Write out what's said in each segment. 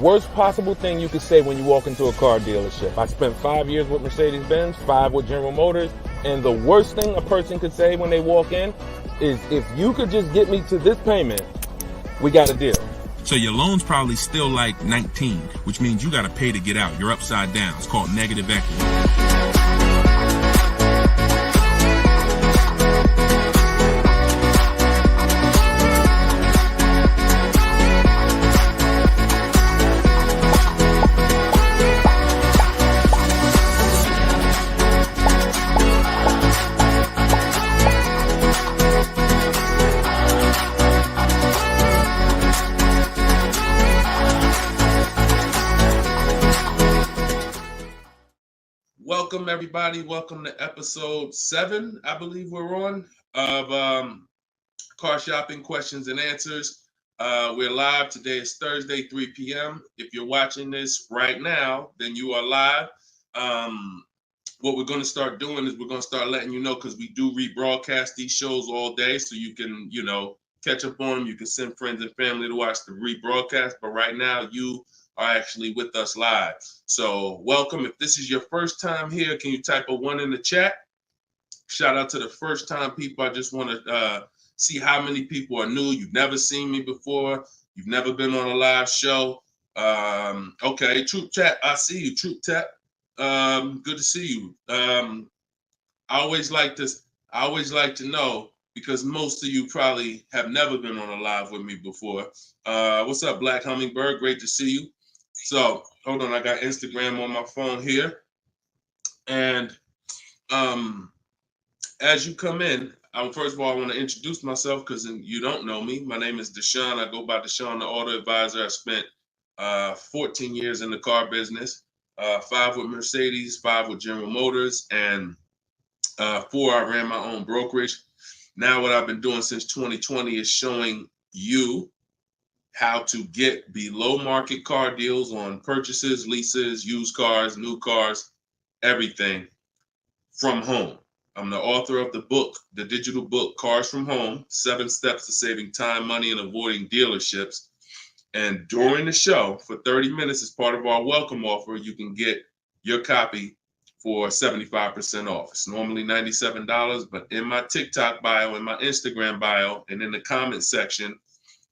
worst possible thing you could say when you walk into a car dealership. I spent 5 years with Mercedes-Benz, 5 with General Motors, and the worst thing a person could say when they walk in is, if you could just get me to this payment, we got a deal. So your loan's probably still like 19, which means you got to pay to get out. You're upside down. It's called negative equity. Welcome, everybody. Welcome to episode 7, I believe we're on, of Car Shopping Questions and Answers. We're live. Today is Thursday, 3 p.m. If you're watching this right now, then you are live. What we're going to start doing is we're going to start letting you know, because we do rebroadcast these shows all day, so you can, catch up on them. You can send friends and family to watch the rebroadcast. But right now, you are actually with us live. So welcome. If this is your first time here, can you type a 1 in the chat? Shout out to the first time people. I just want to see how many people are new. You've never seen me before. You've never been on a live show. Okay, Troop Chat, I see you, Troop Chat. Good to see you. I always like to know, because most of you probably have never been on a live with me before. What's up, Black Hummingbird? Great to see you. So hold on, I got Instagram on my phone here. And as you come in, first of all, I want to introduce myself, because you don't know me. My name is Deshone. I go by Deshone the Auto Advisor. I spent 14 years in the car business, 5 with Mercedes, 5 with General Motors, and 4 I ran my own brokerage. Now what I've been doing since 2020 is showing you how to get below market car deals on purchases, leases, used cars, new cars, everything from home. I'm the author of the book, the digital book, Cars from Home, 7 Steps to Saving Time, Money, and Avoiding Dealerships. And during the show, for 30 minutes, as part of our welcome offer, you can get your copy for 75% off. It's normally $97, but in my TikTok bio, in my Instagram bio, and in the comment section,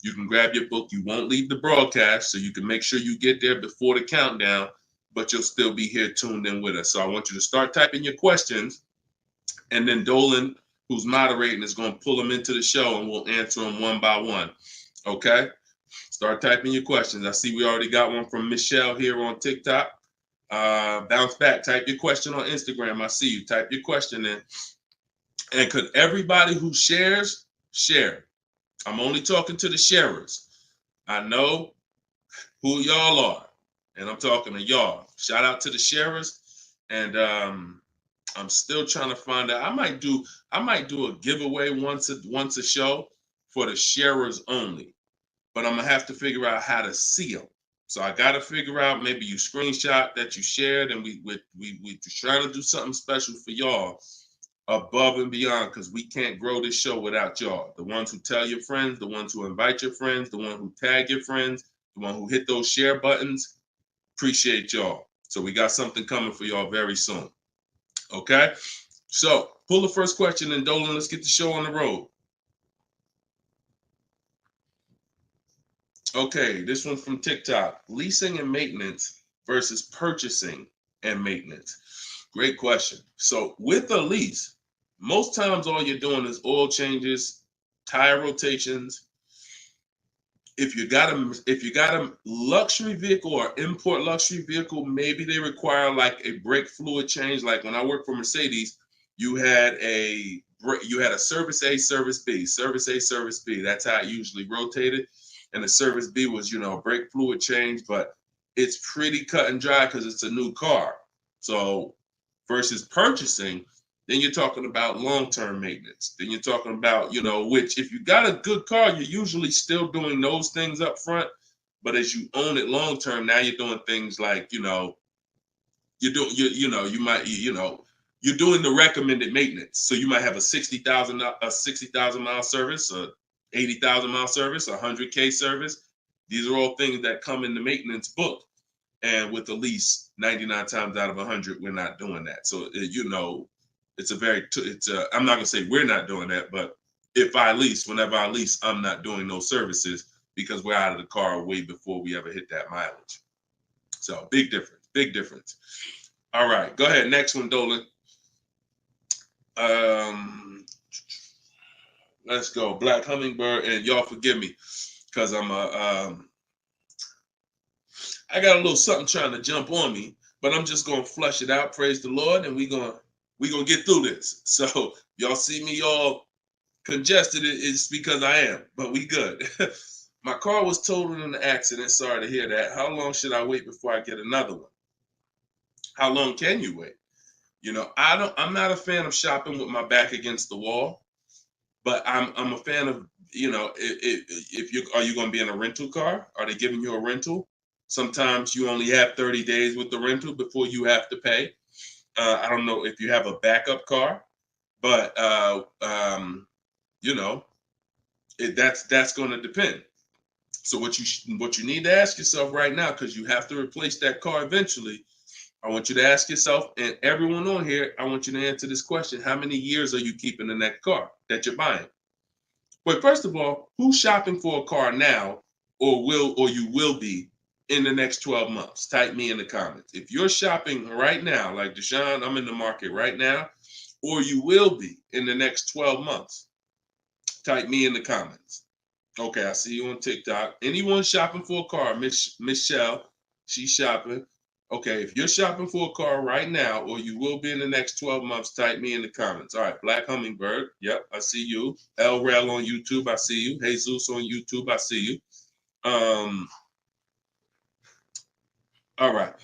you can grab your book. You won't leave the broadcast, so you can make sure you get there before the countdown, but you'll still be here tuned in with us. So I want you to start typing your questions, and then Dolan, who's moderating, is going to pull them into the show, and we'll answer them one by one. Okay? Start typing your questions. I see we already got one from Michelle here on TikTok. Bounce back. Type your question on Instagram. I see you. Type your question in. And could everybody who shares, share? I'm only talking to the sharers. I know who y'all are, and I'm talking to y'all. Shout out to the sharers. And I'm still trying to find out. I might do a giveaway once a show for the sharers only, but I'm gonna have to figure out how to see them. So I got to figure out, maybe you screenshot that you shared, and we trying to do something special for y'all above and beyond, because we can't grow this show without y'all. The ones who tell your friends, the ones who invite your friends, the one who tag your friends, the one who hit those share buttons. Appreciate y'all. So we got something coming for y'all very soon. Okay? So pull the first question, and Dolan, let's get the show on the road. Okay, this one's from TikTok. Leasing and maintenance versus purchasing and maintenance. Great question. So with a lease, most times all you're doing is oil changes, tire rotations. If you got a luxury vehicle or import luxury vehicle, maybe they require like a brake fluid change. Like when I worked for Mercedes, you had a service A, service B, service A, service B. That's how it usually rotated. And the service B was, a brake fluid change, but it's pretty cut and dry because it's a new car. So versus purchasing, then you're talking about long-term maintenance. Then you're talking about, which if you got a good car, you're usually still doing those things up front. But as you own it long-term, now you're doing things like, you're doing the recommended maintenance. So you might have a 60,000 mile service, a 80,000 mile service, a 100K service. These are all things that come in the maintenance book. And with the lease, 99 times out of 100, we're not doing that. So, you know, it's a very, I'm not going to say we're not doing that, but if I lease, whenever I lease, I'm not doing those services because we're out of the car way before we ever hit that mileage. So big difference, big difference. All right, go ahead. Next one, Dolan. Let's go. Black Hummingbird, and y'all forgive me because I got a little something trying to jump on me, but I'm just gonna flush it out. Praise the Lord, and we gonna get through this. So y'all see me all congested, it's because I am, but we good. My car was totaled in an accident. Sorry to hear that. How long should I wait before I get another one? How long can you wait? You know, I'm not a fan of shopping with my back against the wall, but I'm a fan of, you know, if you are you going to be in a rental car? Are they giving you a rental? Sometimes you only have 30 days with the rental before you have to pay. I don't know if you have a backup car, but you know, that's going to depend. So what you need to ask yourself right now, because you have to replace that car eventually, I want you to ask yourself, and everyone on here, I want you to answer this question: how many years are you keeping in that car that you're buying? But first of all, who's shopping for a car now, or you will be in the next 12 months? Type me in the comments. If you're shopping right now, like Deshone, I'm in the market right now, or you will be in the next 12 months, type me in the comments. Okay, I see you on TikTok. Anyone shopping for a car? Michelle, she's shopping. Okay, if you're shopping for a car right now, or you will be in the next 12 months, type me in the comments. All right, Black Hummingbird. Yep, I see you. El Rel on YouTube, I see you. Jesus on YouTube, I see you. All right.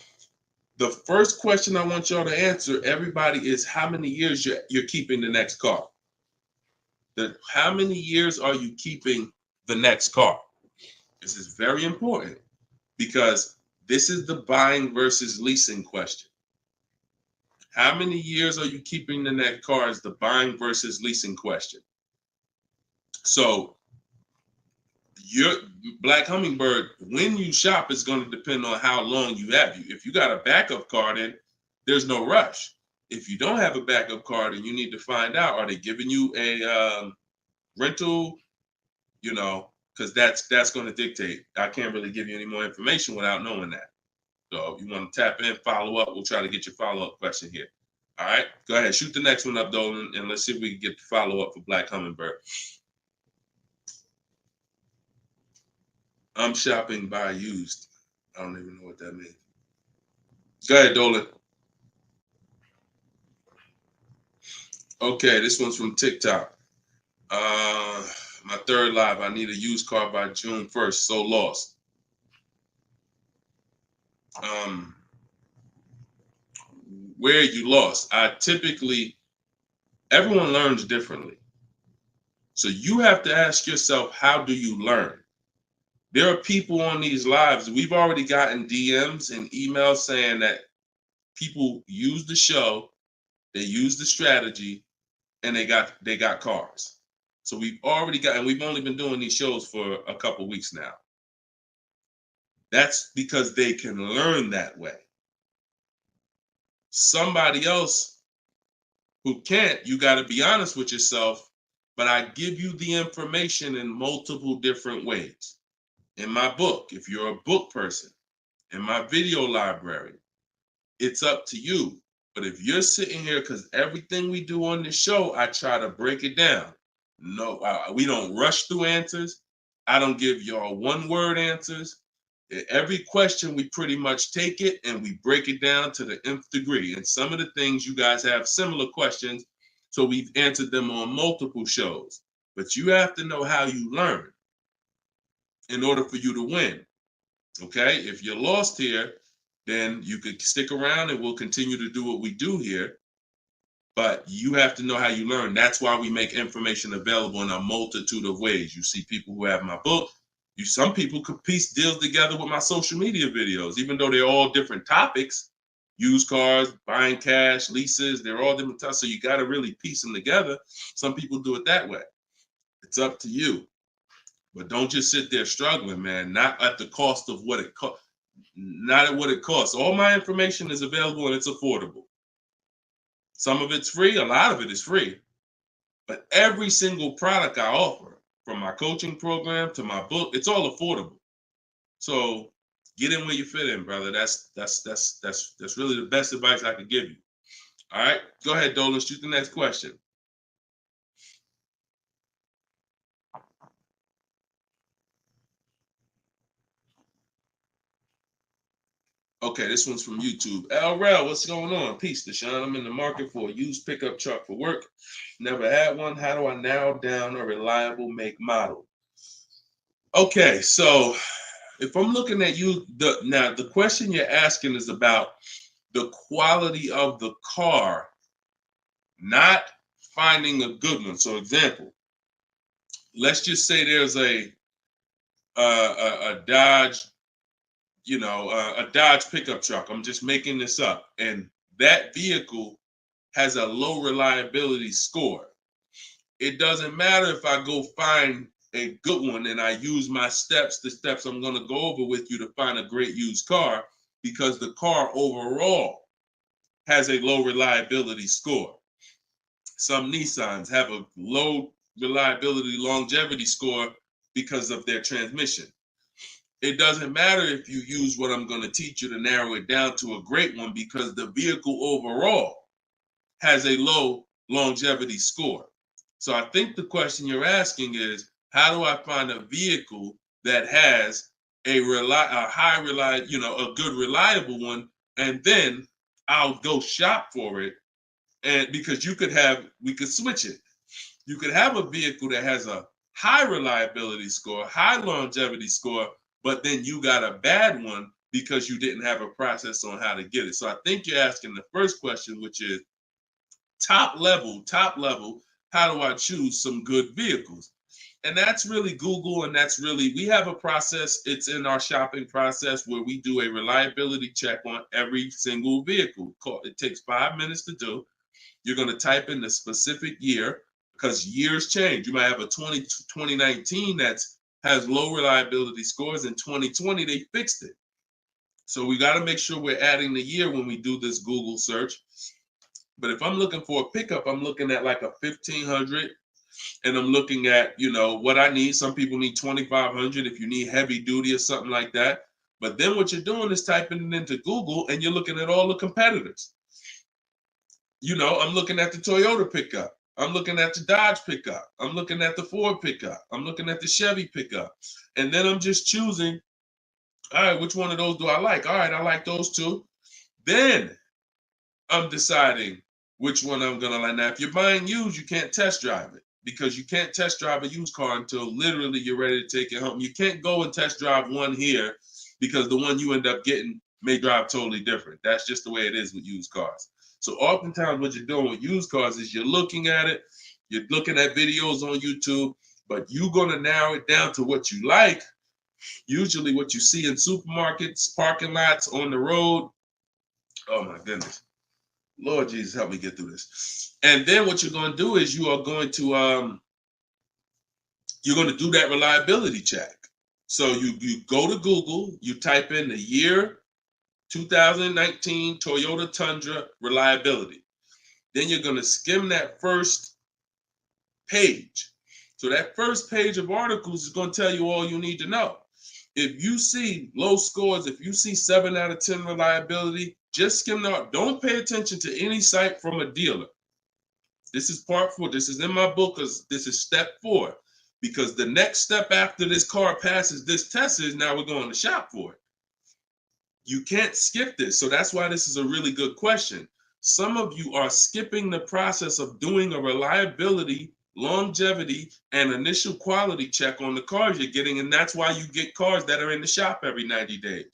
The first question I want y'all to answer, everybody, is how many years you're keeping the next car? How many years are you keeping the next car? This is very important because this is the buying versus leasing question. How many years are you keeping the next car is the buying versus leasing question. So your Black Hummingbird, when you shop, is going to depend on how long you have. If you got a backup car, then there's no rush. If you don't have a backup car, then you need to find out, are they giving you a rental? You know, because that's going to dictate. I can't really give you any more information without knowing that. So if you want to tap in, follow up, we'll try to get your follow-up question here. All right, go ahead, shoot the next one up, Dolan, and let's see if we can get the follow-up for Black Hummingbird. I'm shopping by used. I don't even know what that means. Go ahead, Dolan. Okay, this one's from TikTok. My third live, I need a used car by June 1st, so lost. Where you lost? Everyone learns differently. So you have to ask yourself, how do you learn? There are people on these lives, we've already gotten DMs and emails saying that people use the show, they use the strategy, and they got cars. So we've already got, and we've only been doing these shows for a couple weeks now. That's because they can learn that way. Somebody else who can't, you got to be honest with yourself, but I give you the information in multiple different ways. In my book, if you're a book person, in my video library, it's up to you. But if you're sitting here, because everything we do on this show, I try to break it down. No, we don't rush through answers. I don't give y'all one-word answers. Every question, we pretty much take it and we break it down to the nth degree. And some of the things you guys have similar questions, so we've answered them on multiple shows. But you have to know how you learn in order for you to win. Okay? If you're lost here, then you could stick around and we'll continue to do what we do here. But you have to know how you learn. That's why we make information available in a multitude of ways. You see people who have my book. Some people could piece deals together with my social media videos, even though they're all different topics. Used cars, buying cash, leases, they're all different types. So you got to really piece them together. Some people do it that way. It's up to you. But don't just sit there struggling, man. Not at the cost of what it costs. Not at what it costs. All my information is available and it's affordable. Some of it's free, a lot of it is free. But every single product I offer, from my coaching program to my book, it's all affordable. So get in where you fit in, brother. That's really the best advice I could give you. All right, go ahead, Dolan. Shoot the next question. Okay, this one's from YouTube. LRel, what's going on? Peace, Deshone. I'm in the market for a used pickup truck for work. Never had one. How do I narrow down a reliable make model? Okay, so if I'm looking at you, the question you're asking is about the quality of the car, not finding a good one. So, example, let's just say there's a Dodge, a Dodge pickup truck. I'm just making this up, and that vehicle has a low reliability score. It doesn't matter if I go find a good one and I use my steps, the steps I'm going to go over with you to find a great used car, because the car overall has a low reliability score. Some Nissans have a low reliability longevity score because of their transmission. It doesn't matter if you use what I'm going to teach you to narrow it down to a great one, because the vehicle overall has a low longevity score. So I think the question you're asking is, how do I find a vehicle that has a good reliable one, and then I'll go shop for it. And because we could switch it. You could have a vehicle that has a high reliability score, high longevity score, but then you got a bad one because you didn't have a process on how to get it. So I think you're asking the first question, which is top level, how do I choose some good vehicles? And that's really Google, and we have a process. It's in our shopping process where we do a reliability check on every single vehicle. It takes 5 minutes to do. You're going to type in the specific year, because years change. You might have a 2019 that has low reliability scores. In 2020, they fixed it. So we got to make sure we're adding the year when we do this Google search. But if I'm looking for a pickup, I'm looking at like a 1500, and I'm looking at, what I need. Some people need 2500 if you need heavy duty or something like that. But then what you're doing is typing it into Google, and you're looking at all the competitors. I'm looking at the Toyota pickup. I'm looking at the Dodge pickup. I'm looking at the Ford pickup. I'm looking at the Chevy pickup. And then I'm just choosing, all right, which one of those do I like? All right, I like those two. Then I'm deciding which one I'm going to like. Now, if you're buying used, you can't test drive it, because you can't test drive a used car until literally you're ready to take it home. You can't go and test drive one here, because the one you end up getting may drive totally different. That's just the way it is with used cars. So oftentimes what you're doing with used cars is you're looking at it, you're looking at videos on YouTube, but you're going to narrow it down to what you like, usually what you see in supermarkets, parking lots, on the road. Oh my goodness. Lord Jesus, help me get through this. And then what you're going to do is you're going to do that reliability check. So you go to Google, you type in the year 2019 Toyota Tundra reliability. Then you're going to skim that first page. So that first page of articles is going to tell you all you need to know. If you see low scores, if you see 7 out of 10 reliability, just skim that. Don't pay attention to any site from a dealer. This is part 4. This is in my book, because this is step 4. Because the next step after this car passes this test is now we're going to shop for it. You can't skip this. So that's why this is a really good question. Some of you are skipping the process of doing a reliability, longevity, and initial quality check on the cars you're getting. And that's why you get cars that are in the shop every 90 days.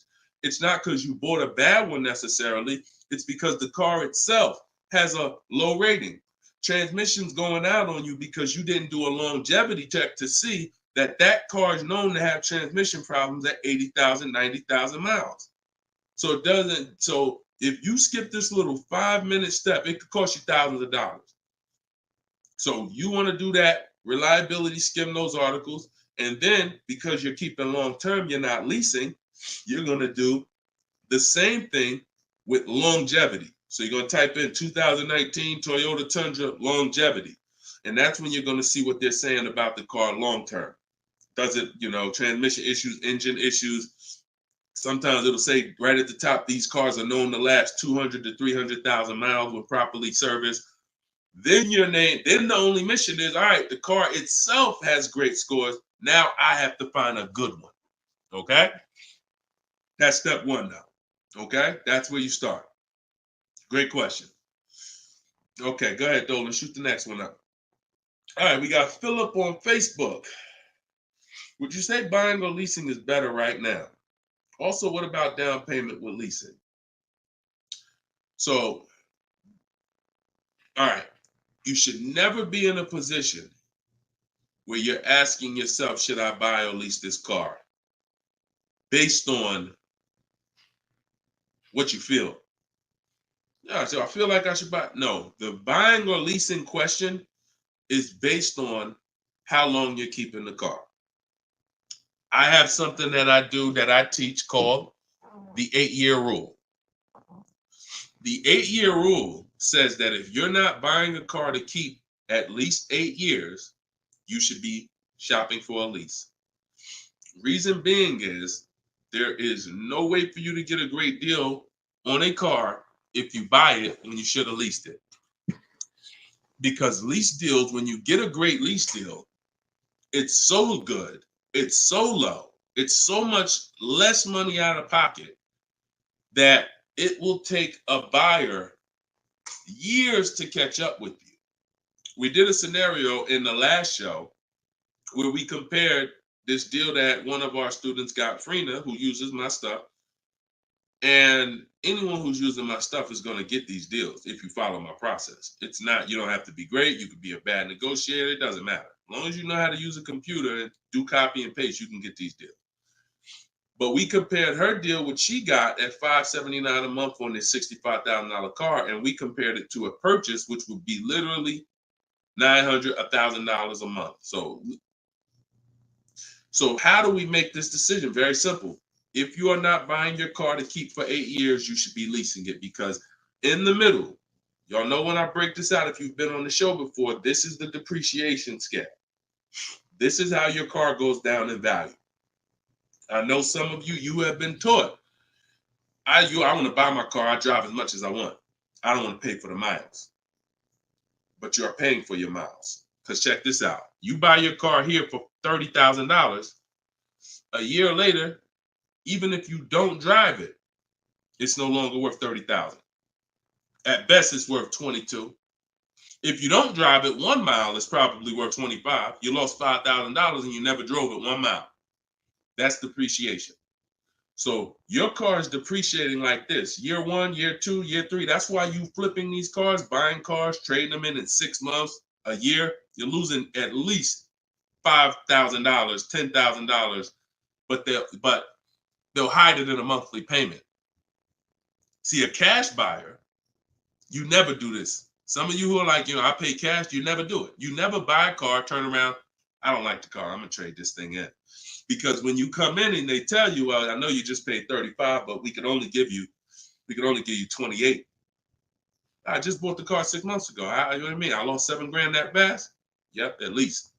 It's not because you bought a bad one necessarily. It's because the car itself has a low rating. Transmission's going out on you because you didn't do a longevity check to see that that car is known to have transmission problems at 80,000, 90,000 miles. So if you skip this little 5-minute step, it could cost you thousands of dollars. So you want to do that reliability, skim those articles. And then because you're keeping long term, you're not leasing, you're going to do the same thing with longevity. So you're going to type in 2019 Toyota Tundra longevity. And that's when you're going to see what they're saying about the car long term. Does it, transmission issues, engine issues? Sometimes it'll say right at the top, these cars are known to last 200 to 300,000 miles when properly serviced. Then then the only mission is, all right, the car itself has great scores. Now I have to find a good one. Okay? That's step one now. Okay? That's where you start. Great question. Okay, go ahead, Dolan. Shoot the next one up. All right, we got Philip on Facebook. Would you say buying or leasing is better right now? Also, what about down payment with leasing? So, all right, you should never be in a position where you're asking yourself, should I buy or lease this car? Based on what you feel. Yeah, so I feel like I should buy. No, the buying or leasing question is based on how long you're keeping the car. I have something that I do that I teach called the 8-year rule. The 8-year rule says that if you're not buying a car to keep at least 8 years, you should be shopping for a lease. Reason being is there is no way for you to get a great deal on a car if you buy it when you should have leased it. Because lease deals, when you get a great lease deal, it's so good, it's so low, it's so much less money out of pocket that it will take a buyer years to catch up with you. We did a scenario in the last show where we compared this deal that one of our students got, Frina, who uses my stuff. And anyone who's using my stuff is going to get these deals if you follow my process. It's not, you don't have to be great. You could be a bad negotiator. It doesn't matter. As long as you know how to use a computer and do copy and paste, you can get these deals. But we compared her deal, which she got at $579 a month on this $65,000 car, and we compared it to a purchase, which would be literally $900, $1,000 a month. So how do we make this decision? Very simple. If you are not buying your car to keep for 8 years, you should be leasing it, because in the middle, y'all know when I break this out, if you've been on the show before, this is the depreciation scale. This is how your car goes down in value. I know some of you have been taught, I want to buy my car, I drive as much as I want. I don't want to pay for the miles. But you're paying for your miles. Because check this out. You buy your car here for $30,000. A year later, even if you don't drive it, it's no longer worth $30,000. At best, it's worth $22,000. If you don't drive it 1 mile, it's probably worth $25,000. You lost $5,000 and you never drove it 1 mile. That's depreciation. So your car is depreciating like this. Year 1, year 2, year 3. That's why you flipping these cars, buying cars, trading them in 6 months, a year. You're losing at least $5,000, $10,000, but they'll hide it in a monthly payment. See, a cash buyer, you never do this. Some of you who are like, I pay cash, you never do it. You never buy a car, turn around, I don't like the car, I'm gonna trade this thing in. Because when you come in and they tell you, well, I know you just paid 35, but we can only give you 28. I just bought the car 6 months ago. You know what I mean? I lost $7,000 that fast? Yep, at least.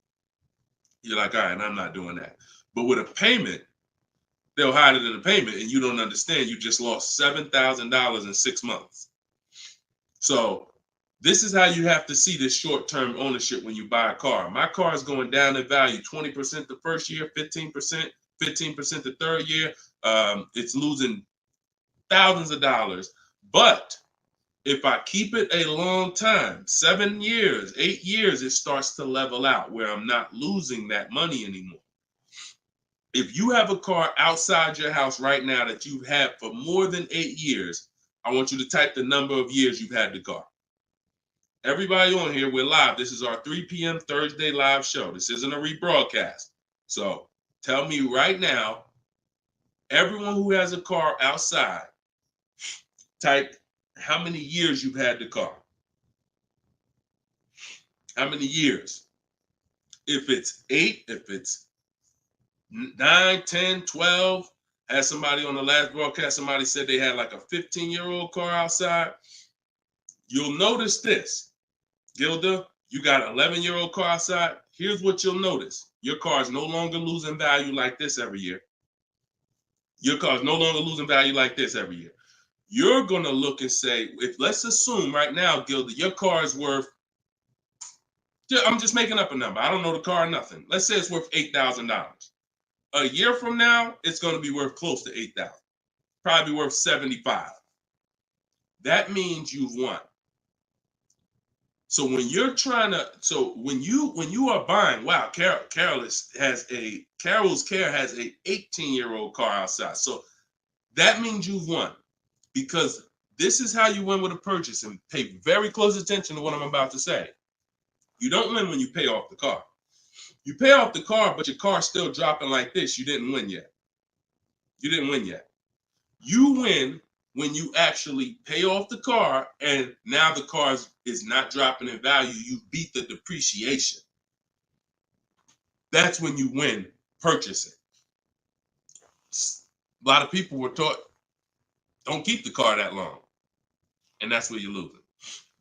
You're like, all right, I'm not doing that. But with a payment, they'll hide it in a payment, and you don't understand. You just lost $7,000 in 6 months. So this is how you have to see this short-term ownership when you buy a car. My car is going down in value 20% the first year, 15% the third year. It's losing thousands of dollars. But if I keep it a long time, 7 years, 8 years, it starts to level out where I'm not losing that money anymore. If you have a car outside your house right now that you've had for more than 8 years, I want you to type the number of years you've had the car. Everybody on here, we're live. This is our 3 p.m. Thursday live show. This isn't a rebroadcast. So tell me right now, everyone who has a car outside, type how many years you've had the car. How many years? If it's 8, if it's 9, 10, 12. Had somebody on the last broadcast, somebody said they had like a 15-year-old car outside. You'll notice this, Gilda, you got an 11-year-old car outside. Here's what you'll notice. Your car is no longer losing value like this every year. Your car is no longer losing value like this every year. You're going to look and say, if let's assume right now, Gilda, your car is worth, I'm just making up a number. I don't know the car, nothing. Let's say it's worth $8,000. A year from now, it's going to be worth close to $8,000. Probably worth $75,000. That means you've won. So when you're trying to, when you are buying, wow, Carol's Care has a 18-year-old car outside. So that means you've won, because this is how you win with a purchase. And pay very close attention to what I'm about to say. You don't win when you pay off the car. You pay off the car, but your car's still dropping like this. You didn't win yet. You didn't win yet. You win when you actually pay off the car and now the car is not dropping in value. You beat the depreciation. That's when you win purchasing. A lot of people were taught, don't keep the car that long. And that's where you're losing.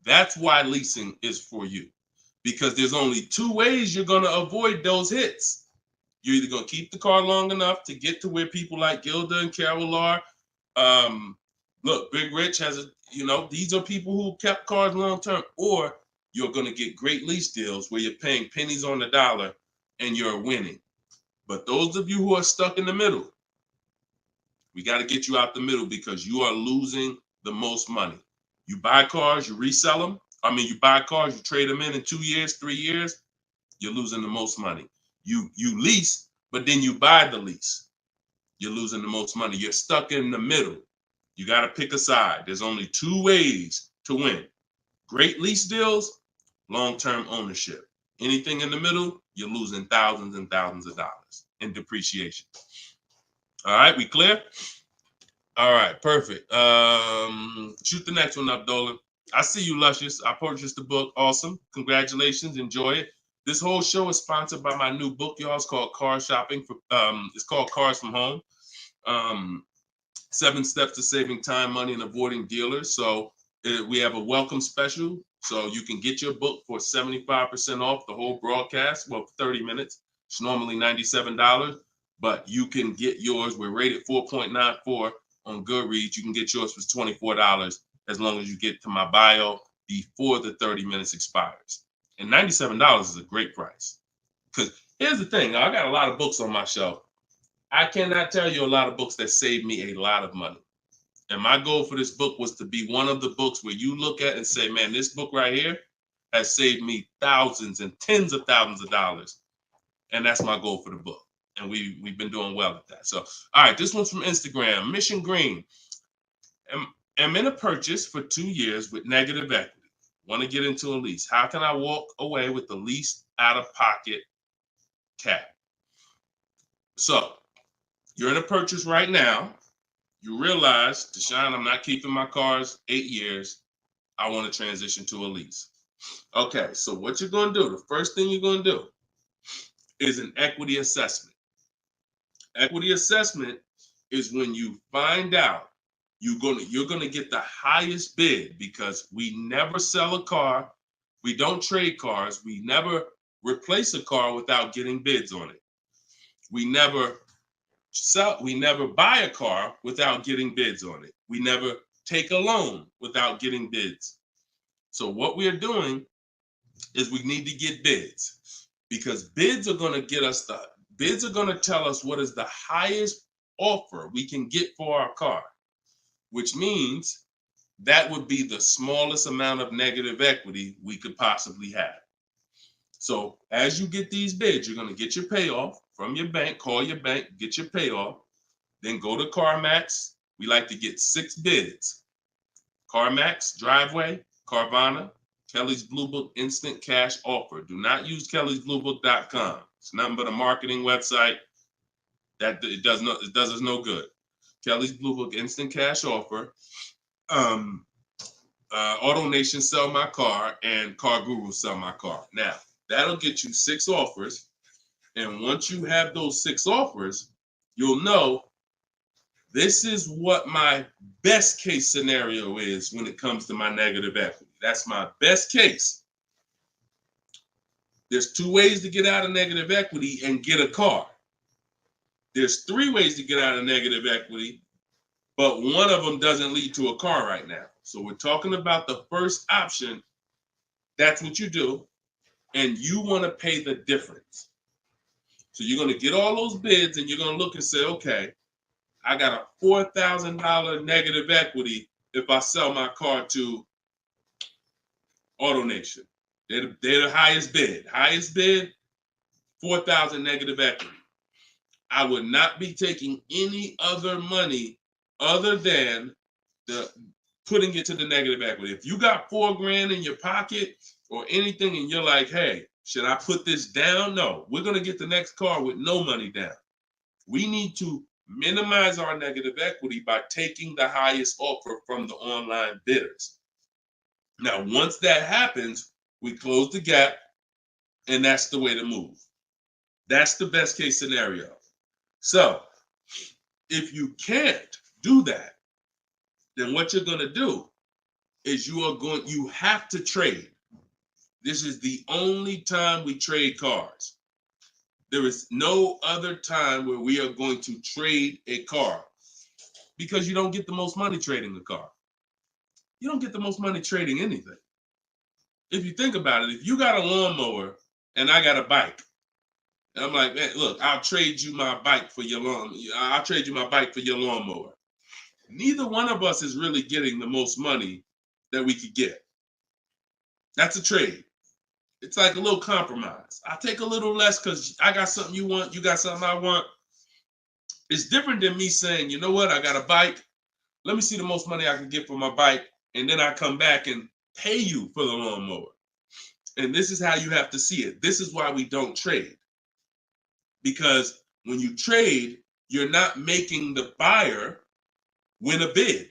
That's why leasing is for you. Because there's only two ways you're going to avoid those hits. You're either going to keep the car long enough to get to where people like Gilda and Carol are. Look, Big Rich has these are people who kept cars long term, or you're going to get great lease deals where you're paying pennies on the dollar and you're winning. But those of you who are stuck in the middle, we got to get you out the middle, because you are losing the most money. You buy cars, you resell them. You buy cars, you trade them in 2 years, 3 years, you're losing the most money. You lease, but then you buy the lease. You're losing the most money. You're stuck in the middle. You got to pick a side. There's only two ways to win. Great lease deals, long-term ownership. Anything in the middle, you're losing thousands and thousands of dollars in depreciation. All right, we clear? All right, perfect. Shoot the next one up, Dolan. I see you, Luscious. I purchased the book. Awesome. Congratulations. Enjoy it. This whole show is sponsored by my new book, y'all. It's called Car Shopping. It's called Cars from Home. 7 Steps to Saving Time, Money, and Avoiding Dealers. So we have a welcome special. So you can get your book for 75% off the whole broadcast. Well, 30 minutes. It's normally $97, but you can get yours. We're rated 4.94 on Goodreads. You can get yours for $24 as long as you get to my bio before the 30 minutes expires. And $97 is a great price. Because here's the thing. I got a lot of books on my shelf. I cannot tell you a lot of books that saved me a lot of money. And my goal for this book was to be one of the books where you look at and say, man, this book right here has saved me thousands and tens of thousands of dollars. And that's my goal for the book. And we've been doing well at that. So, all right, this one's from Instagram. Mission Green. I'm in a purchase for 2 years with negative equity. Want to get into a lease. How can I walk away with the least out-of-pocket cap? So, you're in a purchase right now. You realize, Deshone, I'm not keeping my cars 8 years. I want to transition to a lease. Okay, so what you're going to do, the first thing you're going to do is an equity assessment. Equity assessment is when you find out you're going to get the highest bid, because we never sell a car. We don't trade cars. We never replace a car without getting bids on it. We never buy a car without getting bids on it. We never take a loan without getting bids. So what we are doing is we need to get bids, because bids are going to tell us what is the highest offer we can get for our car, which means that would be the smallest amount of negative equity we could possibly have. So as you get these bids, you're going to get your payoff from your bank, call your bank, get your payoff, then go to CarMax. We like to get 6 bids. CarMax, Driveway, Carvana, Kelly's Blue Book Instant Cash Offer. Do not use kellysbluebook.com. It's nothing but a marketing website that it does us no good. Kelly's Blue Book Instant Cash Offer. Auto Nation Sell My Car, and Car Guru Sell My Car. Now, that'll get you 6 offers. And once you have those 6 offers, you'll know this is what my best case scenario is when it comes to my negative equity. That's my best case. There's 2 ways to get out of negative equity and get a car. There's 3 ways to get out of negative equity, but one of them doesn't lead to a car right now. So we're talking about the first option. That's what you do, and you want to pay the difference. So you're going to get all those bids, and you're going to look and say, okay, I got a $4,000 negative equity if I sell my car to AutoNation. They're the highest bid. Highest bid, $4,000 negative equity. I would not be taking any other money other than the putting it to the negative equity. If you got $4,000 in your pocket or anything and you're like, hey, should I put this down? No, we're going to get the next car with no money down. We need to minimize our negative equity by taking the highest offer from the online bidders. Now, once that happens, we close the gap, and that's the way to move. That's the best case scenario. So if you can't do that, then what you're going to do is you have to trade. This is the only time we trade cars. There is no other time where we are going to trade a car, because you don't get the most money trading a car. You don't get the most money trading anything. If you think about it, if you got a lawnmower and I got a bike, and I'm like, man, look, I'll trade you my bike for your I'll trade you my bike for your lawnmower. Neither one of us is really getting the most money that we could get. That's a trade. It's like a little compromise. I take a little less because I got something you want, you got something I want. It's different than me saying, you know what, I got a bike. Let me see the most money I can get for my bike, and then I come back and pay you for the lawnmower. And this is how you have to see it. This is why we don't trade. Because when you trade, you're not making the buyer win a bid.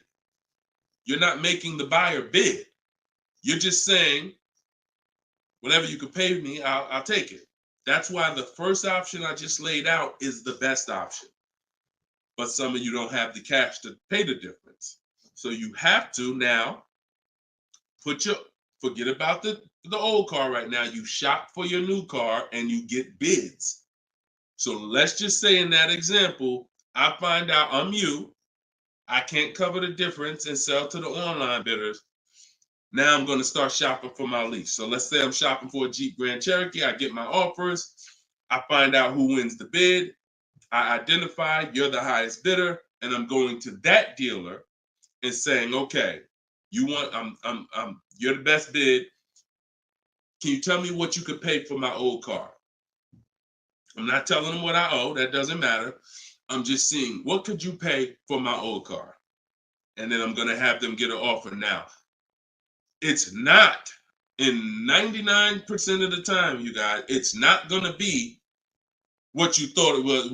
You're not making the buyer bid. You're just saying, whatever you could pay me, I'll take it. That's why the first option I just laid out is the best option. But some of you don't have the cash to pay the difference. So you have to now forget about the old car right now. You shop for your new car and you get bids. So let's just say in that example, I find out I'm you. I can't cover the difference and sell to the online bidders. Now I'm going to start shopping for my lease. So let's say I'm shopping for a Jeep Grand Cherokee. I get my offers. I find out who wins the bid. I identify you're the highest bidder, and I'm going to that dealer and saying, okay, you're the best bid. Can you tell me what you could pay for my old car? I'm not telling them what I owe. That doesn't matter. I'm just seeing, what could you pay for my old car? And then I'm going to have them get an offer. Now, it's not, in 99% of the time, you guys, it's not going to be what you thought it was.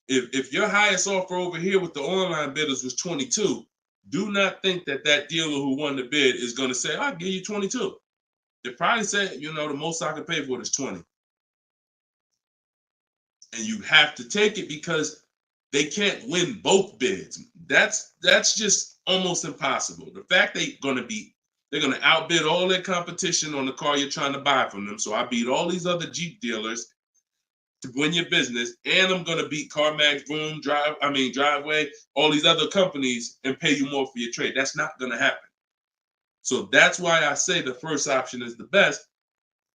If your highest offer over here with the online bidders was 22, do not think that dealer who won the bid is going to say, I'll give you 22. They probably say, the most I can pay for it is 20. And you have to take it because they can't win both bids. That's just almost impossible. The fact they're going to outbid all their competition on the car you're trying to buy from them. So I beat all these other Jeep dealers to win your business, and I'm going to beat CarMax, Boom, Driveway, all these other companies and pay you more for your trade. That's not going to happen. So that's why I say the first option is the best,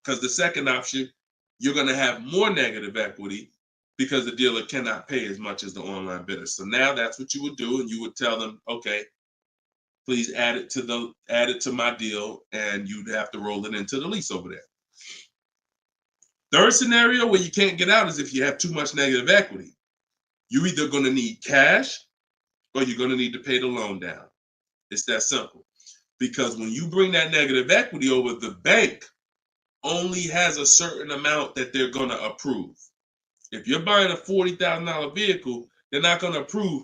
because the second option, you're going to have more negative equity because the dealer cannot pay as much as the online bidder. So now that's what you would do, and you would tell them, okay, please add it to my deal, and you'd have to roll it into the lease over there. Third scenario where you can't get out is if you have too much negative equity. You're either going to need cash or you're going to need to pay the loan down. It's that simple. Because when you bring that negative equity over, the bank only has a certain amount that they're going to approve. If you're buying a $40,000 vehicle, they're not going to approve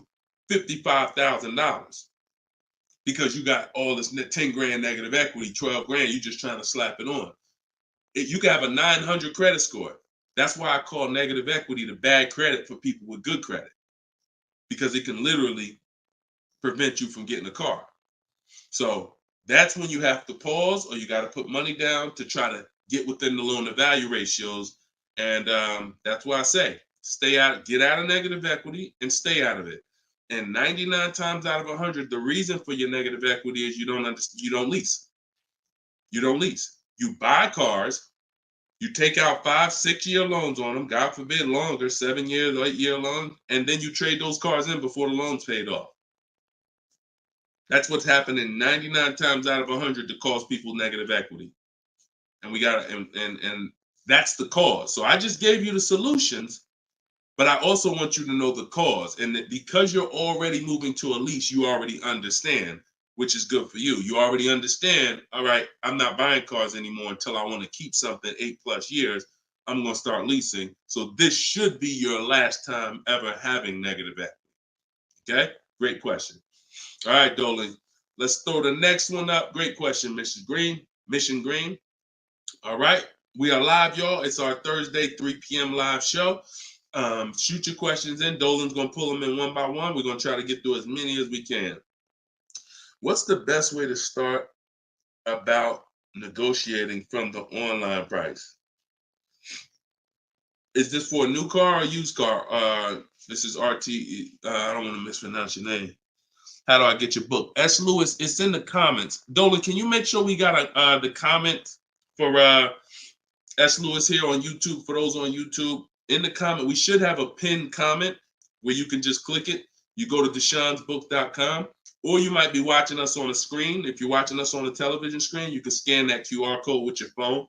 $55,000 because you got all this 10 grand negative equity, 12 grand, you're just trying to slap it on. You can have a 900 credit score. That's why I call negative equity the bad credit for people with good credit, because it can literally prevent you from getting a car. So that's when you have to pause, or you got to put money down to try to get within the loan to value ratios. And that's why I say stay out, get out of negative equity and stay out of it. And 99 times out of 100, the reason for your negative equity is you don't lease. You don't lease. You buy cars, you take out 5-6 year loans on them, God forbid longer, 7 years, 8 year loan, and then you trade those cars in before the loan's paid off. That's what's happening 99 times out of 100 to cause people negative equity. And we got and that's the cause. So I just gave you the solutions, but I also want you to know the cause. And that because you're already moving to a lease, you already understand, which is good for you. You already understand, all right, I'm not buying cars anymore until I want to keep something 8+ years. I'm going to start leasing. So this should be your last time ever having negative equity. Okay? Great question. All right, Dolan. Let's throw the next one up. Great question, Mission Green. All right. We are live, y'all. It's our Thursday, 3 p.m. live show. Shoot your questions in. Dolan's going to pull them in one by one. We're going to try to get through as many as we can. What's the best way to start about negotiating from the online price? Is this for a new car or used car? This is RT. I don't want to mispronounce your name. How do I get your book? S. Lewis, it's in the comments. Dolan, can you make sure we got the comment for S. Lewis here on YouTube? For those on YouTube, in the comment, we should have a pinned comment where you can just click it. You go to deshonsbook.com, or you might be watching us on a screen. If you're watching us on a television screen, you can scan that QR code with your phone,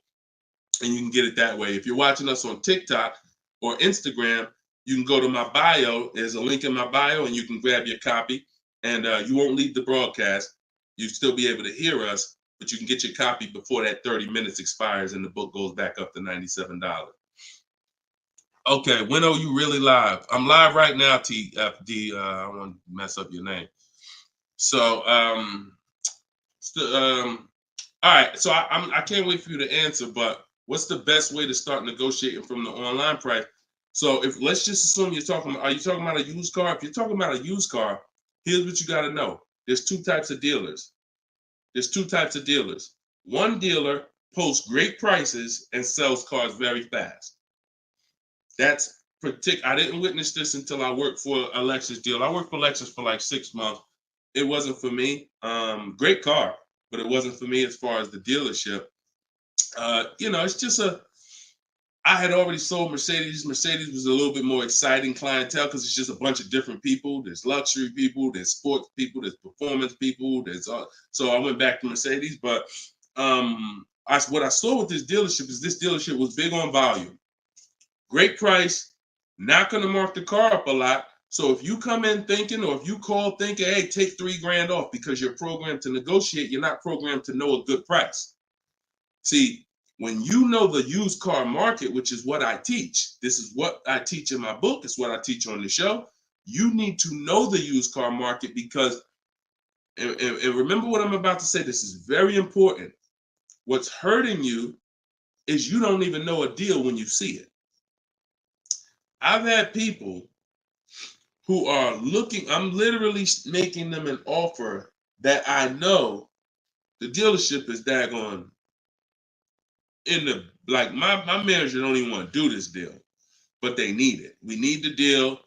and you can get it that way. If you're watching us on TikTok or Instagram, you can go to my bio. There's a link in my bio, and you can grab your copy. And you won't leave the broadcast. You'll still be able to hear us, but you can get your copy before that 30 minutes expires and the book goes back up to $97. Okay, when are you really live? I'm live right now, TFD. I don't want to mess up your name. So, all right. So I can't wait for you to answer, but what's the best way to start negotiating from the online price? So let's just assume are you talking about a used car? If you're talking about a used car, here's what you got to know. There's two types of dealers. One dealer posts great prices and sells cars very fast. That's I didn't witness this until I worked for a Lexus deal. I worked for Lexus for like 6 months. It wasn't for me. Great car, but it wasn't for me as far as the dealership. It's just I had already sold Mercedes. Mercedes was a little bit more exciting clientele because it's just a bunch of different people. There's luxury people, there's sports people, there's performance people. So I went back to Mercedes. But what I saw with this dealership was big on volume. Great price, not going to mark the car up a lot. So if you come in thinking, or if you call thinking, hey, take $3,000 off because you're programmed to negotiate, you're not programmed to know a good price. See, when you know the used car market, which is what I teach, this is what I teach in my book, it's what I teach on the show. You need to know the used car market because, and remember what I'm about to say, this is very important. What's hurting you is you don't even know a deal when you see it. I've had people who are looking, I'm literally making them an offer that I know the dealership is daggone my manager don't even want to do this deal, but they need it. We need the deal.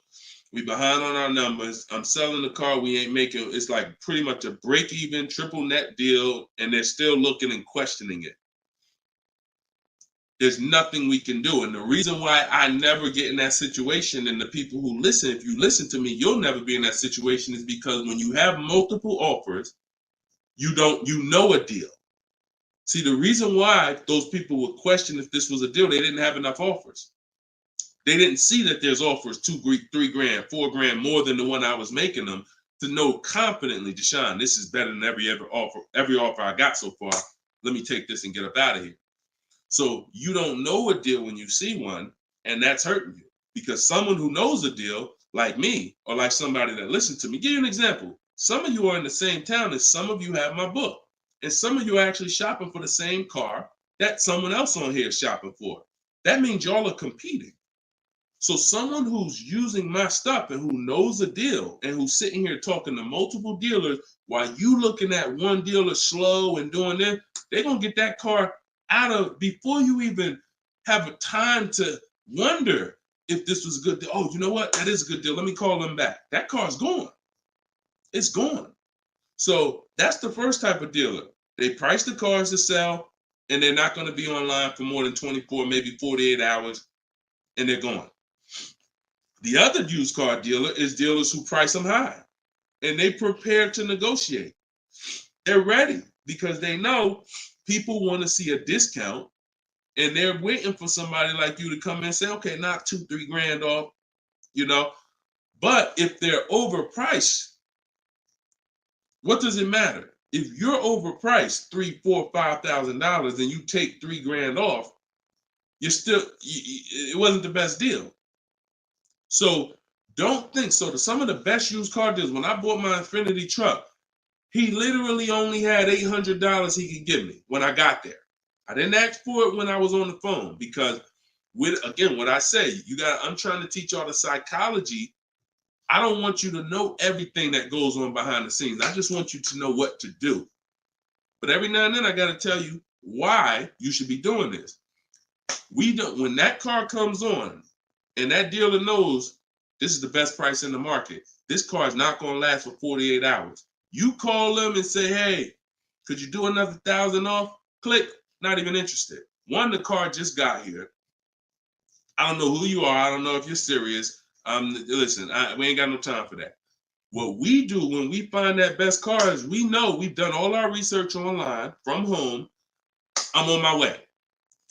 We behind on our numbers. I'm selling the car. We ain't making, it's like pretty much a break even triple net deal. And they're still looking and questioning it. There's nothing we can do. And the reason why I never get in that situation, and the people who listen, if you listen to me, you'll never be in that situation, is because when you have multiple offers, you know a deal. See, the reason why those people would question if this was a deal, they didn't have enough offers. They didn't see that there's offers $2,000, $3,000, $4,000 more than the one I was making them to know confidently, Deshone, this is better than every offer I got so far. Let me take this and get up out of here. So you don't know a deal when you see one, and that's hurting you because someone who knows a deal, like me, or like somebody that listened to me, give you an example. Some of you are in the same town as some of you have my book. And some of you are actually shopping for the same car that someone else on here is shopping for. that means y'all are competing. So someone who's using my stuff and who knows a deal and who's sitting here talking to multiple dealers while you looking at one dealer slow and doing this, they're going to get that car out of before you even have a time to wonder if this was a good deal. Oh, you know what? That is a good deal. Let me call them back. That car's gone. It's gone. So that's the first type of dealer. They price the cars to sell and they're not going to be online for more than 24, maybe 48 hours, and they're gone. The other used car dealer is dealers who price them high and they prepare to negotiate. They're ready because they know people want to see a discount and they're waiting for somebody like you to come in and say, okay, knock $2-3 grand off, you know. But if they're overpriced, what does it matter? If you're overpriced $3,000, $4,000, $5,000 and you take $3 grand off, you're still, it wasn't the best deal. So don't think so. Some of the best used car deals, when I bought my Infiniti truck, he literally only had $800 he could give me when I got there. I didn't ask for it when I was on the phone because, again, what I say, I'm trying to teach y'all the psychology. I don't want you to know everything that goes on behind the scenes. I just want you to know what to do. But every now and then I got to tell you why you should be doing this. When that car comes on, and that dealer knows this is the best price in the market, this car is not going to last for 48 hours. You call them and say, hey, could you do another 1,000 off? Click, not even interested. One, the car just got here. I don't know who you are. I don't know if you're serious. Listen, we ain't got no time for that. What we do when we find that best car is we know we've done all our research online from home. I'm on my way.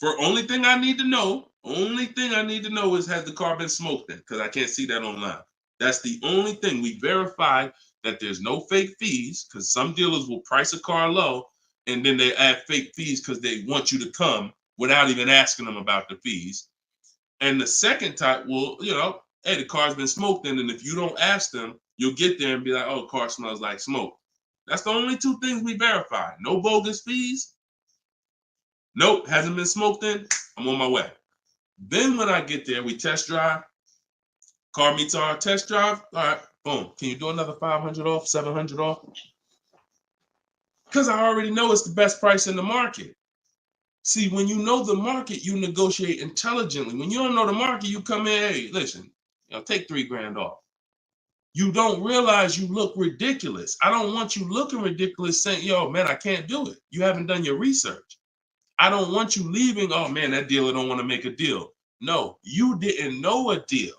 Only thing I need to know is, has the car been smoked in? Because I can't see that online. That's the only thing. We verify that there's no fake fees, because some dealers will price a car low and then they add fake fees because they want you to come without even asking them about the fees. And the second type will, hey, the car's been smoked in, and if you don't ask them, you'll get there and be like, oh, car smells like smoke. That's the only two things we verify. No bogus fees. Nope, hasn't been smoked in. I'm on my way. Then when I get there, we test drive. Car meets our test drive. All right, boom. Can you do another 500 off, 700 off? Because I already know it's the best price in the market. See, when you know the market, you negotiate intelligently. When you don't know the market, you come in, hey, listen, take $3 grand off. You don't realize you look ridiculous. I don't want you looking ridiculous saying, yo, man, I can't do it. You haven't done your research. I don't want you leaving, oh man, that dealer don't want to make a deal. No, you didn't know a deal.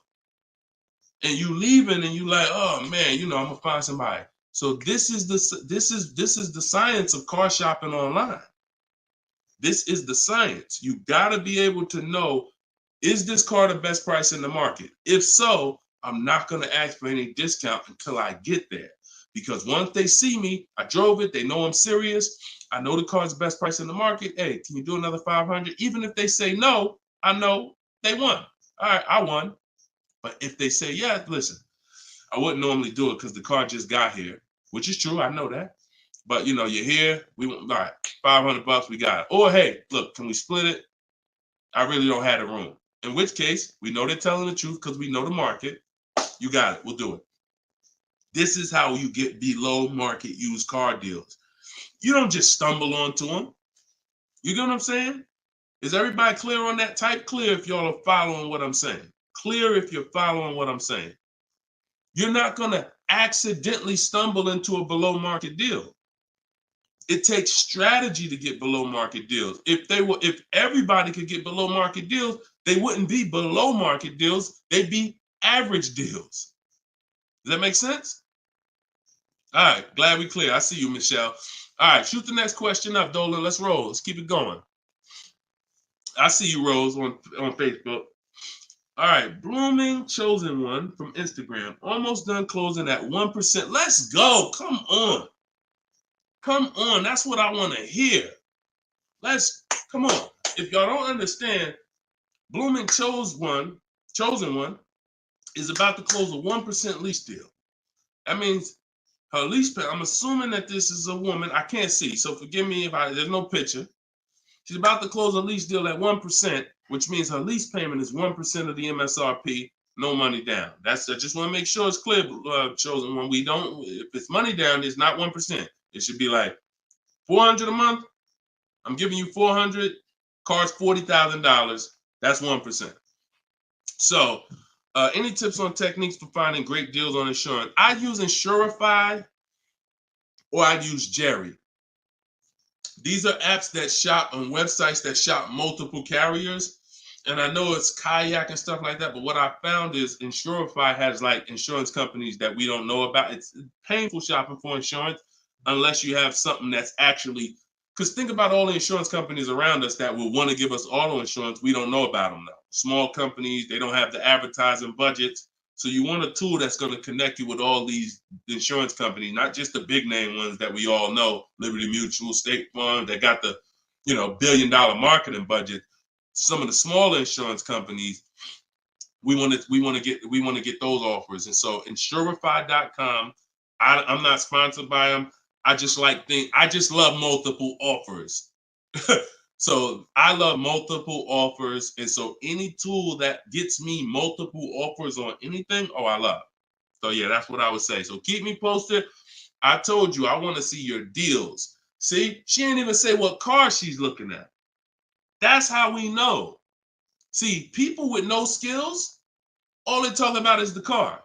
And you leaving and you like, oh man, I'm gonna find somebody. So this is the science of car shopping online. This is the science. You gotta be able to know, is this car the best price in the market? If so, I'm not gonna ask for any discount until I get there. Because once they see me, I drove it, they know I'm serious. I know the car's the best price in the market. Hey, can you do another 500? Even if they say no, I know they won. All right, I won. But if they say, yeah, listen, I wouldn't normally do it because the car just got here, which is true. I know that. But, you're here. We want, all right, $500, we got it. Or, hey, look, can we split it? I really don't have the room. In which case, we know they're telling the truth because we know the market. You got it. We'll do it. This is how you get below market used car deals. You don't just stumble onto them. You get what I'm saying? Is everybody clear on that? Type clear if y'all are following what I'm saying. Clear if you're following what I'm saying. You're not going to accidentally stumble into a below market deal. It takes strategy to get below market deals. If everybody could get below market deals, they wouldn't be below market deals. They'd be average deals. Does that make sense? All right, glad we clear. I see you, Michelle. All right, shoot the next question up, Dolan. Let's roll. Let's keep it going. I see you, Rose, on Facebook. All right, Blooming Chosen One from Instagram. Almost done closing at 1%. Let's go. Come on. Come on. That's what I want to hear. Come on. If y'all don't understand, Blooming Chosen One is about to close a 1% lease deal. That means her lease pay, I'm assuming that this is a woman. I can't see, so forgive me if there's no picture. She's about to close a lease deal at 1%, which means her lease payment is 1% of the MSRP, no money down. I just want to make sure it's clear, chosen one. We don't, if it's money down, it's not 1%. It should be like $400 a month. I'm giving you $400, car's $40,000. That's 1%. So, any tips on techniques for finding great deals on insurance? I use Insurify or I use Jerry. These are apps that shop on websites that shop multiple carriers. And I know it's Kayak and stuff like that, but what I found is Insurify has like insurance companies that we don't know about. It's painful shopping for insurance unless you have something that's actually, because think about all the insurance companies around us that will want to give us auto insurance. We don't know about them now. Small companies, they don't have the advertising budgets. So you want a tool that's going to connect you with all these insurance companies, not just the big name ones that we all know, Liberty Mutual, State Farm, that got the, $1 billion marketing budget. Some of the smaller insurance companies, we want to get those offers. And so Insurify.com, I'm not sponsored by them. I just love multiple offers. So I love multiple offers. And so any tool that gets me multiple offers on anything, I love. So yeah, that's what I would say. So keep me posted. I told you, I want to see your deals. See, she ain't even say what car she's looking at. That's how we know. See, people with no skills, all they talk about is the car.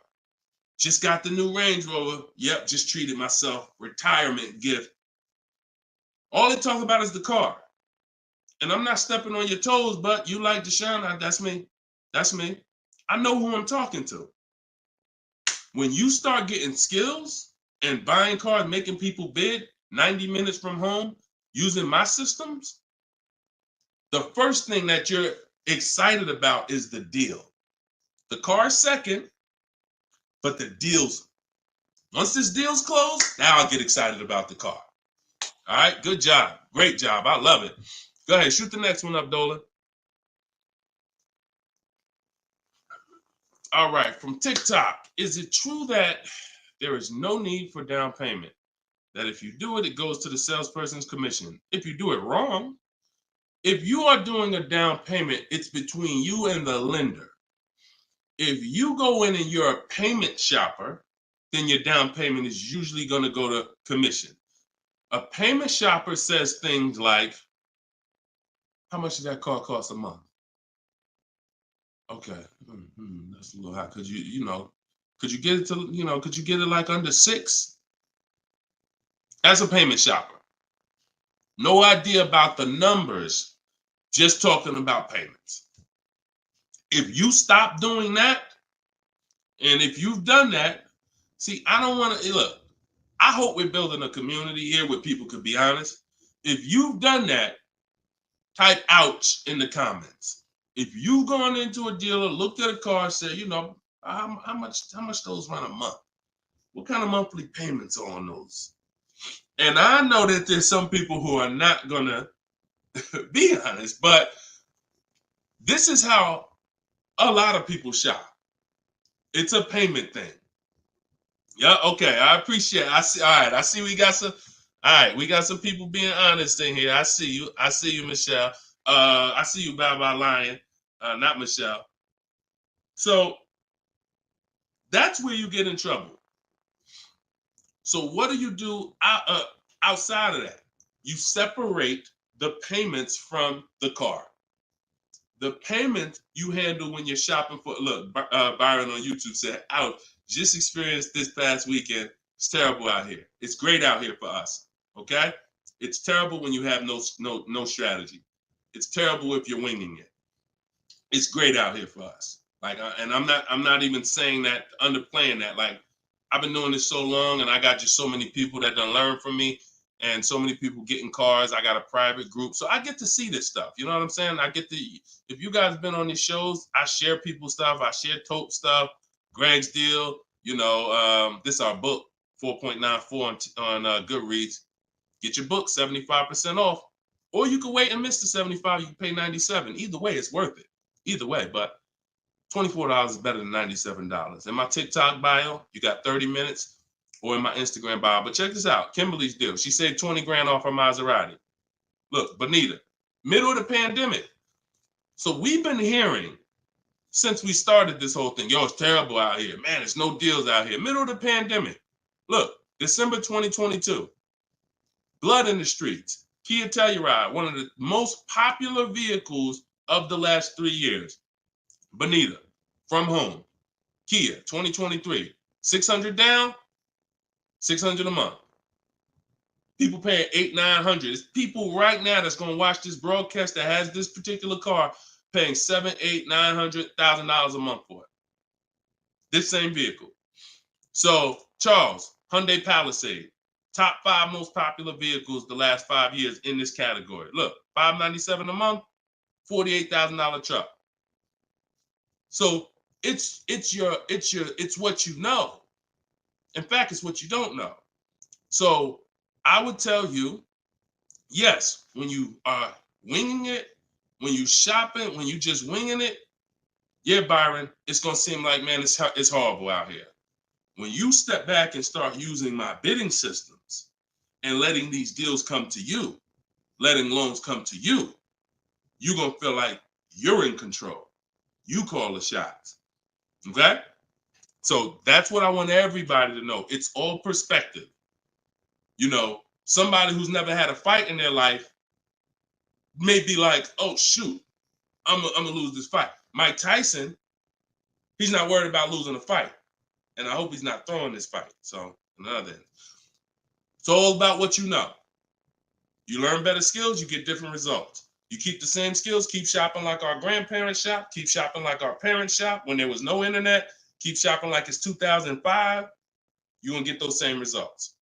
Just got the new Range Rover. Yep, just treated myself. Retirement gift. All they talk about is the car. And I'm not stepping on your toes, but you like Deshone, that's me. That's me. I know who I'm talking to. When you start getting skills and buying cars, making people bid 90 minutes from home, using my systems, the first thing that you're excited about is the deal. The car is second, but the deals, once this deal's closed, now I'll get excited about the car. All right, good job. Great job. I love it. Go ahead, shoot the next one up, Dolan. All right, from TikTok. Is it true that there is no need for down payment? That if you do it, it goes to the salesperson's commission. If you do it wrong, if you are doing a down payment, it's between you and the lender. If you go in and you're a payment shopper, then your down payment is usually going to go to commission. A payment shopper says things like, how much does that car cost a month? Okay, that's a little high. Could you get it to, could you get it like under 6? As a payment shopper, no idea about the numbers, just talking about payments. If you stop doing that, and if you've done that, see, I don't want to, look, I hope we're building a community here where people could be honest. If you've done that, type ouch in the comments. If you've gone into a dealer, looked at a car, and said, how much those run a month? What kind of monthly payments are on those? And I know that there's some people who are not gonna be honest, but this is how a lot of people shop. It's a payment thing. Yeah, okay. I appreciate it. I see. All right. I see we got some. All right, we got some people being honest in here. I see you. I see you, Michelle. I see you, Bye Lion. Not Michelle. So that's where you get in trouble. So what do you do outside of that? You separate the payments from the car. The payment you handle when you're shopping for, look, Byron on YouTube said, ouch, just experienced this past weekend. It's terrible out here. It's great out here for us, okay? It's terrible when you have no strategy. It's terrible if you're winging it. It's great out here for us. Like, and I'm not even saying that, underplaying that. Like, I've been doing this so long, and I got just so many people that done learn from me, and so many people getting cars. I got a private group, so I get to see this stuff. You know what I'm saying? I get to. If you guys been on these shows, I share people's stuff. I share Tope stuff. Greg's deal. This is our book, 4.94 on Goodreads. Get your book 75% off, or you can wait and miss the 75. You can pay 97. Either way, it's worth it. Either way, but $24 is better than $97. In my TikTok bio, you got 30 minutes, or in my Instagram bio. But check this out, Kimberly's deal. She saved 20 grand off her Maserati. Look, Bonita, middle of the pandemic. So we've been hearing since we started this whole thing, yo, it's terrible out here. Man, there's no deals out here. Middle of the pandemic. Look, December 2022, blood in the streets. Kia Telluride, one of the most popular vehicles of the last 3 years. Bonita, from home. Kia, 2023. 600 down, 600 a month. People paying $800-900. It's people right now that's going to watch this broadcast that has this particular car paying $700,000-900,000 a month for it. This same vehicle. So, Charles, Hyundai Palisade, top 5 most popular vehicles the last 5 years in this category. Look, $597 a month, $48,000 truck. So it's what you know. In fact, it's what you don't know. So I would tell you, yes, when you are winging it, when you shopping, when you just winging it, yeah, Byron, it's gonna seem like, man, it's horrible out here. When you step back and start using my bidding systems and letting these deals come to you, letting loans come to you, you're gonna feel like you're in control. You call the shots. Okay? So that's what I want everybody to know. It's all perspective. You know, somebody who's never had a fight in their life may be like, oh, shoot, I'm gonna lose this fight. Mike Tyson, he's not worried about losing a fight. And I hope he's not throwing this fight. So, another end. It's all about what you know. You learn better skills, you get different results. You keep the same skills, keep shopping like our grandparents shop, keep shopping like our parents shop when there was no internet, keep shopping like it's 2005, you're going to get those same results.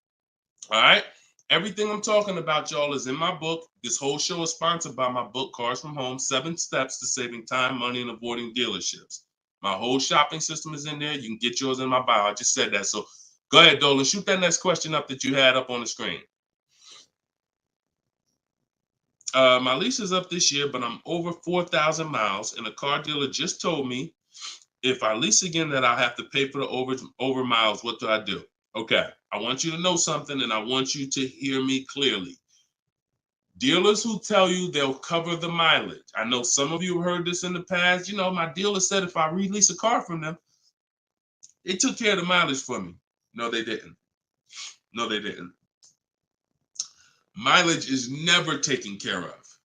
All right? Everything I'm talking about, y'all, is in my book. This whole show is sponsored by my book, Cars from Home, 7 Steps to Saving Time, Money, and Avoiding Dealerships. My whole shopping system is in there. You can get yours in my bio. I just said that. So go ahead, Dolan. Shoot that next question up that you had up on the screen. My lease is up this year, but I'm over 4,000 miles, and a car dealer just told me if I lease again that I'll have to pay for the over miles. What do I do? Okay, I want you to know something, and I want you to hear me clearly. Dealers who tell you they'll cover the mileage. I know some of you have heard this in the past. You know, my dealer said if I release a car from them, they took care of the mileage for me. No, they didn't. No, they didn't. Mileage is never taken care of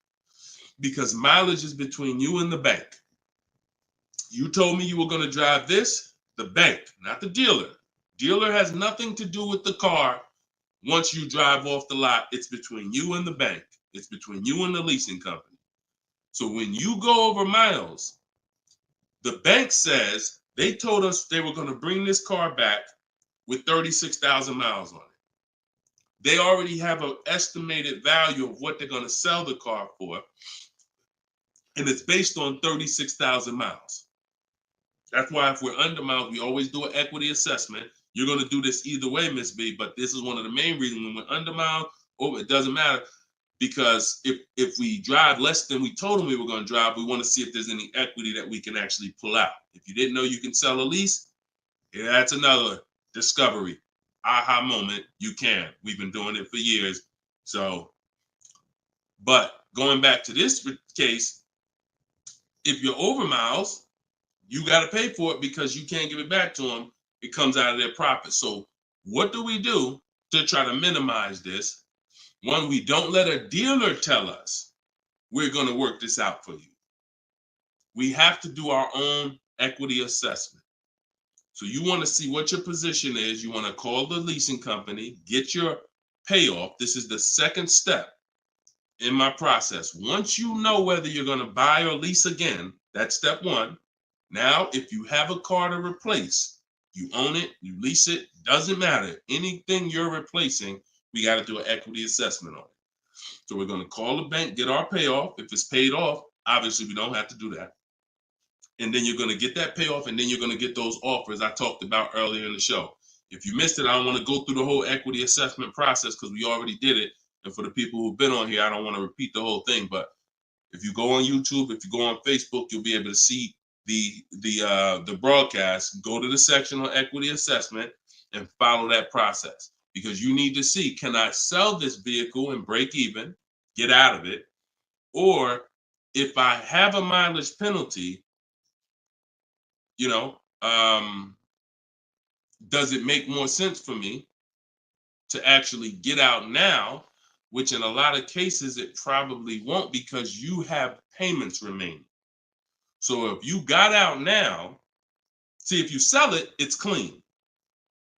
because mileage is between you and the bank. You told me you were going to drive this, the bank, not the dealer. Dealer has nothing to do with the car. Once you drive off the lot, it's between you and the bank. It's between you and the leasing company. So when you go over miles, the bank says they told us they were going to bring this car back with 36,000 miles on it. They already have an estimated value of what they're going to sell the car for, and it's based on 36,000 miles. That's why if we're under miles, we always do an equity assessment. You're going to do this either way, Miss B, but this is one of the main reasons when we're under miles, it doesn't matter, because if we drive less than we told them we were going to drive, we want to see if there's any equity that we can actually pull out. If you didn't know you can sell a lease, yeah, that's another discovery. Aha moment, you can. We've been doing it for years. So, but going back to this case, if you're over miles, you got to pay for it because you can't give it back to them. It comes out of their profit. So what do we do to try to minimize this? One, we don't let a dealer tell us we're going to work this out for you. We have to do our own equity assessment. So you want to see what your position is. You want to call the leasing company, get your payoff. This is the second step in my process. Once you know whether you're going to buy or lease again, that's step one. Now, if you have a car to replace, you own it, you lease it, doesn't matter. Anything you're replacing, we got to do an equity assessment on it. So we're going to call the bank, get our payoff. If it's paid off, obviously we don't have to do that. And then you're going to get that payoff, and then you're going to get those offers I talked about earlier in the show. If you missed it, I don't want to go through the whole equity assessment process because we already did it. And for the people who've been on here, I don't want to repeat the whole thing. But if you go on YouTube, if you go on Facebook, you'll be able to see the broadcast. Go to the section on equity assessment and follow that process, because you need to see, can I sell this vehicle and break even, get out of it? Or if I have a mileage penalty, you know, does it make more sense for me to actually get out now, which in a lot of cases it probably won't because you have payments remaining. So if you got out now, see, if you sell it, it's clean.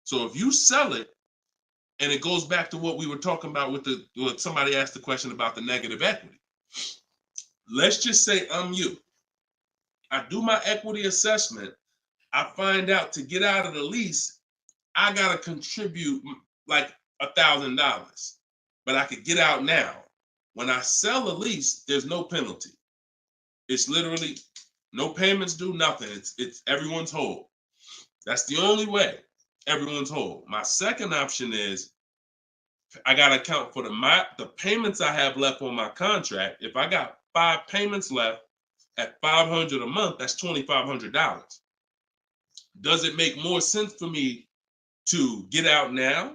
So if you sell it, and it goes back to what we were talking about with what somebody asked the question about the negative equity. Let's just say I'm you. I do my equity assessment. I find out to get out of the lease, I got to contribute like $1,000, but I could get out now. When I sell a lease, there's no penalty. It's literally no payments due, nothing. It's everyone's whole. That's the only way everyone's whole. My second option is I got to account for the payments I have left on my contract. If I got 5 payments left at $500 a month, that's $2,500. Does it make more sense for me to get out now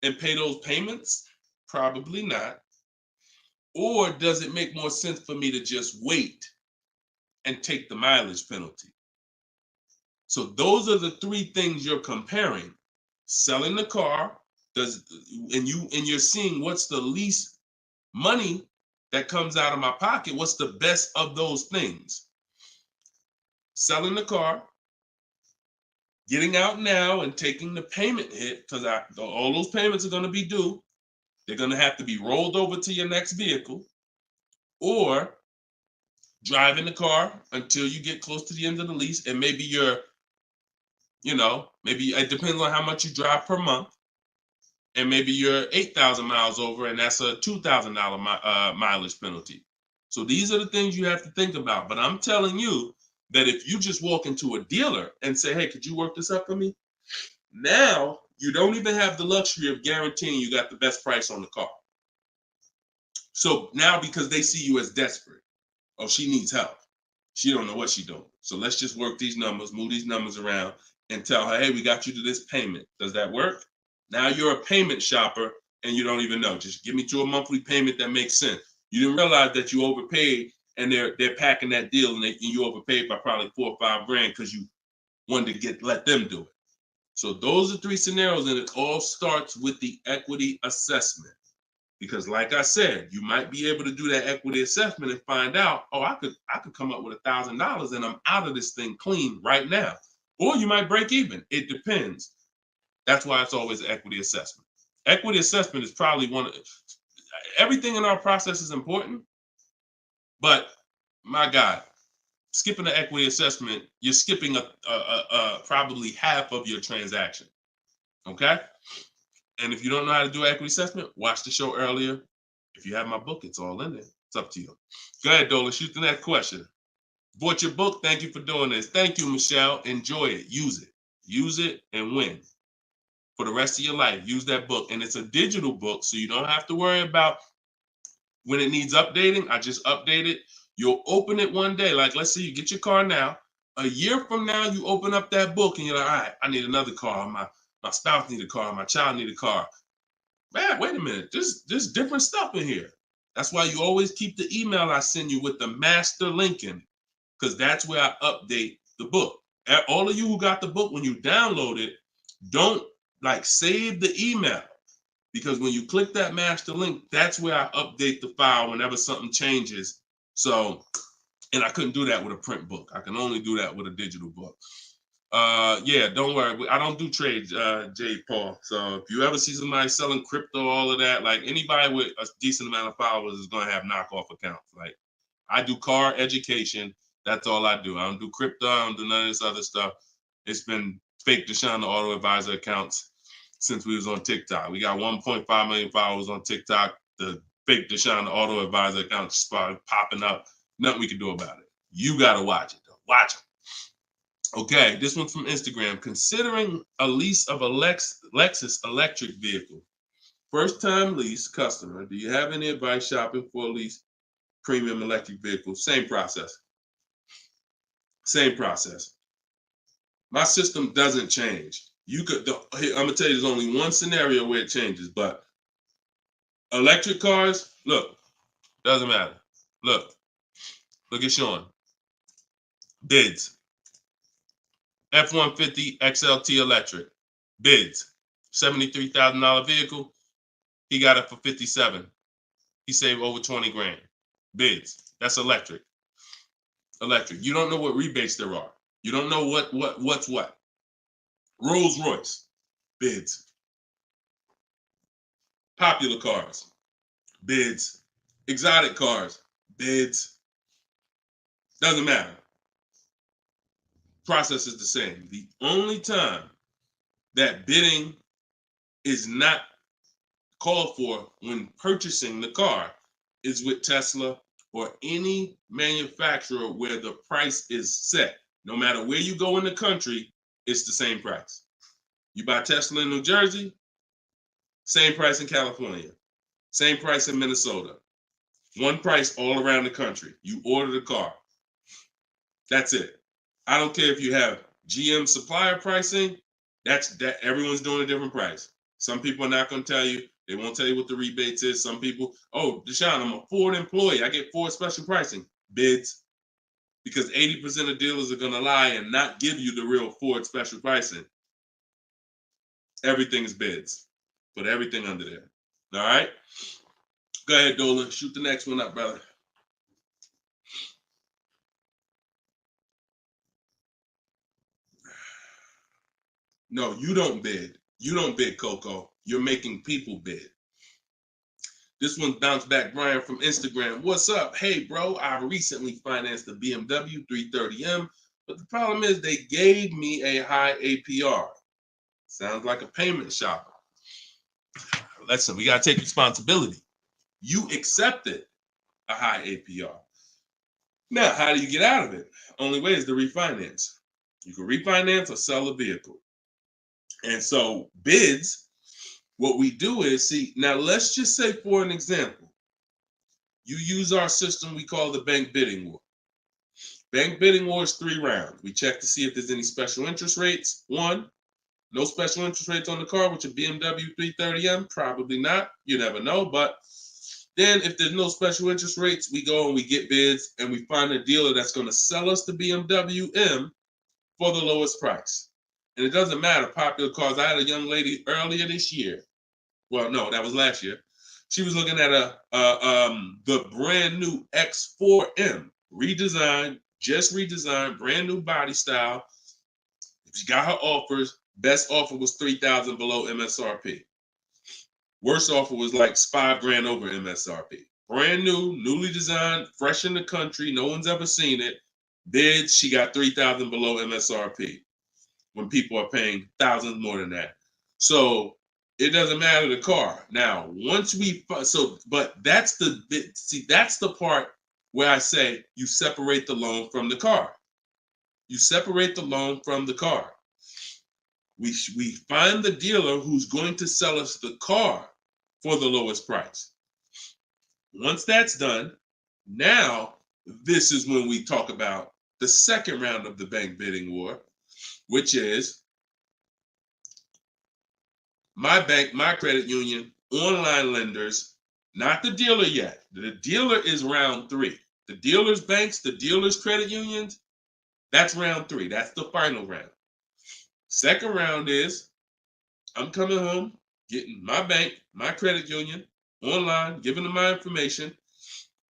and pay those payments? Probably not. Or does it make more sense for me to just wait and take the mileage penalty? So those are the 3 things you're comparing. Selling the car, and you're seeing what's the least money that comes out of my pocket. What's the best of those things? Selling the car, getting out now and taking the payment hit, because all those payments are going to be due. They're going to have to be rolled over to your next vehicle, or driving the car until you get close to the end of the lease, and maybe maybe it depends on how much you drive per month. And maybe you're 8,000 miles over, and that's a $2,000 mileage penalty. So these are the things you have to think about. But I'm telling you that if you just walk into a dealer and say, hey, could you work this up for me? Now you don't even have the luxury of guaranteeing you got the best price on the car. So now, because they see you as desperate, oh, she needs help. She don't know what she's doing. So let's just work these numbers, move these numbers around, and tell her, hey, we got you to this payment. Does that work? Now you're a payment shopper and you don't even know. Just give me to a monthly payment that makes sense. You didn't realize that you overpaid, and they're packing that deal, and you overpaid by probably $4 or $5 grand because you wanted to let them do it. So those are 3 scenarios, and it all starts with the equity assessment. Because like I said, you might be able to do that equity assessment and find out, oh, I could come up with $1,000 and I'm out of this thing clean right now. Or you might break even. It depends. That's why it's always an equity assessment. Equity assessment is probably everything in our process is important, but my God, skipping the equity assessment, you're skipping probably half of your transaction. Okay? And if you don't know how to do equity assessment, watch the show earlier. If you have my book, it's all in there. It's up to you. Go ahead, Dola, shoot the next question. Bought your book. Thank you for doing this. Thank you, Michelle. Enjoy it. Use it. Use it and win. For the rest of your life, use that book. And it's a digital book, so you don't have to worry about when it needs updating. I just update it. You'll open it one day. Like, let's say you get your car now. A year from now, you open up that book and you're like, all right, I need another car. My spouse need a car. My child need a car. Man, wait a minute. There's different stuff in here. That's why you always keep the email I send you with the master link in it, because that's where I update the book. All of you who got the book, when you download it, don't save the email, because when you click that master link, that's where I update the file whenever something changes. So, and I couldn't do that with a print book. I can only do that with a digital book. Yeah, don't worry. I don't do trades, J. Paul. So if you ever see somebody selling crypto, all of that, like anybody with a decent amount of followers is going to have knockoff accounts. Like, I do car education. That's all I do. I don't do crypto. I don't do none of this other stuff. It's been fake Deshone the Auto Advisor accounts since we was on TikTok. We got 1.5 million followers on TikTok. The fake Deshone the Auto Advisor account started popping up. Nothing we can do about it. You got to watch it, though. Watch it. Okay, this one's from Instagram. Considering a lease of a Lexus electric vehicle. First time lease customer. Do you have any advice shopping for a lease premium electric vehicle? Same process. Same process. My system doesn't change. I'm gonna tell you, there's only one scenario where it changes, but electric cars, look, doesn't matter. Look at Sean. Bids. F-150 XLT electric. Bids. $73,000 vehicle. He got it for 57. He saved over 20 grand. Bids. That's electric. Electric. You don't know what rebates there are. You don't know what's what. Rolls Royce. Bids. Popular cars. Bids. Exotic cars. Bids. Doesn't matter. Process is the same. The only time that bidding is not called for when purchasing the car is with Tesla or any manufacturer where the price is set. No matter where you go in the country, it's the same price. You buy Tesla in New Jersey, same price in California, same price in Minnesota. One price all around the country. You order the car. That's it. I don't care if you have GM supplier pricing. That everyone's doing a different price. Some people are not going to tell you. They won't tell you what the rebates is. Some people, oh, Deshone, I'm a Ford employee. I get Ford special pricing. Bids. Because 80% of dealers are going to lie and not give you the real Ford special pricing. Everything is bids. Put everything under there. All right? Go ahead, Dolan. Shoot the next one up, brother. No, you don't bid. You don't bid, Coco. You're making people bid. This one bounced back, Brian from Instagram. What's up? Hey, bro, I recently financed the BMW 330M, but the problem is they gave me a high APR. Sounds like a payment shopper. Listen, we got to take responsibility. You accepted a high APR. Now, how do you get out of it? Only way is to refinance. You can refinance or sell a vehicle. And so bids, what we do is, see, now let's just say for an example, you use our system we call the bank bidding war. Bank bidding war is 3 rounds. We check to see if there's any special interest rates. 1, no special interest rates on the car, which a BMW 330M, probably not. You never know. But then if there's no special interest rates, we go and we get bids and we find a dealer that's going to sell us the BMW M for the lowest price. And it doesn't matter, popular cars. I had a young lady earlier this year. Well, no, that was last year. She was looking at the brand new X4M, redesigned, just redesigned, brand new body style. She got her offers. Best offer was $3,000 below MSRP. Worst offer was like $5,000 over MSRP. Brand new, newly designed, fresh in the country. No one's ever seen it. Bids, she got $3,000 below MSRP. When people are paying thousands more than that. So it doesn't matter the car. Now, once we, but that's that's the part where I say you separate the loan from the car. You separate the loan from the car. We find the dealer who's going to sell us the car for the lowest price. Once that's done, now this is when we talk about the second round of the bank bidding war, which is my bank, my credit union, online lenders, not the dealer yet. The dealer is round 3. The dealer's banks, the dealer's credit unions, that's round 3. That's the final round. Second round is I'm coming home, getting my bank, my credit union, online, giving them my information,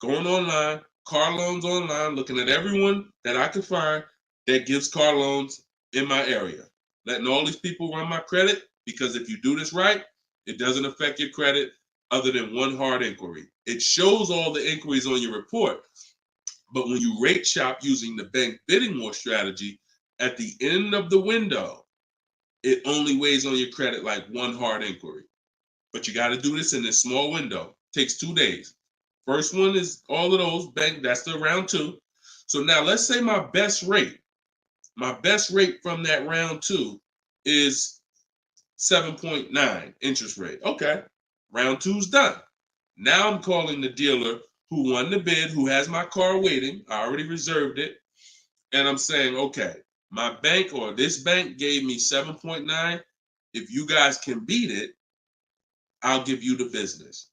going online, car loans online, looking at everyone that I can find that gives car loans in my area, letting all these people run my credit, because if you do this right, it doesn't affect your credit other than one hard inquiry. It shows all the inquiries on your report, but when you rate shop using the bank bidding war strategy, at the end of the window, it only weighs on your credit like one hard inquiry. But you got to do this in this small window. It takes 2 days. First one is all of those bank, that's the round 2. So now let's say my best rate from that round 2 is 7.9 interest rate. Okay, round 2's done. Now I'm calling the dealer who won the bid, who has my car waiting. I already reserved it. And I'm saying, okay, my bank or this bank gave me 7.9. If you guys can beat it, I'll give you the business.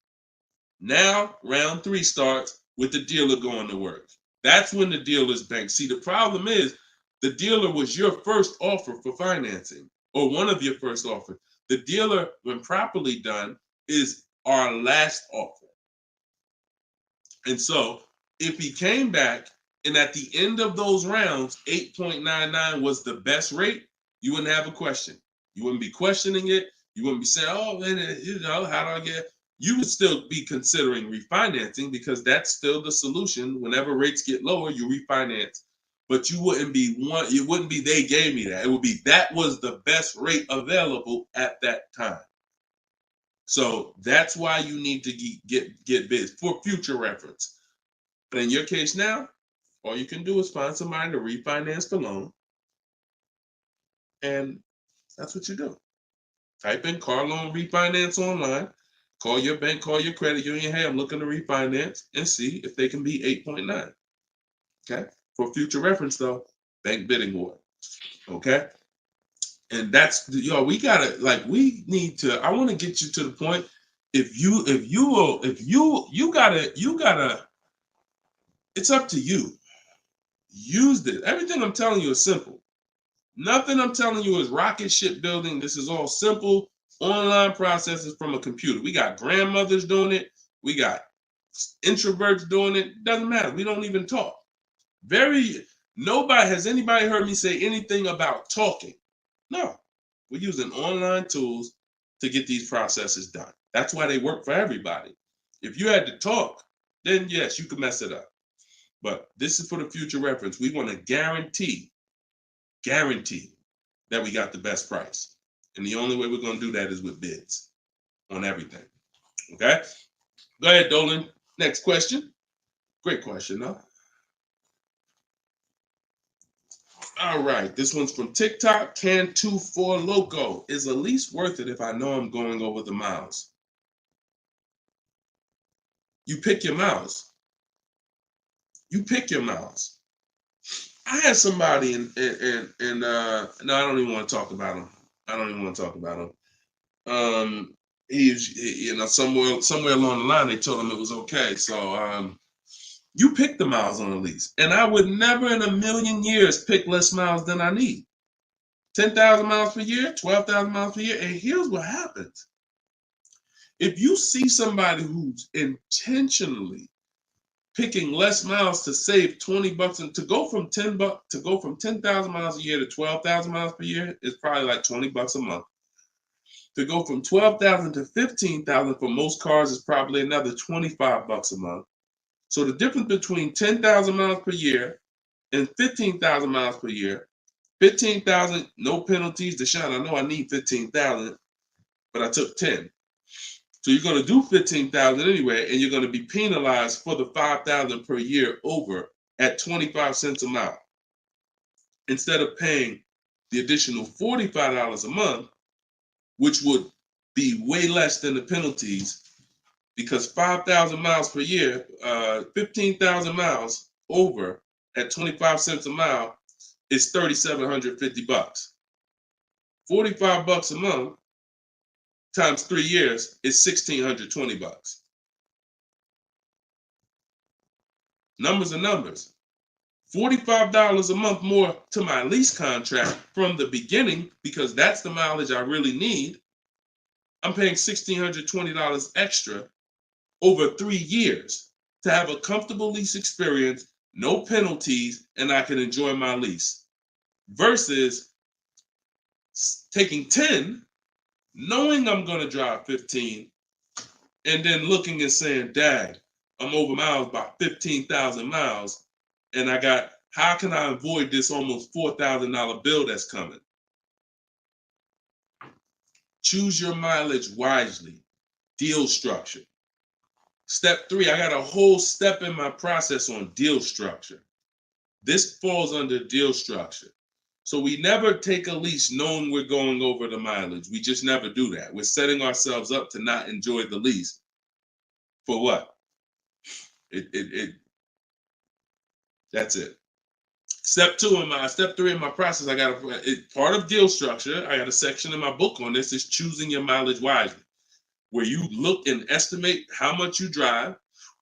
Now round 3 starts. with the dealer going to work. That's when the dealer's bank. See, the problem is the dealer was your first offer for financing, or one of your first offers. The dealer, when properly done, is our last offer. And so if he came back and at the end of those rounds, 8.99 was the best rate, you wouldn't have a question. You wouldn't be questioning it. You wouldn't be saying, oh, man, how do I get? You would still be considering refinancing because that's still the solution. Whenever rates get lower, you refinance. But you wouldn't be it wouldn't be they gave me that. It would be that was the best rate available at that time. So that's why you need to get bids for future reference. But in your case now, all you can do is find somebody to refinance the loan. And that's what you do. Type in car loan refinance online. Call your bank, call your credit union. Hey, I'm looking to refinance and see if they can be 8.9. Okay. For future reference, though, bank bidding war. Okay. And that's we gotta we need to. I want to get you to the point. You gotta. It's up to you. Use this. Everything I'm telling you is simple. Nothing I'm telling you is rocket ship building. This is all simple online processes from a computer. We got grandmothers doing it. We got introverts doing it. Doesn't matter. We don't even talk. Has anybody heard me say anything about talking? No. We're using online tools to get these processes done. That's why they work for everybody. If you had to talk, then yes, you could mess it up. But this is for the future reference. We want to guarantee that we got the best price. And the only way we're going to do that is with bids on everything. Okay? Go ahead, Dolan. Next question. Great question, though. All right. This one's from TikTok. Can24 Loco. Is a lease worth it if I know I'm going over the miles? You pick your miles. You pick your miles. I had somebody no, I don't even want to talk about him. He's somewhere along the line they told him it was okay. So you pick the miles on a lease, and I would never in a million years pick less miles than I need. 10,000 miles per year, 12,000 miles per year, and here's what happens: if you see somebody who's intentionally picking less miles to save $20 and to go from 10,000 miles a year to 12,000 miles per year is probably like $20 a month. To go from 12,000 to 15,000 for most cars is probably another $25 a month. So the difference between 10,000 miles per year and 15,000 miles per year, 15,000, no penalties. Deshone, I know I need 15,000, but I took 10. So you're going to do 15,000 anyway, and you're going to be penalized for the 5,000 per year over at 25 cents a mile. Instead of paying the additional $45 a month, which would be way less than the penalties, because 5,000 miles per year, 15,000 miles over at 25 cents a mile is $3,750. $45 a month times 3 years is $1,620. Numbers are numbers. $45 a month more to my lease contract from the beginning, because that's the mileage I really need. I'm paying $1,620 extra over 3 years to have a comfortable lease experience, no penalties, and I can enjoy my lease. Versus taking 10, knowing I'm going to drive 15, and then looking and saying, dang, I'm over miles by 15,000 miles, and how can I avoid this almost $4,000 bill that's coming? Choose your mileage wisely. Deal structure. Step 3, I got a whole step in my process on deal structure. This falls under deal structure. So we never take a lease knowing we're going over the mileage. We just never do that. We're setting ourselves up to not enjoy the lease. For what? That's it. Step 3 in my process, I got part of deal structure. I got a section in my book on this, is choosing your mileage wisely, where you look and estimate how much you drive,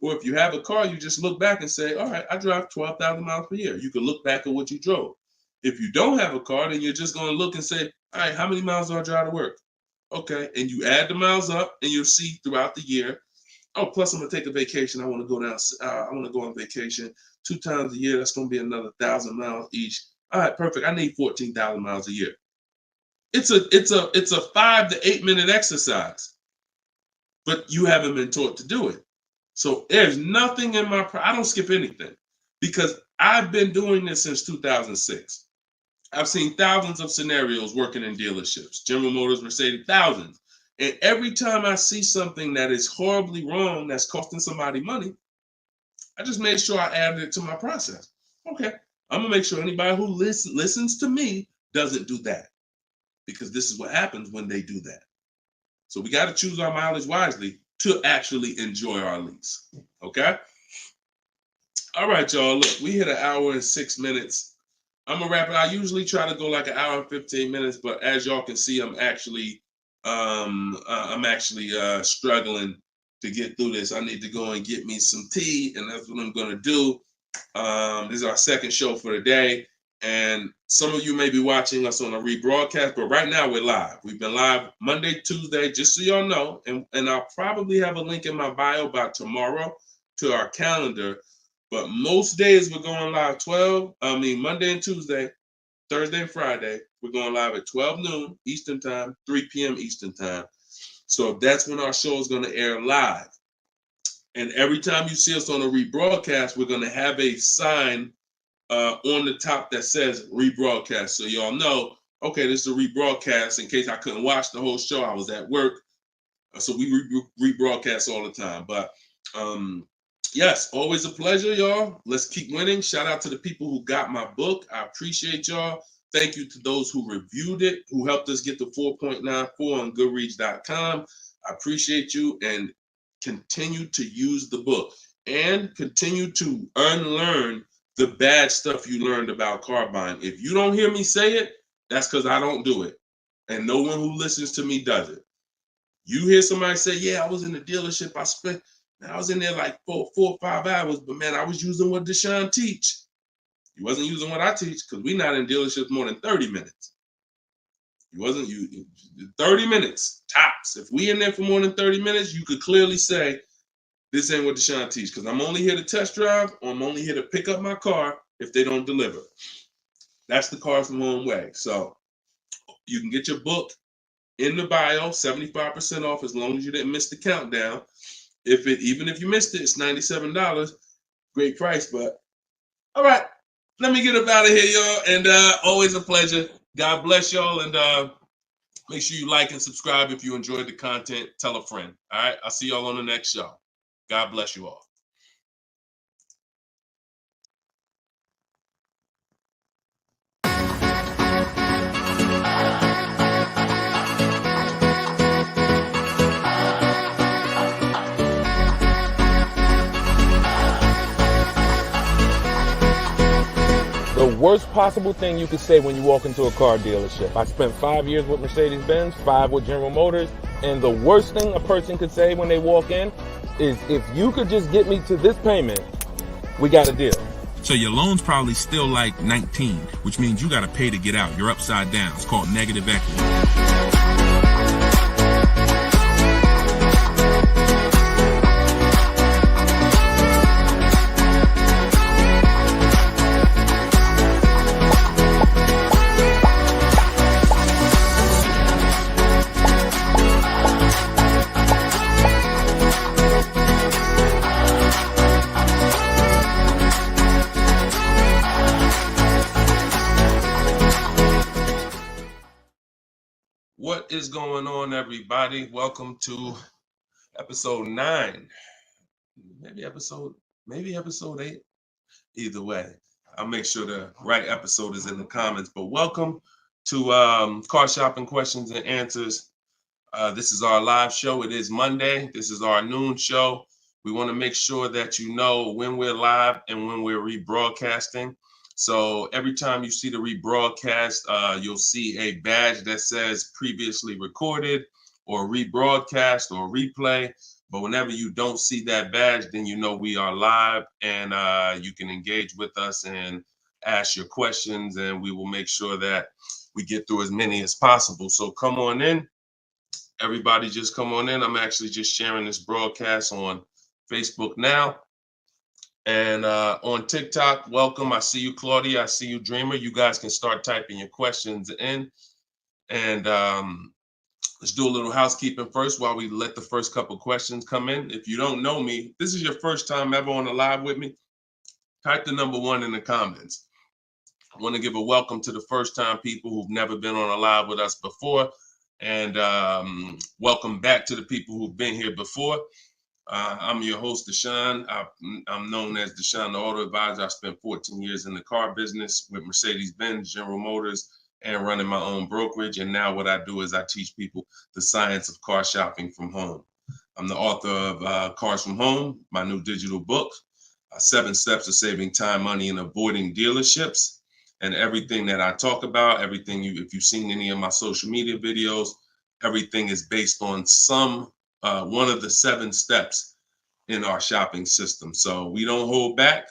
Or if you have a car, you just look back and say, all right, I drive 12,000 miles per year. You can look back at what you drove. If you don't have a car, then you're just going to look and say, all right, how many miles do I drive to work? Okay, and you add the miles up, and you'll see throughout the year. Oh, plus I'm gonna take a vacation. I want to go down. I want to go on vacation 2 times a year. That's gonna be another 1,000 miles each. All right, perfect. I need 14,000 miles a year. It's a 5 to 8 minute exercise, but you haven't been taught to do it. So there's nothing in my. I don't skip anything because I've been doing this since 2006. I've seen thousands of scenarios working in dealerships, General Motors, Mercedes, thousands. And every time I see something that is horribly wrong, that's costing somebody money, I just made sure I added it to my process. Okay, I'm gonna make sure anybody who listens to me doesn't do that, because this is what happens when they do that. So we got to choose our mileage wisely to actually enjoy our lease. Okay. All right, y'all. Look, we hit 1 hour and 6 minutes. I'm gonna wrap it. I usually try to go like 1 hour and 15 minutes, but as y'all can see, I'm actually struggling to get through this. I need to go and get me some tea, and that's what I'm gonna do. This is our second show for the day, and some of you may be watching us on a rebroadcast, but right now we're live. We've been live Monday, Tuesday, just so y'all know, and I'll probably have a link in my bio by tomorrow to our calendar. But most days we're going live Monday and Tuesday, Thursday and Friday. We're going live at 12 noon Eastern time, 3 p.m. Eastern time. So that's when our show is going to air live. And every time you see us on a rebroadcast, we're going to have a sign on the top that says rebroadcast. So y'all know, okay, this is a rebroadcast. In case I couldn't watch the whole show, I was at work. So we rebroadcast all the time. But yes, always a pleasure, y'all. Let's keep winning. Shout out to the people who got my book. I appreciate y'all. Thank you to those who reviewed it, who helped us get to 4.94 on Goodreads.com. I appreciate you, and continue to use the book and continue to unlearn the bad stuff you learned about car buying. If you don't hear me say it, that's because I don't do it. And no one who listens to me does it. You hear somebody say, yeah, I was in the dealership. I was in there like 4 or 5 hours, but man, I was using what Deshone teach. You wasn't using what I teach, because we're not in dealerships more than 30 minutes. 30 minutes, tops. If we in there for more than 30 minutes, you could clearly say, this ain't what Deshone teach, because I'm only here to test drive, or I'm only here to pick up my car if they don't deliver. That's the Cars from Home way. So you can get your book in the bio, 75% off, as long as you didn't miss the countdown. Even if you missed it, it's $97. Great price, but all right. Let me get up out of here, y'all. And always a pleasure. God bless y'all. And make sure you like and subscribe if you enjoyed the content. Tell a friend. All right. I'll see y'all on the next show. God bless you all. The worst possible thing you could say when you walk into a car dealership. I spent 5 years with Mercedes-Benz, 5 with General Motors, and the worst thing a person could say when they walk in is, if you could just get me to this payment, we got a deal. So your loan's probably still like 19, which means you got to pay to get out. You're upside down. It's called negative equity. What is going on, everybody? Welcome to episode 9. Maybe episode 8. Either way, I'll make sure the right episode is in the comments. But welcome to Car Shopping Questions and Answers. This is our live show. It is Monday. This is our noon show. We want to make sure that you know when we're live and when we're rebroadcasting. So every time you see the rebroadcast, you'll see a badge that says previously recorded or rebroadcast or replay. But whenever you don't see that badge, then you know we are live, and you can engage with us and ask your questions, and we will make sure that we get through as many as possible. So come on in. Everybody just come on in. I'm actually just sharing this broadcast on Facebook now. And on TikTok, welcome. I see you, Claudia. I see you, Dreamer. You guys can start typing your questions in. And let's do a little housekeeping first while we let the first couple questions come in. If you don't know me, this is your first time ever on a live with me, type the number 1 in the comments. I want to give a welcome to the first time people who've never been on a live with us before. And welcome back to the people who've been here before. I'm your host, Deshone. I'm known as Deshone the Auto Advisor. I spent 14 years in the car business with Mercedes-Benz, General Motors, and running my own brokerage. And now what I do is I teach people the science of car shopping from home. I'm the author of Cars from Home, my new digital book, 7 Steps to Saving Time, Money, and Avoiding Dealerships. And everything that I talk about, everything if you've seen any of my social media videos, everything is based on one of the 7 steps in our shopping system. So we don't hold back.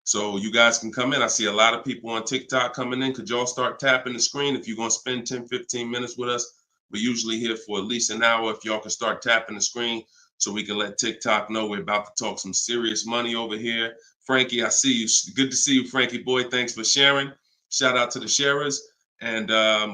So you guys can come in. I see a lot of people on TikTok coming in. Could y'all start tapping the screen if you're going to spend 10, 15 minutes with us? We're usually here for at least an hour. If y'all can start tapping the screen so we can let TikTok know we're about to talk some serious money over here. Frankie, I see you. Good to see you, Frankie boy. Thanks for sharing. Shout out to the sharers. And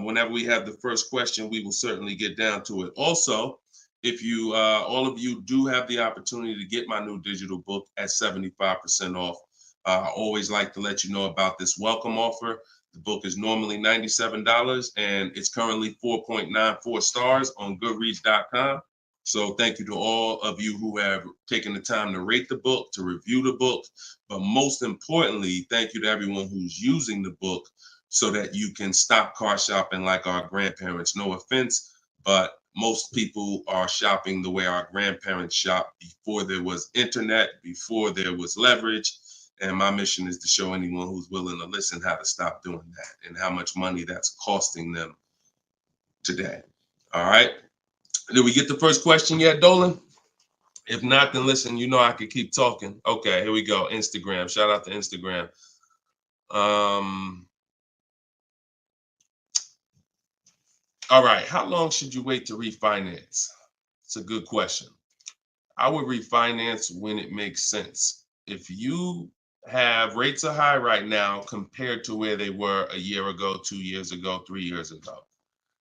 whenever we have the first question, we will certainly get down to it. Also, if you, all of you do have the opportunity to get my new digital book at 75% off. I always like to let you know about this welcome offer. The book is normally $97 and it's currently 4.94 stars on Goodreads.com. So thank you to all of you who have taken the time to rate the book, to review the book. But most importantly, thank you to everyone who's using the book so that you can stop car shopping like our grandparents. No offense, but most people are shopping the way our grandparents shopped before there was internet, before there was leverage. And my mission is to show anyone who's willing to listen how to stop doing that and how much money that's costing them today. All right. Did we get the first question yet, Dolan? If not, then listen, you know I could keep talking. Okay, here we go. Instagram. Shout out to Instagram. All right. How long should you wait to refinance? It's a good question. I would refinance when it makes sense. If you have rates are high right now compared to where they were a year ago, 2 years ago, 3 years ago.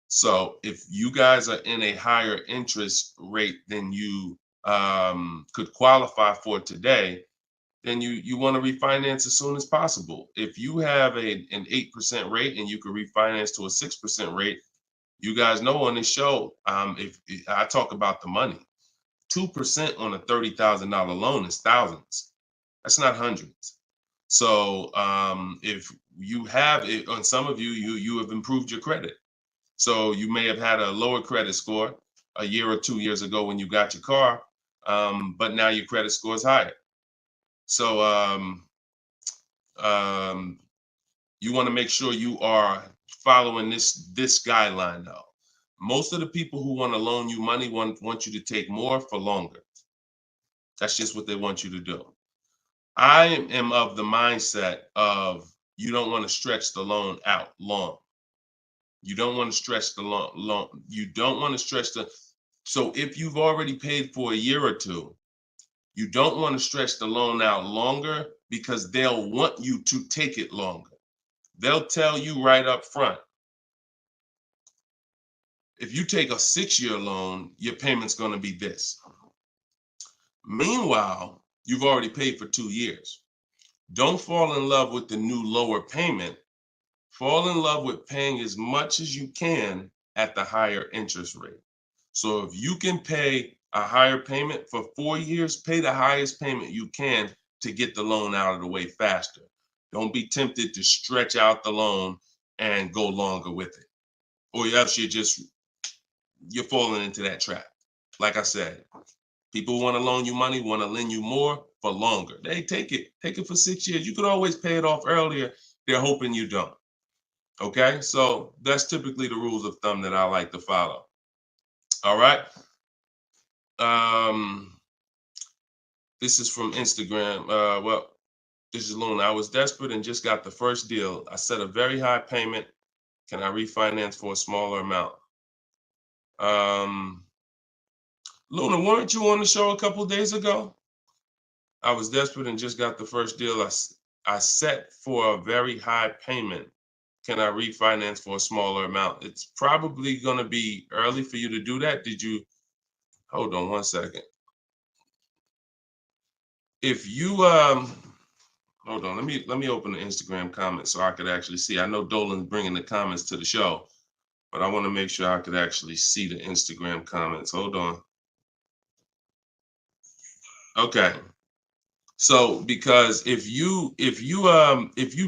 So if you guys are in a higher interest rate than you could qualify for today, then you want to refinance as soon as possible. If you have an 8% rate and you could refinance to a 6% rate, you guys know on this show, if I talk about the money, 2% on a $30,000 loan is thousands. That's not hundreds. So if you have it, on some of you have improved your credit. So you may have had a lower credit score a year or 2 years ago when you got your car, but now your credit score is higher. So you want to make sure you are following this guideline though. Most of the people who want to loan you money want you to take more for longer. That's just what they want you to do. I am of the mindset of you don't want to stretch the loan out long. You don't want to stretch the loan. You don't want to stretch so if you've already paid for a year or two, you don't want to stretch the loan out longer because they'll want you to take it longer. They'll tell you right up front, if you take a 6-year loan, your payment's going to be this. Meanwhile, you've already paid for 2 years. Don't fall in love with the new lower payment. Fall in love with paying as much as you can at the higher interest rate. So if you can pay a higher payment for 4 years, pay the highest payment you can to get the loan out of the way faster. Don't be tempted to stretch out the loan and go longer with it. Or else you're falling into that trap. Like I said, people want to loan you money, want to lend you more for longer. They take it for 6 years. You could always pay it off earlier. They're hoping you don't. Okay, so that's typically the rules of thumb that I like to follow. All right. This is from Instagram. Well, this is Luna. I was desperate and just got the first deal. I set a very high payment. Can I refinance for a smaller amount? Luna, weren't you on the show a couple days ago? I was desperate and just got the first deal. I set for a very high payment. Can I refinance for a smaller amount? It's probably going to be early for you to do that. Did you? Hold on one second. If you hold on, let me open the Instagram comments so I could actually see. I know Dolan's bringing the comments to the show, but I want to make sure I could actually see the Instagram comments. Hold on. Okay. So because if you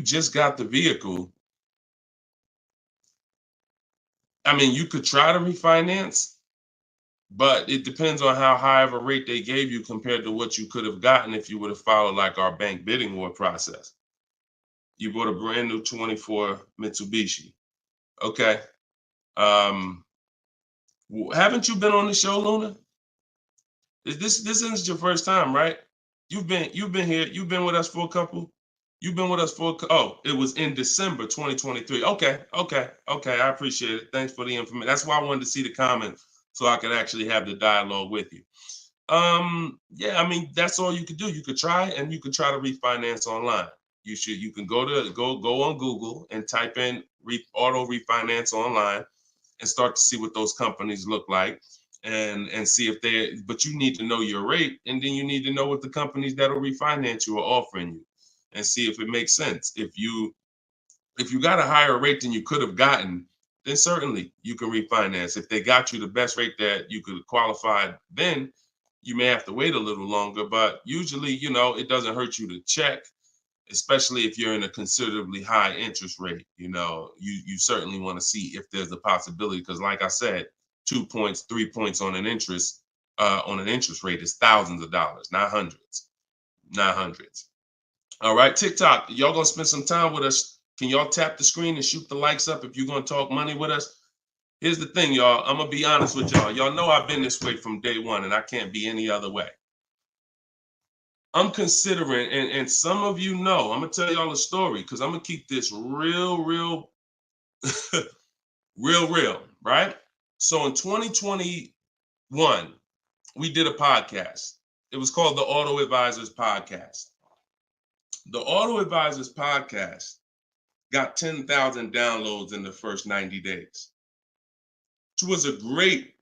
just got the vehicle, I mean, you could try to refinance, but it depends on how high of a rate they gave you compared to what you could have gotten if you would have followed like our bank bidding war process. You bought a brand new 24 Mitsubishi. Okay. Haven't you been on the show, Luna? This isn't your first time, right? You've been here. You've been with us for a couple. You've been with us for oh, it was in December 2023. Okay. I appreciate it. Thanks for the information. That's why I wanted to see the comments so I could actually have the dialogue with you. Yeah, I mean, that's all you could do. You could try and you could try to refinance online. You can go on Google and type in auto refinance online and start to see what those companies look like and see if but you need to know your rate, and then you need to know what the companies that'll refinance you are offering you and see if it makes sense. If you got a higher rate than you could have gotten, then certainly you can refinance. If they got you the best rate that you could qualify, then you may have to wait a little longer, but usually, it doesn't hurt you to check, especially if you're in a considerably high interest rate. You certainly want to see if there's a possibility, because like I said, 2 points, 3 points on an interest rate is thousands of dollars, not hundreds. All right, TikTok, y'all gonna spend some time with us. Can y'all tap the screen and shoot the likes up if you're gonna talk money with us? Here's the thing, y'all. I'm gonna be honest with y'all. Y'all know I've been this way from day one, and I can't be any other way. I'm considering, and some of you know, I'm gonna tell y'all a story because I'm gonna keep this real, real, real, right? So in 2021, we did a podcast. It was called the Auto Advisors Podcast. The Auto Advisors Podcast got 10,000 downloads in the first 90 days, which was a great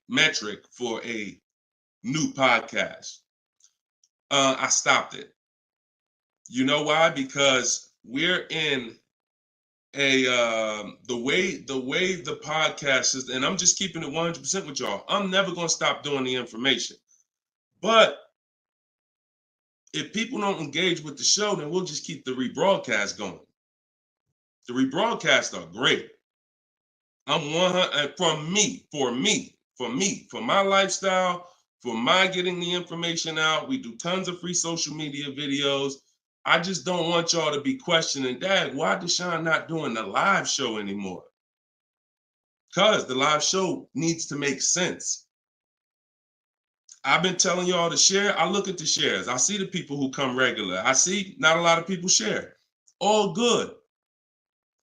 metric for a new podcast. I stopped it. You know why? Because we're in the way the podcast is, and I'm just keeping it 100% with y'all. I'm never gonna stop doing the information, but if people don't engage with the show, then we'll just keep the rebroadcast going. The rebroadcasts are great. I'm 100 for my lifestyle, for my getting the information out. We do tons of free social media videos. I just don't want y'all to be questioning, Dad, why Deshone not doing the live show anymore? Because the live show needs to make sense. I've been telling y'all to share. I look at the shares. I see the people who come regular. I see not a lot of people share. All good.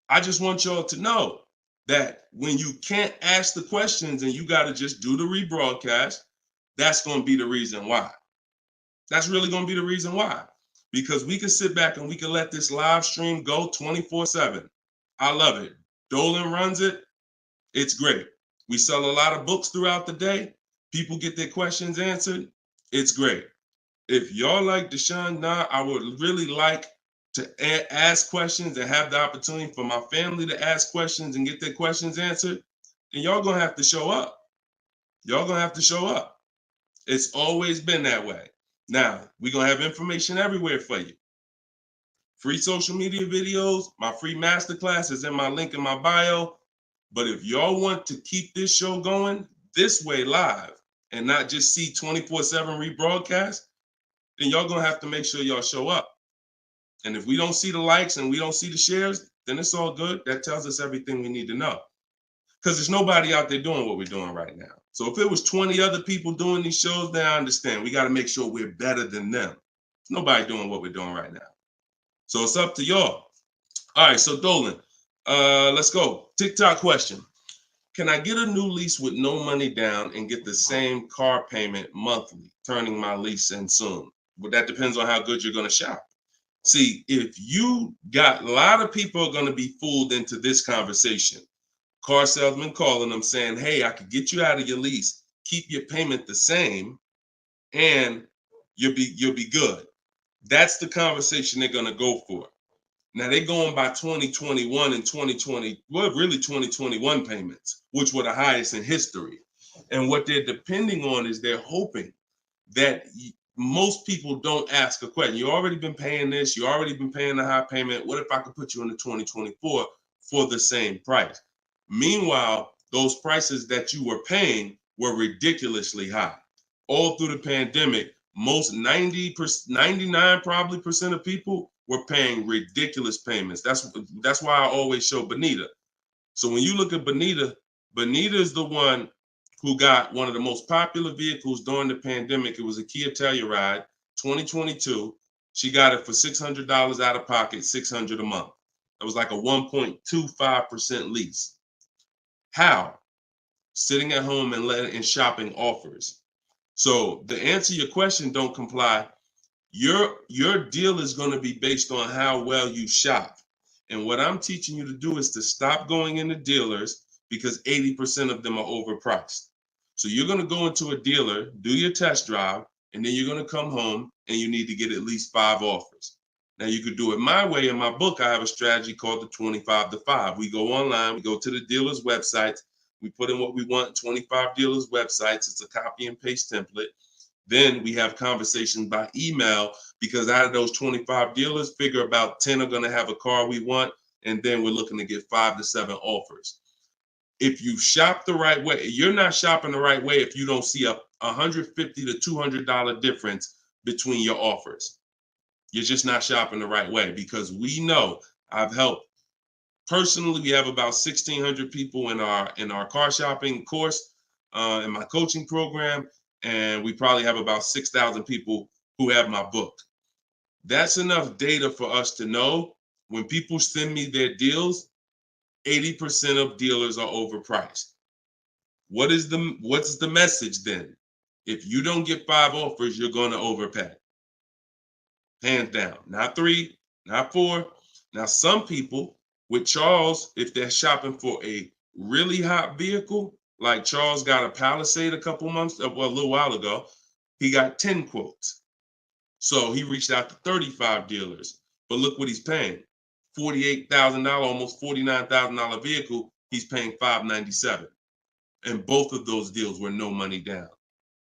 I just want y'all to know that when you can't ask the questions and you got to just do the rebroadcast, that's going to be the reason why. That's really going to be the reason why. Because we can sit back and we can let this live stream go 24/7. I love it. Dolan runs it. It's great. We sell a lot of books throughout the day. People get their questions answered. It's great. If y'all like Deshone, I would really like to ask questions and have the opportunity for my family to ask questions and get their questions answered, then y'all gonna have to show up. Y'all gonna have to show up. It's always been that way. Now, we're gonna have information everywhere for you. Free social media videos, my free masterclass is in my link in my bio. But if y'all want to keep this show going this way live and not just see 24/7 rebroadcast, then y'all gonna have to make sure y'all show up. And if we don't see the likes and we don't see the shares, then it's all good. That tells us everything we need to know. because there's nobody out there doing what we're doing right now. So if it was 20 other people doing these shows, then I understand. We got to make sure we're better than them. There's nobody doing what we're doing right now. So it's up to y'all. All right, so Dolan, let's go. TikTok question. Can I get a new lease with no money down and get the same car payment monthly, turning my lease in soon? But that depends on how good you're going to shop. See, if you got, a lot of people are going to be fooled into this conversation. Car salesman calling them saying, hey, I could get you out of your lease, keep your payment the same, and you'll be good. That's the conversation they're going to go for. Now they're going by 2021 and 2020, well, really 2021 payments, which were the highest in history. And what they're depending on is they're hoping that most people don't ask a question. You already been paying this, you already been paying the high payment. What if I could put you into 2024 for the same price? Meanwhile, those prices that you were paying were ridiculously high. All through the pandemic, most 99 probably percent of people were paying ridiculous payments. That's why I always show Bonita. So when you look at Bonita, Bonita is the one who got one of the most popular vehicles during the pandemic. It was a Kia Telluride 2022. She got it for $600 out of pocket, $600 a month. It was like a 1.25% lease. How? Sitting at home and shopping offers. So to answer your question, don't comply. Your deal is going to be based on how well you shop. And what I'm teaching you to do is to stop going into dealers because 80% of them are overpriced. So you're going to go into a dealer, do your test drive, and then you're going to come home and you need to get at least 5 offers. Now you could do it my way. In my book, I have a strategy called the 25 to 5. We go online, we go to the dealer's websites, we put in what we want, 25 dealers' websites. It's a copy and paste template. Then we have conversations by email because out of those 25 dealers, figure about 10 are going to have a car we want. And then we're looking to get 5 to 7 offers. If you shop the right way, you're not shopping the right way if you don't see a $150 to $200 difference between your offers. You're just not shopping the right way because we know I've helped. Personally, we have about 1,600 people in our car shopping course, in my coaching program, and we probably have about 6,000 people who have my book. That's enough data for us to know when people send me their deals, 80% of dealers are overpriced. What's the message then? If you don't get 5 offers, you're going to overpay. Hands down. Not 3, not 4. Now, some people with Charles, if they're shopping for a really hot vehicle, like Charles got a Palisade a little while ago, he got 10 quotes. So he reached out to 35 dealers. But look what he's paying. $48,000, almost $49,000 vehicle, he's paying $597. And both of those deals were no money down.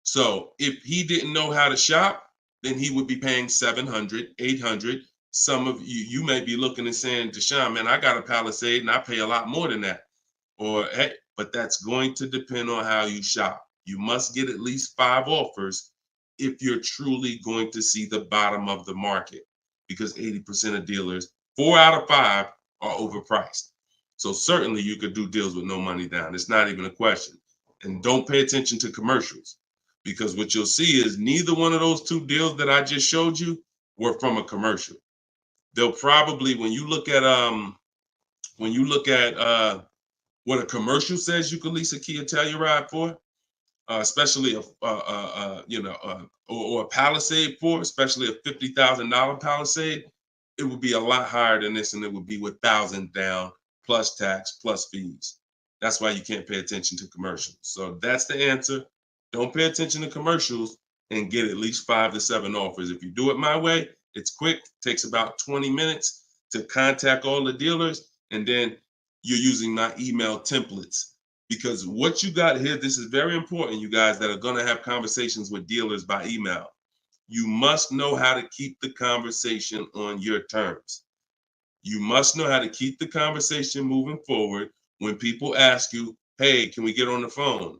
So if he didn't know how to shop, then he would be paying $700, $800. Some of you may be looking and saying, Deshone, man, I got a Palisade and I pay a lot more than that. Or, hey, but that's going to depend on how you shop. You must get at least 5 offers if you're truly going to see the bottom of the market, because 80% of dealers, 4 out of 5 are overpriced. So certainly you could do deals with no money down. It's not even a question. And don't pay attention to commercials, because what you'll see is neither one of those 2 deals that I just showed you were from a commercial. They'll probably, when you look at what a commercial says you can lease a Kia Telluride for, especially or a Palisade for, especially a $50,000 Palisade, it would be a lot higher than this, and it would be with 1,000 down plus tax plus fees. That's why you can't pay attention to commercials. So that's the answer. Don't pay attention to commercials and get at least 5 to 7 offers. If you do it my way, it's quick. Takes about 20 minutes to contact all the dealers, and then you're using my email templates. Because what you got here, this is very important, you guys that are going to have conversations with dealers by email. You must know how to keep the conversation on your terms. You must know how to keep the conversation moving forward when people ask you, hey, can we get on the phone?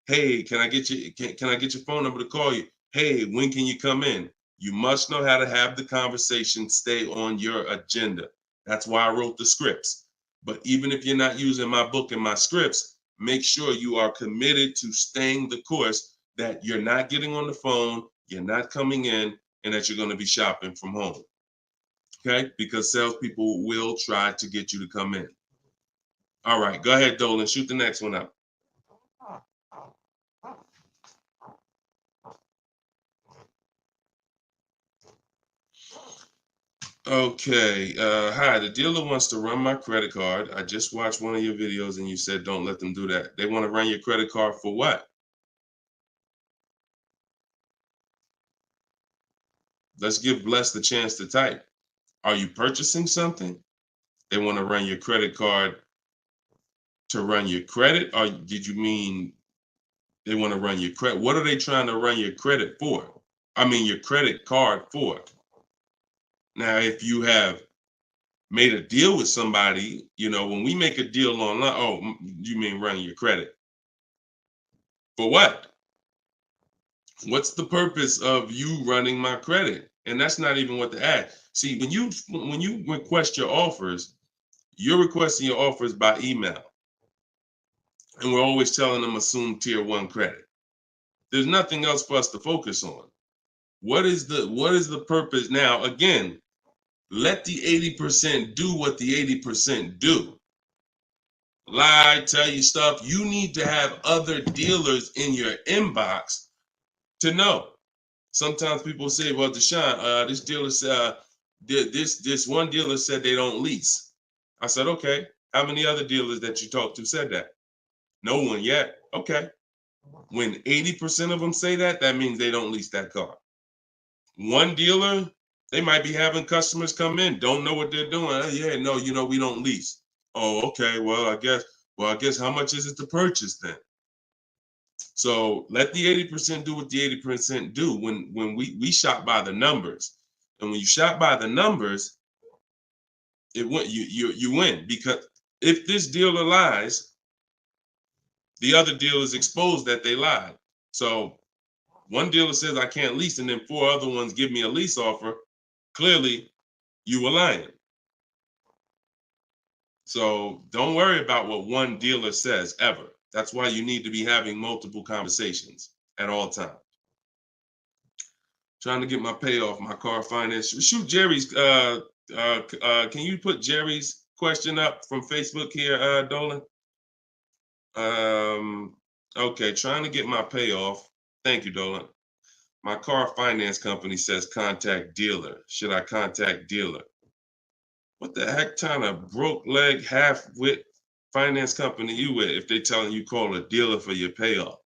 Hey, can I get your phone number to call you? Hey, when can you come in? You must know how to have the conversation stay on your agenda. That's why I wrote the scripts. But even if you're not using my book and my scripts, make sure you are committed to staying the course, that you're not getting on the phone, you're not coming in, and that you're going to be shopping from home. Okay? Because salespeople will try to get you to come in. All right, go ahead, Dolan. Shoot the next one up. Okay. Hi, the dealer wants to run my credit card. I just watched one of your videos and you said don't let them do that. They want to run your credit card for what? Let's give Bless the chance to type. Are you purchasing something? They want to run your credit card to run your credit? Or did you mean they want to run your credit? What are they trying to run your credit for? I mean, your credit card for. Now, if you have made a deal with somebody, when we make a deal online, oh, you mean running your credit? For what? What's the purpose of you running my credit? And that's not even what the ad. See, when you request your offers, you're requesting your offers by email. And we're always telling them assume tier 1 credit. There's nothing else for us to focus on. What is the purpose? Now, again, let the 80% do what the 80% do. Lie, tell you stuff. You need to have other dealers in your inbox to know. Sometimes people say, well, Deshone, this dealer said, this one dealer said they don't lease. I said, okay. How many other dealers that you talked to said that? No one yet. Okay. When 80% of them say that, that means they don't lease that car. One dealer, they might be having customers come in, don't know what they're doing. Oh, yeah, no, we don't lease. Oh, okay. Well, I guess how much is it to purchase then? So let the 80% do what the 80% do. When we shop by the numbers, and when you shop by the numbers, you win, because if this dealer lies, the other dealer is exposed that they lied. So one dealer says I can't lease, and then 4 other ones give me a lease offer. Clearly, you were lying. So don't worry about what one dealer says ever. That's why you need to be having multiple conversations at all times. Trying to get my payoff, my car finance. Shoot Jerry's. Can you put Jerry's question up from Facebook here, Dolan? Okay, trying to get my payoff. Thank you, Dolan. My car finance company says contact dealer. Should I contact dealer? What the heck kind of broke leg, half-wit finance company you with if they telling you call a dealer for your payoff?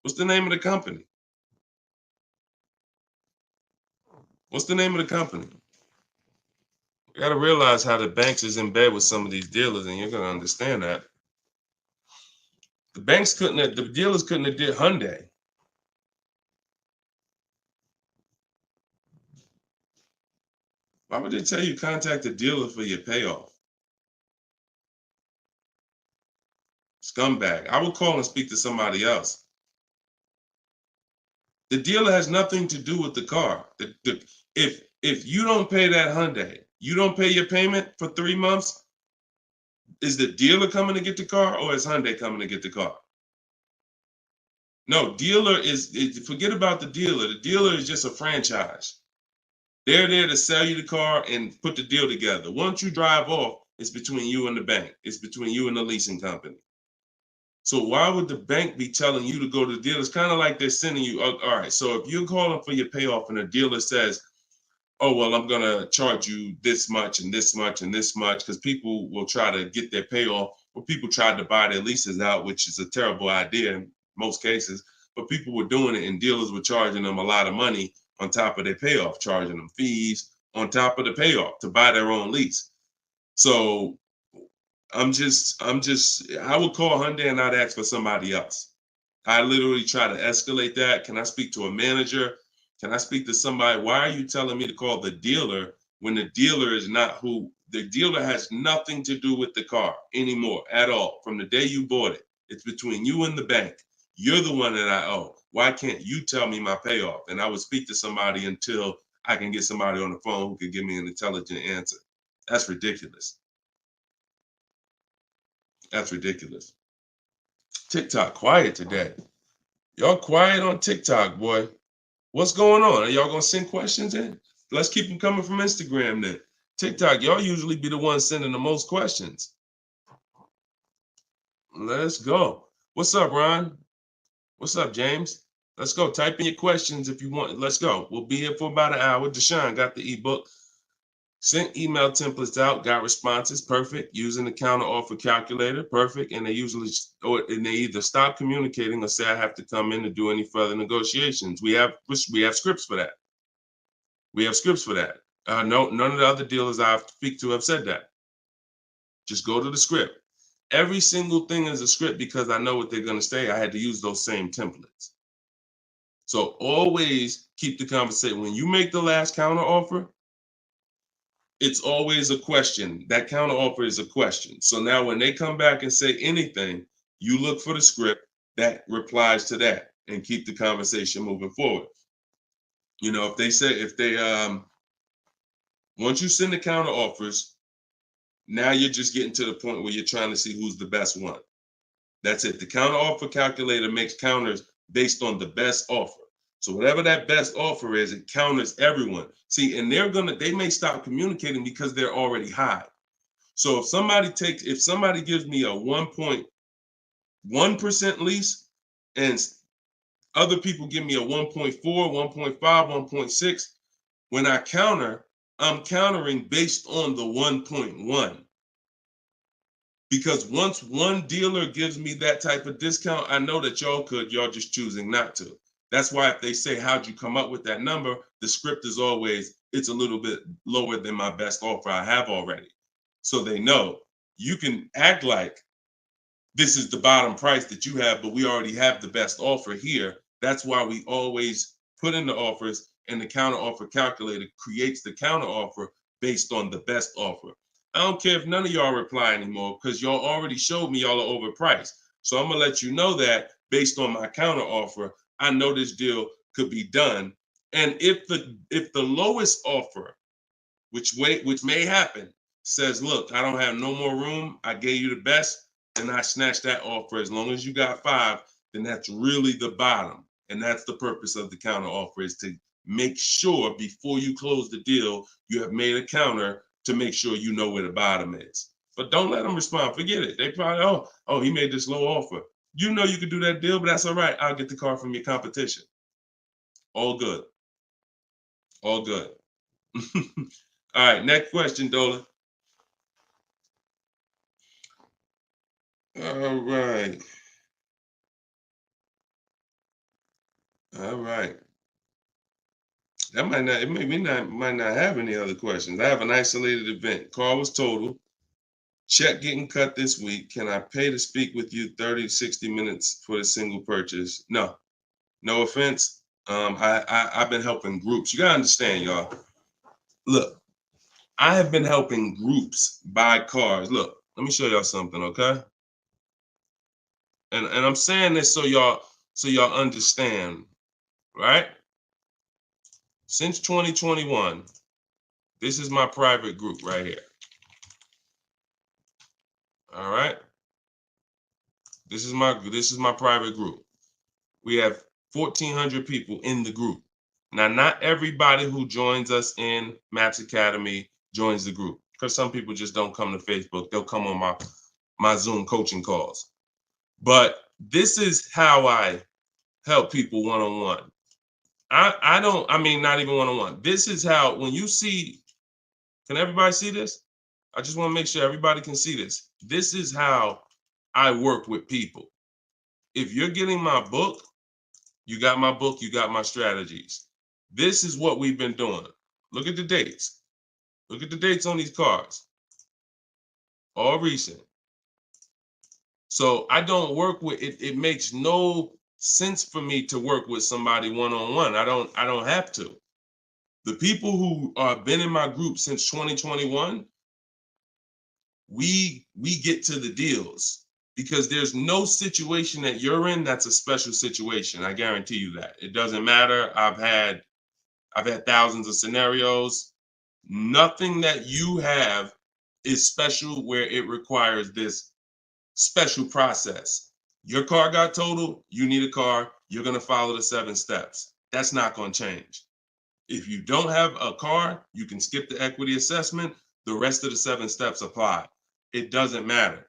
What's the name of the company? What's the name of the company? You got to realize how the banks is in bed with some of these dealers, and you're going to understand that. The dealers couldn't have did Hyundai. Why would they tell you contact the dealer for your payoff? Scumbag. I would call and speak to somebody else. The dealer has nothing to do with the car. If you don't pay that Hyundai, you don't pay your payment for 3 months, is the dealer coming to get the car, or is Hyundai coming to get the car? No, forget about the dealer. The dealer is just a franchise. They're there to sell you the car and put the deal together. Once you drive off, it's between you and the bank. It's between you and the leasing company. So why would the bank be telling you to go to the dealer? It's kind of like they're sending you, all right, so if you're calling for your payoff and the dealer says, oh, well, I'm going to charge you this much and this much and this much, because people will try to get their payoff, or people tried to buy their leases out, which is a terrible idea in most cases, but people were doing it and dealers were charging them a lot of money on top of their payoff, charging them fees on top of the payoff to buy their own lease. So I would call Hyundai and I'd ask for somebody else. I literally try to escalate that. Can I speak to a manager? Can I speak to somebody? Why are you telling me to call the dealer when the dealer is not who? The dealer has nothing to do with the car anymore at all. From the day you bought it, it's between you and the bank. You're the one that I owe. Why can't you tell me my payoff? And I would speak to somebody until I can get somebody on the phone who could give me an intelligent answer. That's ridiculous. That's ridiculous. TikTok quiet today. Y'all quiet on TikTok, boy. What's going on? Are y'all gonna send questions in? Let's keep them coming from Instagram then. TikTok, y'all usually be the ones sending the most questions. Let's go. What's up, Ron? What's up, James? Let's go. Type in your questions if you want. Let's go. We'll be here for about an hour. Deshone got the ebook. Sent email templates out, got responses, perfect. Using the counter offer calculator, perfect. And they usually, and they either stop communicating or say I have to come in to do any further negotiations. We have scripts for that. We have scripts for that. No, none of the other dealers I speak to have said that. Just go to the script. Every single thing is a script because I know what they're going to say. I had to use those same templates. So always keep the conversation. When you make the last counter offer, it's always a question. That counter offer is a question. So now when they come back and say anything, you look for the script that replies to that and keep the conversation moving forward. You know, once you send the counter offers, now you're just getting to the point where you're trying to see who's the best one. That's it. The counter offer calculator makes counters based on the best offer. So whatever that best offer is, it counters everyone. See, and they may stop communicating because they're already high. So if somebody gives me a 1.1% lease and other people give me a 1.4, 1.5, 1.6, when I counter, I'm countering based on the 1.1. Because once one dealer gives me that type of discount, I know that y'all just choosing not to. That's why if they say, how'd you come up with that number? The script is always, it's a little bit lower than my best offer I have already. So they know you can act like this is the bottom price that you have, but we already have the best offer here. That's why we always put in the offers, and the counter offer calculator creates the counter offer based on the best offer. I don't care if none of y'all reply anymore because y'all already showed me y'all are overpriced. So I'm gonna let you know that based on my counter offer, I know this deal could be done. And if the lowest offer, which may happen, says, look, I don't have no more room, I gave you the best, and I snatched that offer. As long as you got 5, then that's really the bottom. And that's the purpose of the counter offer, is to make sure before you close the deal, you have made a counter to make sure you know where the bottom is. But don't let them respond. Forget it. They probably, oh, he made this low offer. You know you could do that deal, but that's all right. I'll get the car from your competition. All good. All good. All right, next question, Dola. All right. All right. That might not have any other questions. I have an isolated event. Car was totaled. Check getting cut this week. Can I pay to speak with you 30 to 60 minutes for the single purchase? No. No offense. I've been helping groups. You gotta understand, y'all. Look, I have been helping groups buy cars. Look, let me show y'all something, okay? And I'm saying this so y'all understand, right? Since 2021, this is my private group right here. All right. This is my private group. We have 1,400 people in the group. Now, not everybody who joins us in Maps Academy joins the group, because some people just don't come to Facebook. They'll come on my Zoom coaching calls. But this is how I help people one-on-one. Not even one-on-one. This is how, when you see, can everybody see this? I just want to make sure everybody can see this. This is how I work with people. If you're getting my book, you got my book, you got my strategies. This is what we've been doing. Look at the dates. Look at the dates on these cards. All recent. So I don't work with it. It makes no sense for me to work with somebody one-on-one. I don't have to. The people who have been in my group since 2021, we get to the deals, because there's no situation that you're in that's a special situation. I guarantee you that. It doesn't matter. I've had thousands of scenarios. Nothing that you have is special where it requires this special process. Your car got totaled, you need a car, you're going to follow the 7 steps. That's not going to change. If you don't have a car, you can skip the equity assessment. The rest of the 7 steps apply. It doesn't matter.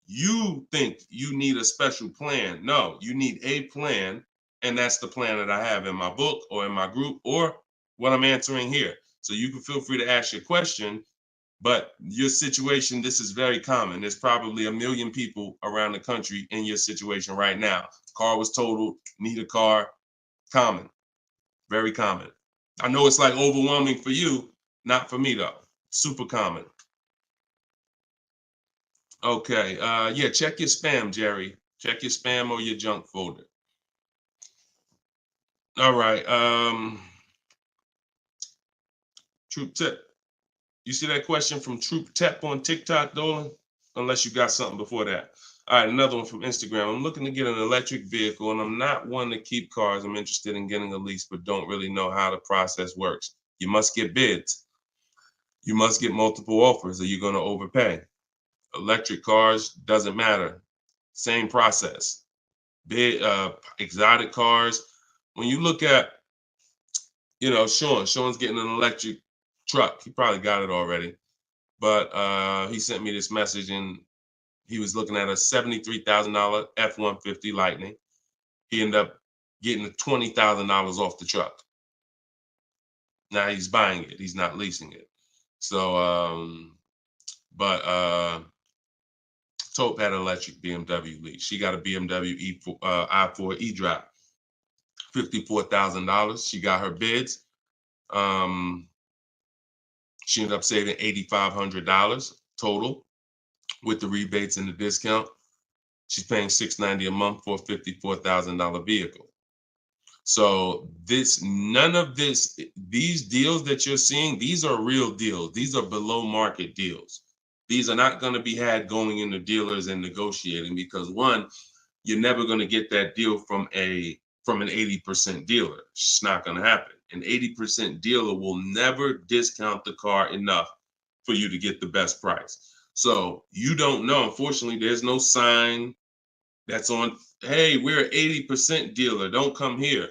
You think you need a special plan. No, you need a plan. And that's the plan that I have in my book or in my group or what I'm answering here. So you can feel free to ask your question. But your situation, this is very common. There's probably 1 million people around the country in your situation right now. Car was totaled, need a car. Common, very common. I know it's like overwhelming for you, not for me though. Super common. Okay, yeah, check your spam, Jerry. Check your spam or your junk folder. All right, Troop Tip. You see that question from Troop Tep on TikTok, Dolan? Unless you got something before that. All right, another one from Instagram. I'm looking to get an electric vehicle, and I'm not one to keep cars. I'm interested in getting a lease, but don't really know how the process works. You must get bids. You must get multiple offers, or you're going to overpay. Electric cars, doesn't matter. Same process. Bid, exotic cars. When you look at, Sean's getting an electric truck. He probably got it already. But he sent me this message, and he was looking at a $73,000 F-150 Lightning. He ended up getting $20,000 off the truck. Now he's buying it. He's not leasing it. So, Taupe had an electric BMW lease. She got a BMW i4 e-drive, $54,000. She got her bids. She ended up saving $8,500 total with the rebates and the discount. She's paying $690 a month for a $54,000 vehicle. So these deals that you're seeing, these are real deals. These are below market deals. These are not going to be had going into dealers and negotiating because one, you're never going to get that deal from an 80% dealer. It's not going to happen. An 80% dealer will never discount the car enough for you to get the best price. So you don't know. Unfortunately, there's no sign that's on, hey, we're an 80% dealer. Don't come here.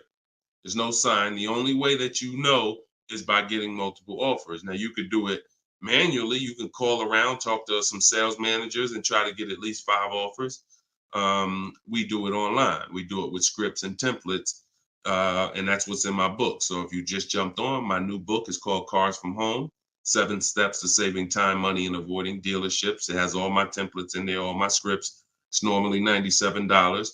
There's no sign. The only way that you know is by getting multiple offers. Now, you could do it manually. You can call around, talk to some sales managers, and try to get at least 5 offers. We do it online. We do it with scripts and templates, and that's what's in my book. So if you just jumped on, my new book is called Cars from Home, 7 Steps to Saving Time, Money, and Avoiding Dealerships. It has all my templates in there, all my scripts. It's normally $97.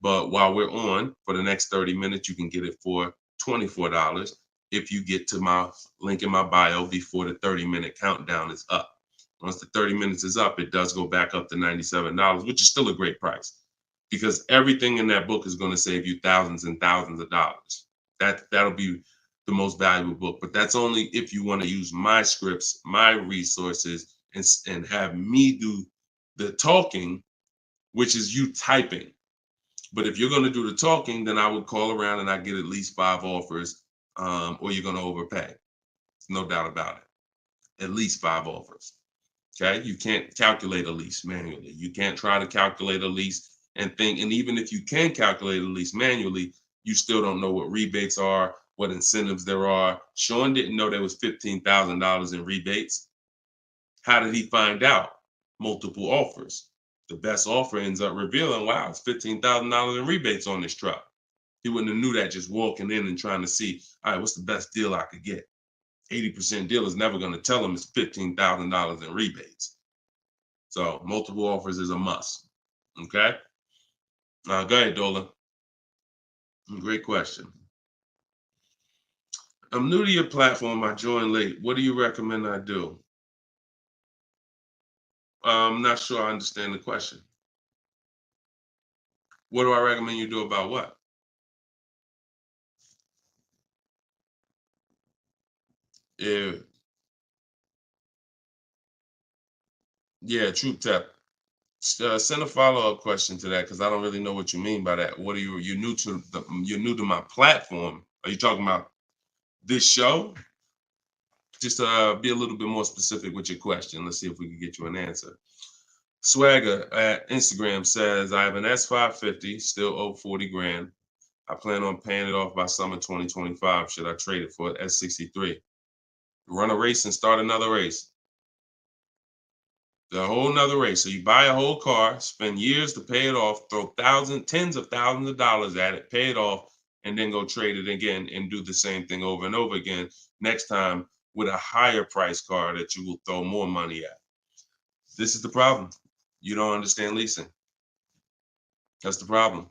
But while we're on, for the next 30 minutes, you can get it for $24 if you get to my link in my bio before the 30-minute countdown is up. Once the 30 minutes is up, it does go back up to $97, which is still a great price because everything in that book is going to save you thousands and thousands of dollars. That'll be the most valuable book, but that's only if you want to use my scripts, my resources, and have me do the talking, which is you typing. But if you're going to do the talking, then I would call around and I get at least 5 offers, or you're going to overpay. No doubt about it. At least 5 offers. Okay. You can't calculate a lease manually. You can't try to calculate a lease and think. And even if you can calculate a lease manually, you still don't know what rebates are, what incentives there are. Sean didn't know there was $15,000 in rebates. How did he find out? Multiple offers. The best offer ends up revealing, wow, it's $15,000 in rebates on this truck. He wouldn't have knew that just walking in and trying to see, all right, what's the best deal I could get? 80% deal is never going to tell him it's $15,000 in rebates. So multiple offers is a must. Okay. Go ahead, Dolan. Great question. I'm new to your platform. I joined late. What do you recommend I do? I'm not sure I understand the question. What do I recommend you do about what? Yeah, Troop Tap. Send a follow-up question to that because I don't really know what you mean by that. What are you're new to my platform? Are you talking about this show? Just be a little bit more specific with your question. Let's see if we can get you an answer. Swagger at Instagram says, I have an S550, still owe 40 grand. I plan on paying it off by summer 2025. Should I trade it for an S63? Run a race and start another race. The whole nother race. So you buy a whole car, spend years to pay it off, throw tens of thousands of dollars at it, pay it off, and then go trade it again and do the same thing over and over again. Next time with a higher price car that you will throw more money at. This is the problem. You don't understand leasing. That's the problem.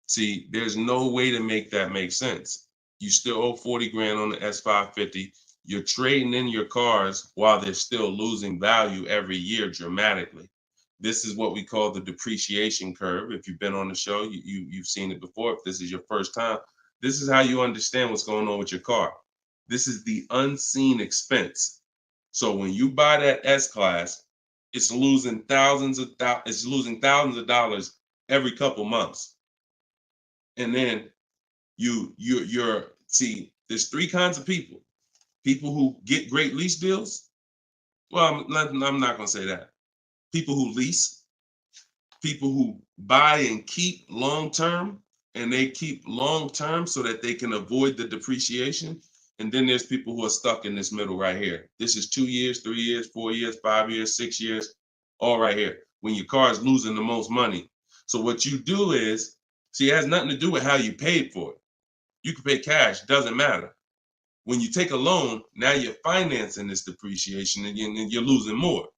See, there's no way to make that make sense. You still owe 40 grand on the S550. You're trading in your cars while they're still losing value every year dramatically. This is what we call the depreciation curve. If you've been on the show, you've seen it before. If this is your first time, this is how you understand what's going on with your car. This is the unseen expense. So when you buy that S-Class, it's losing thousands of dollars every couple months. And then you're see, there's three kinds of people. People who get great lease deals. Well, I'm not going to say that. People who lease, people who buy and keep long term, and they keep long term so that they can avoid the depreciation. And then there's people who are stuck in this middle right here. This is 2 years, 3 years, 4 years, 5 years, 6 years, all right here, when your car is losing the most money. So what you do is, see, it has nothing to do with how you paid for it. You can pay cash, doesn't matter. When you take a loan, now you're financing this depreciation and you're losing more.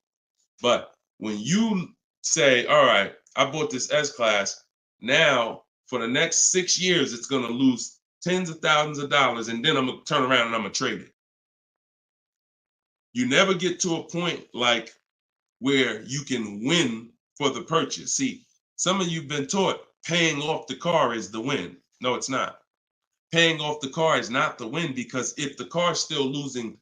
But when you say, all right, I bought this S-Class, now for the next 6 years, it's going to lose tens of thousands of dollars, and then I'm going to turn around and I'm going to trade it. You never get to a point like where you can win for the purchase. See, some of you've been taught paying off the car is the win. No, it's not. Paying off the car is not the win, because if the car is still losing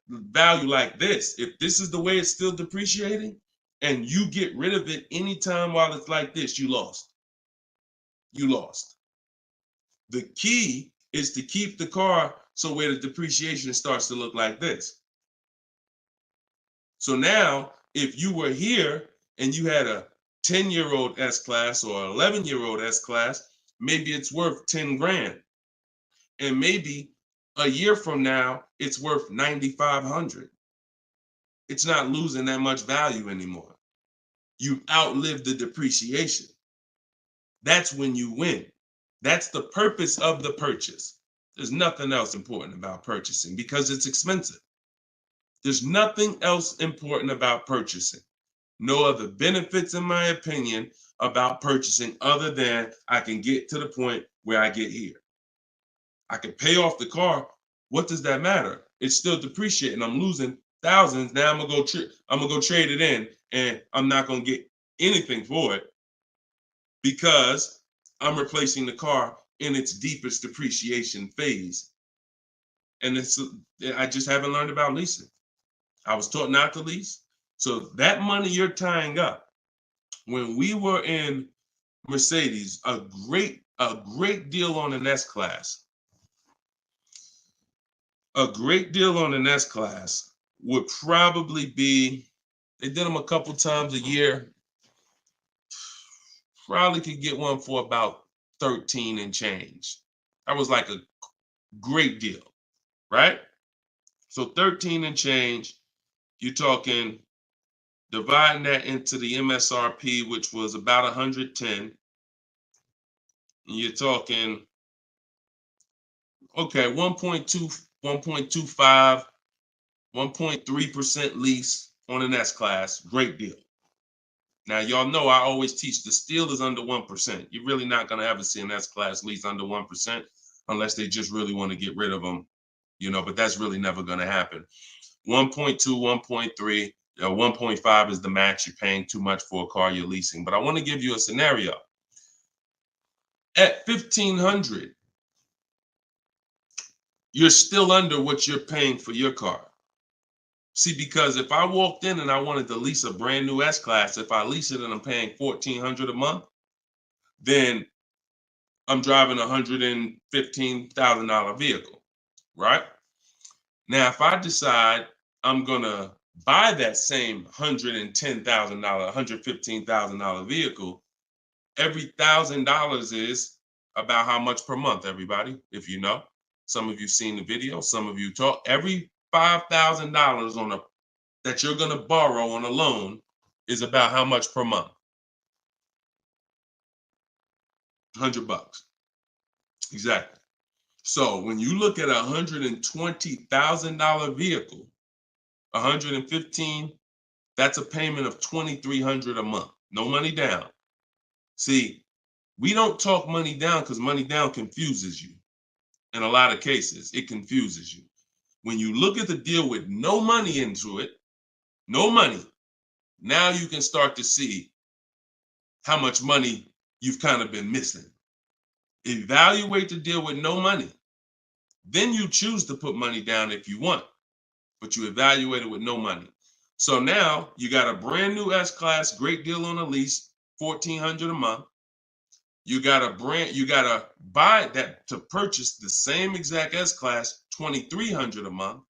value like this, if this is the way it's still depreciating, and you get rid of it anytime while it's like this, you lost. You lost. The key is to keep the car so where the depreciation starts to look like this. So now, if you were here and you had a 10-year-old S-Class or 11-year-old S-Class, maybe it's worth 10 grand. And maybe a year from now, it's worth 9,500. It's not losing that much value anymore. You outlived the depreciation. That's when you win. That's the purpose of the purchase. There's nothing else important about purchasing because it's expensive. There's nothing else important about purchasing. No other benefits, in my opinion, about purchasing other than I can get to the point where I get here. I can pay off the car. What does that matter? It's still depreciating. I'm losing thousands. Now I'm gonna go trade it in, and I'm not gonna get anything for it because I'm replacing the car in its deepest depreciation phase. And I just haven't learned about leasing. I was taught not to lease. So that money you're tying up, when we were in Mercedes, a great deal on an S-Class. A great deal on an S-Class would probably be, they did them a couple times a year, probably could get one for about 13 and change. That was like a great deal, right? So 13 and change, you're talking, dividing that into the MSRP, which was about 110. You're talking, okay, 1.2, 1.25, 1.3% lease on an S-Class, great deal. Now, y'all know I always teach the steal is under 1%. You're really not going to ever see an S-Class lease under 1% unless they just really want to get rid of them, but that's really never going to happen. 1.2, 1.3, 1.5 is the max. You're paying too much for a car you're leasing. But I want to give you a scenario. At $1,500, you're still under what you're paying for your car. See, because if I walked in and I wanted to lease a brand new S-Class, if I lease it and I'm paying $1,400 a month, then I'm driving a $115,000 vehicle, right? Now, if I decide I'm gonna buy that same $110,000, $115,000 vehicle, every $1,000 is about how much per month, everybody, if you know. Some of you seen the video, some of you talk. Every $5,000 on a that you're going to borrow on a loan is about how much per month? $100. Exactly. So when you look at a $120,000 vehicle, 115, that's a payment of $2,300 a month. No money down. See, we don't talk money down because money down confuses you. In a lot of cases, it confuses you. When you look at the deal with no money into it, no money, now you can start to see how much money you've kind of been missing. Evaluate the deal with no money. Then you choose to put money down if you want, but you evaluate it with no money. So now you got a brand new S-Class, great deal on a lease, $1,400 a month. You gotta buy that to purchase the same exact S-Class, $2,300 a month.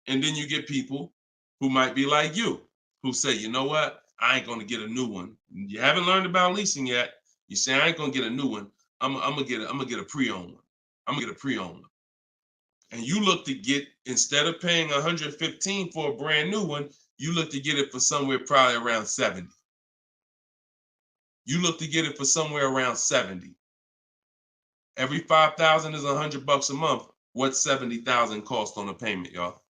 And then you get people who might be like you, who say, you know what? I ain't gonna get a new one. You haven't learned about leasing yet. You say, I ain't gonna get a new one. I'm gonna get a pre-owned one. I'm gonna get a pre-owned one. And you look to get, instead of paying $115 for a brand new one, you look to get it for somewhere probably around 70. You look to get it for somewhere around 70. Every 5,000 is $100 a month. What's 70,000 cost on a payment, y'all?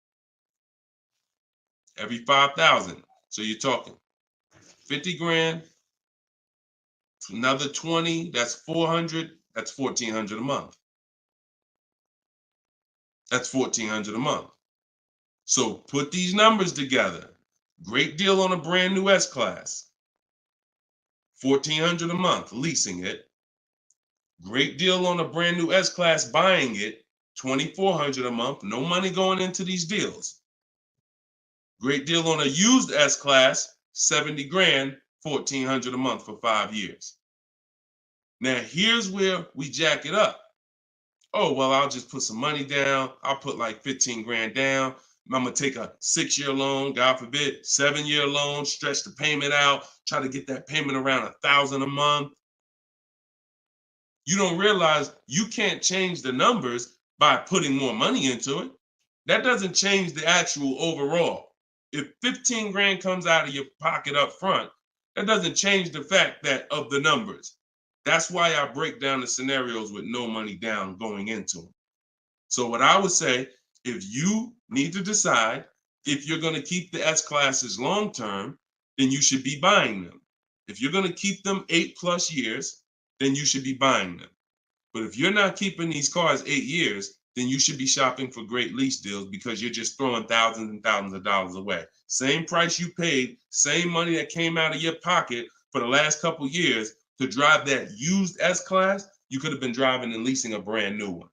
Every 5,000. So you're talking 50 grand, another 20, that's 400, that's 1,400 a month. That's 1,400 a month. So put these numbers together. Great deal on a brand new S-Class. 1,400 a month, leasing it. Great deal on a brand new S-Class, buying it. 2,400 a month, no money going into these deals. Great deal on a used S-Class, 70 grand, 1,400 a month for 5 years. Now here's where we jack it up. Oh, well, I'll just put some money down. I'll put like 15 grand down. I'm gonna take a 6-year loan, God forbid, 7-year loan, stretch the payment out, try to get that payment around 1,000 a month. You don't realize you can't change the numbers by putting more money into it. That doesn't change the actual overall. If 15 grand comes out of your pocket up front, that doesn't change the fact that of the numbers. That's why I break down the scenarios with no money down going into them. So what I would say, if you need to decide if you're going to keep the S-Classes long term, then you should be buying them. If you're going to keep them 8+ years, then you should be buying them. But if you're not keeping these cars 8 years, then you should be shopping for great lease deals because you're just throwing thousands and thousands of dollars away. Same price you paid, same money that came out of your pocket for the last couple of years to drive that used S-Class, you could have been driving and leasing a brand new one.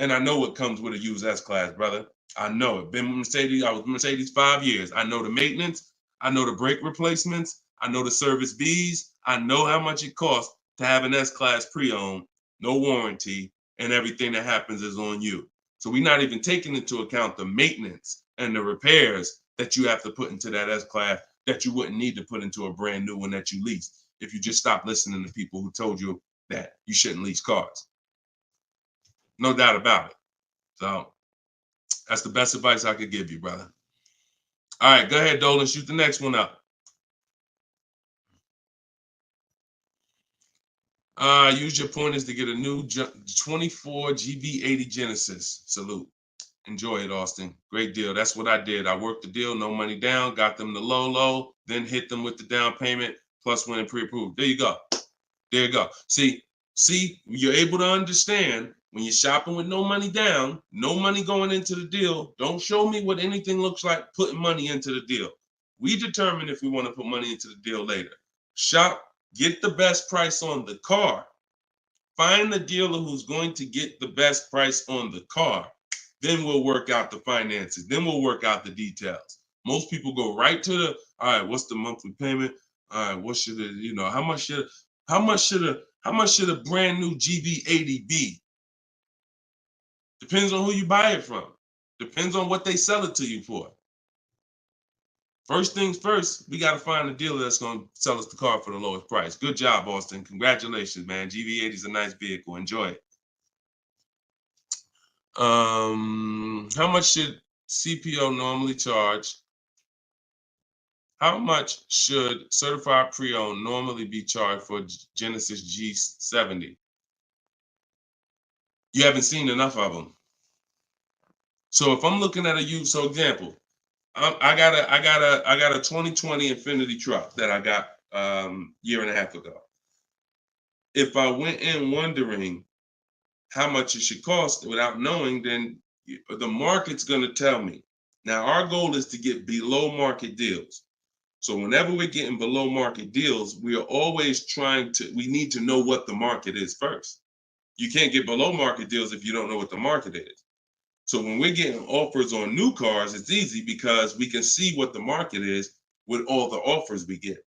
And I know what comes with a used S-Class, brother. I know it. Been with Mercedes. I was with Mercedes 5 years. I know the maintenance. I know the brake replacements. I know the service Bs. I know how much it costs to have an S-Class pre-owned, no warranty, and everything that happens is on you. So we're not even taking into account the maintenance and the repairs that you have to put into that S-Class that you wouldn't need to put into a brand new one that you lease if you just stop listening to people who told you that you shouldn't lease cars. No doubt about it. So that's the best advice I could give you, brother. All right, go ahead, Dolan. Shoot the next one up. Use your pointers to get a new 24 GB80 Genesis. Salute. Enjoy it, Austin. Great deal. That's what I did. I worked the deal, no money down, got them the low, then hit them with the down payment, plus went and pre-approved. There you go. There you go. See, you're able to understand when you're shopping with no money down, no money going into the deal. Don't show me what anything looks like putting money into the deal. We determine if we want to put money into the deal later. Shop, get the best price on the car. Find the dealer who's going to get the best price on the car. Then we'll work out the finances. Then we'll work out the details. Most people go right to the, all right, what's the monthly payment? All right, what should it, how much should a brand new GB80 be? Depends on who you buy it from. Depends on what they sell it to you for. First things first, we got to find a dealer that's going to sell us the car for the lowest price. Good job, Austin. Congratulations, man. GV80 is a nice vehicle. Enjoy it. How much should CPO normally charge? How much should certified pre-owned normally be charged for Genesis G70? You haven't seen enough of them. So if I'm looking at a used, so example, I got a 2020 Infinity truck that I got year and a half ago. If I went in wondering how much it should cost without knowing, then the market's going to tell me. Now our goal is to get below market deals. So whenever we're getting below market deals, we are always we need to know what the market is first. You can't get below market deals if you don't know what the market is. So when we're getting offers on new cars, it's easy because we can see what the market is with all the offers we get.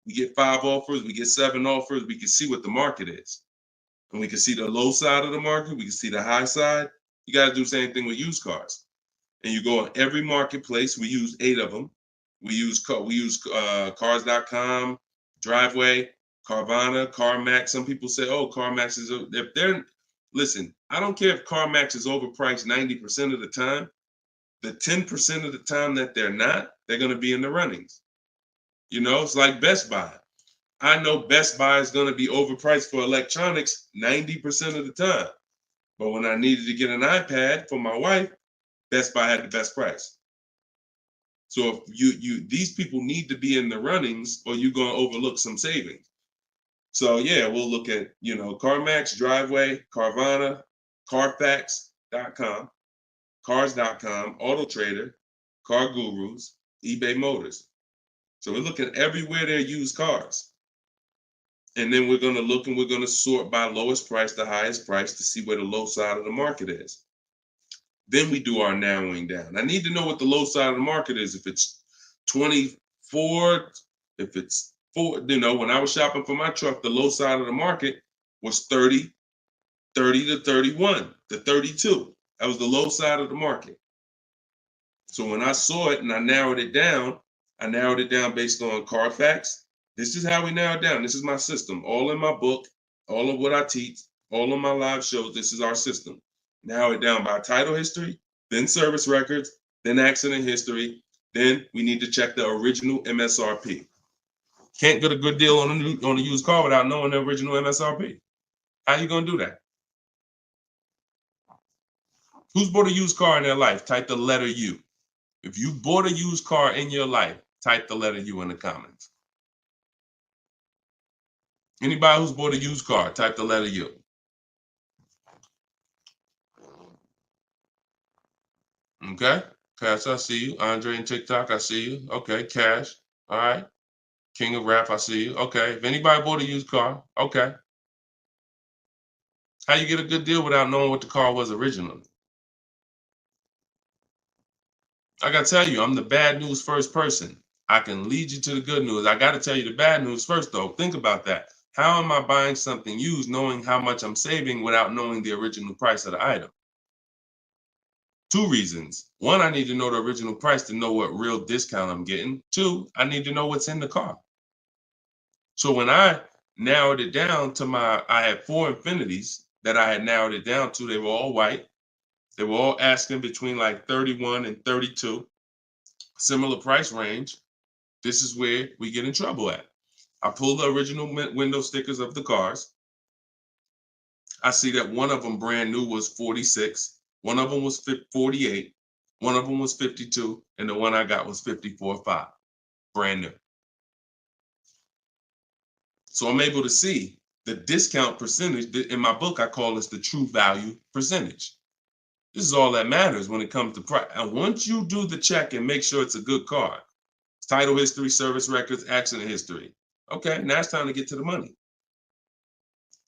We get 5 offers, we get 7 offers, we can see what the market is. And we can see the low side of the market, we can see the high side. You got to do the same thing with used cars. And you go on every marketplace, we use 8 of them. We use cars.com, Driveway, Carvana, CarMax. Some people say, oh, CarMax is, if they're, listen, I don't care if CarMax is overpriced 90% of the time. The 10% of the time that they're not, they're going to be in the runnings. You know, it's like Best Buy. I know Best Buy is going to be overpriced for electronics 90% of the time. But when I needed to get an iPad for my wife, Best Buy had the best price. So if these people need to be in the runnings or you're going to overlook some savings. So yeah, we'll look at, CarMax, Driveway, Carvana, Carfax.com, Cars.com, Auto Trader, Car Gurus, eBay Motors. So we're looking everywhere there used cars. And then we're going to look and we're going to sort by lowest price to highest price to see where the low side of the market is. Then we do our narrowing down. I need to know what the low side of the market is. If it's 24, if it's 4, when I was shopping for my truck, the low side of the market was 30 to 31 to 32. That was the low side of the market. So when I saw it and I narrowed it down based on Carfax. This is how we narrow it down. This is my system. All in my book, all of what I teach, all of my live shows, this is our system. Narrow it down by title history, then service records, then accident history. Then we need to check the original MSRP. Can't get a good deal on a used car without knowing the original MSRP. How you gonna do that? Who's bought a used car in their life? Type the letter U. If you bought a used car in your life, type the letter U in the comments. Anybody who's bought a used car, type the letter U. Okay, Cash, I see you. Andre and TikTok, I see you. Okay, Cash, all right. King of Rap, I see you. Okay, if anybody bought a used car, okay. How you get a good deal without knowing what the car was originally? I gotta tell you, I'm the bad news first person. I can lead you to the good news. I gotta tell you the bad news first though. Think about that. How am I buying something used knowing how much I'm saving without knowing the original price of the item? 2 reasons. 1, I need to know the original price to know what real discount I'm getting. 2, I need to know what's in the car. So when I narrowed it down to I had 4 Infinities that I had narrowed it down to. They were all white. They were all asking between like 31 and 32, similar price range. This is where we get in trouble at. I pulled the original window stickers of the cars. I see that one of them brand new was 46. One of them was 48. One of them was 52. And the one I got was 54.5, brand new. So I'm able to see the discount percentage. In my book, I call this the true value percentage. This is all that matters when it comes to price. And once you do the check and make sure it's a good car, title history, service records, accident history. Okay, now it's time to get to the money.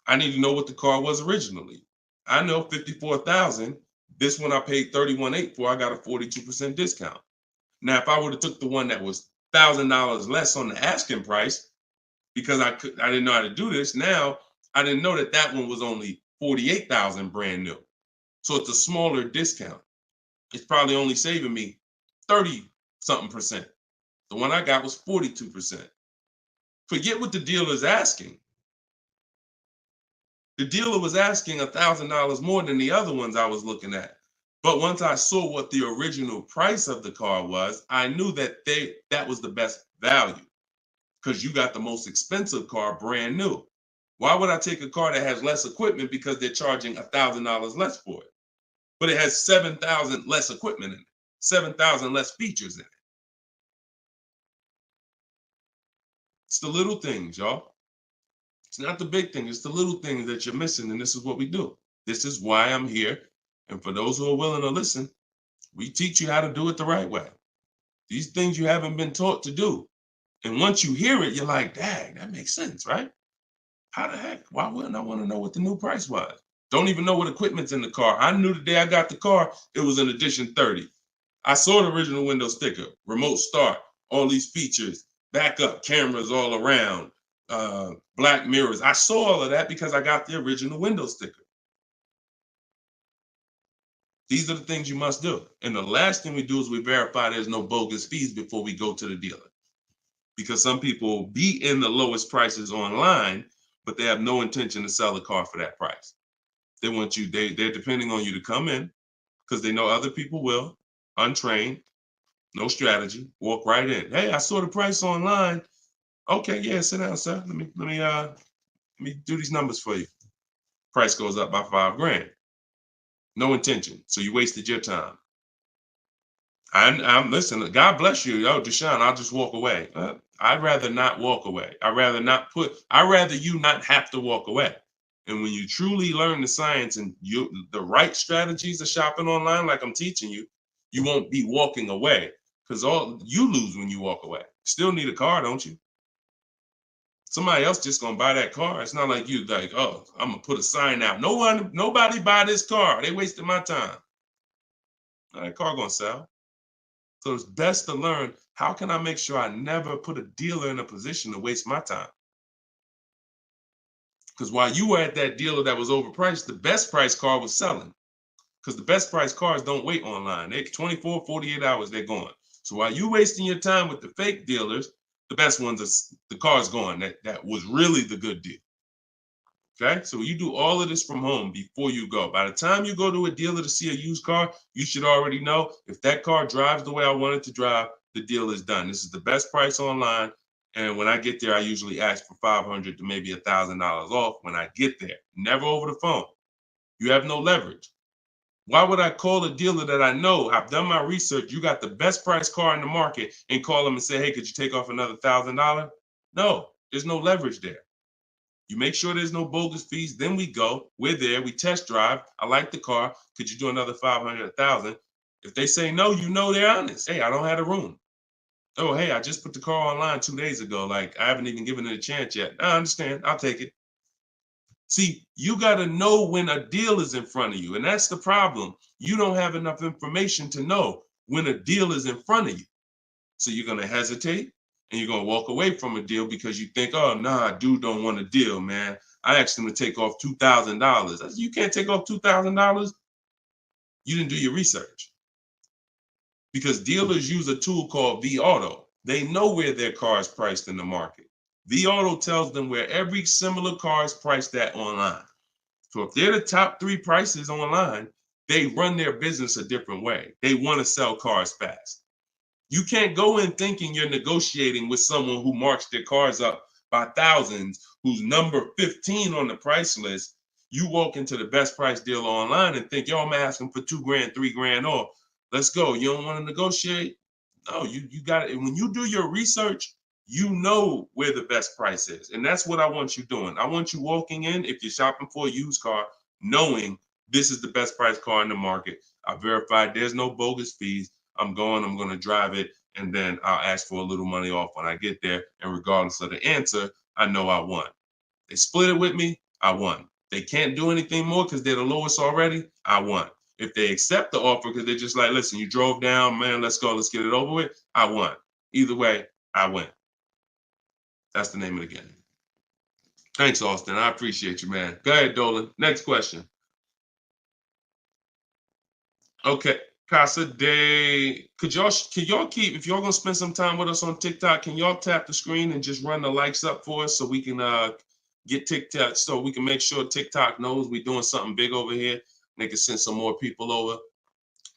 I need to know what the car was originally. I know 54,000. This one I paid 31.8 for. I got a 42% discount. Now, if I would have took the one that was $1,000 less on the asking price, because I didn't know how to do this. Now I didn't know that one was only 48,000 brand new. So it's a smaller discount. It's probably only saving me 30-something%. The one I got was 42%. Forget what the dealer's asking. The dealer was asking $1,000 more than the other ones I was looking at. But once I saw what the original price of the car was, I knew that that was the best value because you got the most expensive car brand new. Why would I take a car that has less equipment because they're charging $1,000 less for it? But it has 7,000 less equipment in it, 7,000 less features in it. It's the little things, y'all. It's not the big thing. It's the little things that you're missing. And this is what we do. This is why I'm here. And for those who are willing to listen, we teach you how to do it the right way. These things you haven't been taught to do. And once you hear it, you're like, dang, that makes sense, right? How the heck? Why wouldn't I want to know what the new price was? Don't even know what equipment's in the car. I knew the day I got the car, it was an edition 30. I saw the original window sticker, remote start, all these features, backup cameras all around, black mirrors. I saw all of that because I got the original window sticker. These are the things you must do. And the last thing we do is we verify there's no bogus fees before we go to the dealer. Because some people will be in the lowest prices online, but they have no intention to sell the car for that price. They want you, they're depending on you to come in because they know other people will, untrained, no strategy, walk right in. Hey, I saw the price online. Okay, yeah, sit down, sir. Let me do these numbers for you. Price goes up by $5,000. No intention. So you wasted your time. I'm listen, God bless you. Yo, Deshone, I'll just walk away. I'd rather not walk away. I'd rather you not have to walk away. And when you truly learn the science and the right strategies of shopping online, like I'm teaching you, you won't be walking away because all you lose when you walk away. Still need a car, don't you? Somebody else just gonna buy that car. It's not like you like, oh, I'm gonna put a sign out. Nobody buy this car. They wasted my time. That car gonna sell. So it's best to learn, how can I make sure I never put a dealer in a position to waste my time? Because while you were at that dealer that was overpriced, the best price car was selling. Because the best price cars don't wait online. They 24, 48 hours, they're gone. So while you wasting your time with the fake dealers, the best ones are the car's gone. That was really the good deal. Okay, so you do all of this from home before you go. By the time you go to a dealer to see a used car, you should already know if that car drives the way I want it to drive, the deal is done. This is the best price online. And when I get there, I usually ask for $500 to maybe $1,000 off when I get there. Never over the phone. You have no leverage. Why would I call a dealer that I know, I've done my research, you got the best price car in the market, and call them and say, hey, could you take off another $1,000? No, there's no leverage there. You make sure there's no bogus fees. Then we go. We're there. We test drive. I like the car. Could you do another 500, 1,000? If they say no, you know they're honest. Hey, I don't have a room. Oh, hey, I just put the car online 2 days ago. Like, I haven't even given it a chance yet. I understand. I'll take it. See, you got to know when a deal is in front of you. And that's the problem. You don't have enough information to know when a deal is in front of you. So you're going to hesitate. And you're going to walk away from a deal because you think, oh, nah, dude don't want a deal, man. I asked him to take off $2,000. You can't take off $2,000. You didn't do your research. Because dealers use a tool called vAuto. They know where their car is priced in the market. vAuto tells them where every similar car is priced at online. So if they're the top 3 prices online, they run their business a different way. They want to sell cars fast. You can't go in thinking you're negotiating with someone who marks their cars up by thousands, who's number 15 on the price list. You walk into the best price deal online and think, yo, I'm asking for $2,000, $3,000 off. Let's go. You don't want to negotiate? No, you got it. And when you do your research, you know where the best price is. And that's what I want you doing. I want you walking in, if you're shopping for a used car, knowing this is the best price car in the market. I verified there's no bogus fees. I'm going to drive it, and then I'll ask for a little money off when I get there. And regardless of the answer, I know I won. They split it with me, I won. They can't do anything more because they're the lowest already, I won. If they accept the offer because they're just like, listen, you drove down, man, let's go, let's get it over with, I won. Either way, I win. That's the name of the game. Thanks, Austin. I appreciate you, man. Go ahead, Dolan. Next question. Okay. Casa Day, could y'all keep, if y'all gonna spend some time with us on TikTok, can y'all tap the screen and just run the likes up for us so we can get TikTok, so we can make sure TikTok knows we're doing something big over here. They can send some more people over.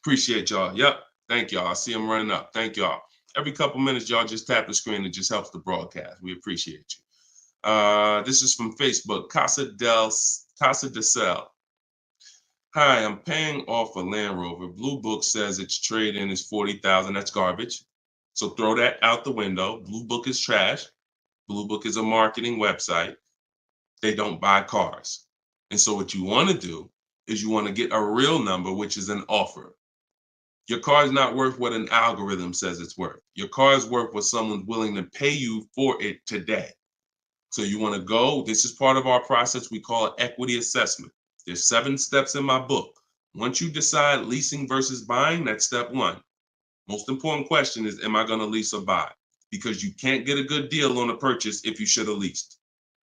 Appreciate y'all. Yep. Thank y'all. I see them running up. Thank y'all. Every couple minutes, y'all just tap the screen. It just helps the broadcast. We appreciate you. This is from Facebook. Casa de Cel. Hi, I'm paying off a Land Rover. Blue Book says its trade-in is $40,000. That's garbage. So throw that out the window. Blue Book is trash. Blue Book is a marketing website. They don't buy cars. And so what you want to do is you want to get a real number, which is an offer. Your car is not worth what an algorithm says it's worth. Your car is worth what someone's willing to pay you for it today. So you want to go, this is part of our process. We call it equity assessment. There's 7 steps in my book. Once you decide leasing versus buying, that's step 1. Most important question is, am I going to lease or buy? Because you can't get a good deal on a purchase if you should have leased.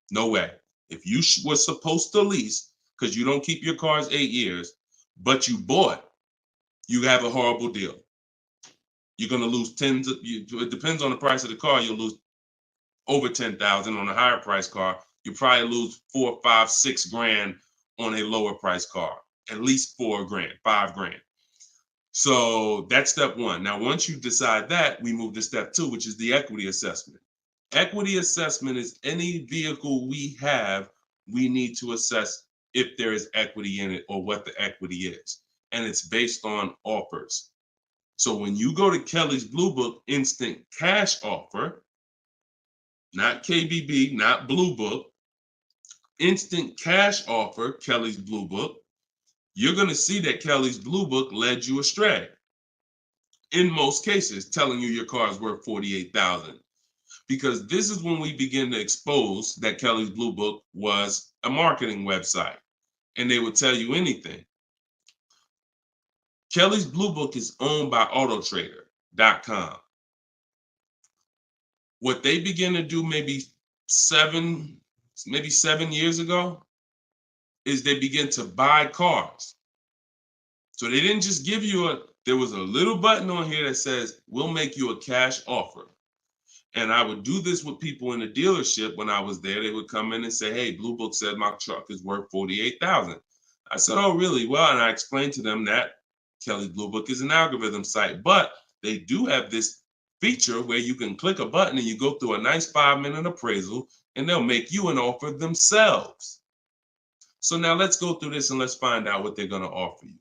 No way. If you were supposed to lease, because you don't keep your cars 8 years, but you bought, you have a horrible deal. You're going to lose it depends on the price of the car. You'll lose over 10,000 on a higher price car. You probably lose 4, 5, 6 grand on a lower price car, at least 4 grand, 5 grand. So that's step 1. Now, once you decide that, we move to step 2, which is the equity assessment. Equity assessment is any vehicle we have, we need to assess if there is equity in it or what the equity is. And it's based on offers. So when you go to Kelly's Blue Book instant cash offer, not KBB, not Blue Book, instant cash offer, Kelly's Blue Book, you're going to see that Kelly's Blue Book led you astray. In most cases, telling you your car is worth $48,000. Because this is when we begin to expose that Kelly's Blue Book was a marketing website and they would tell you anything. Kelly's Blue Book is owned by autotrader.com. What they began to do maybe 7 years ago is they begin to buy cars. So they didn't just give you there was a little button on here that says, we'll make you a cash offer. And I would do this with people in the dealership when I was there. They would come in and say, hey, Blue Book said my truck is worth $48,000. I said, oh, really? Well, and I explained to them that Kelly's Blue Book is an algorithm site, but they do have this feature where you can click a button and you go through a nice 5-minute appraisal and they'll make you an offer themselves. So now let's go through this and let's find out what they're going to offer you.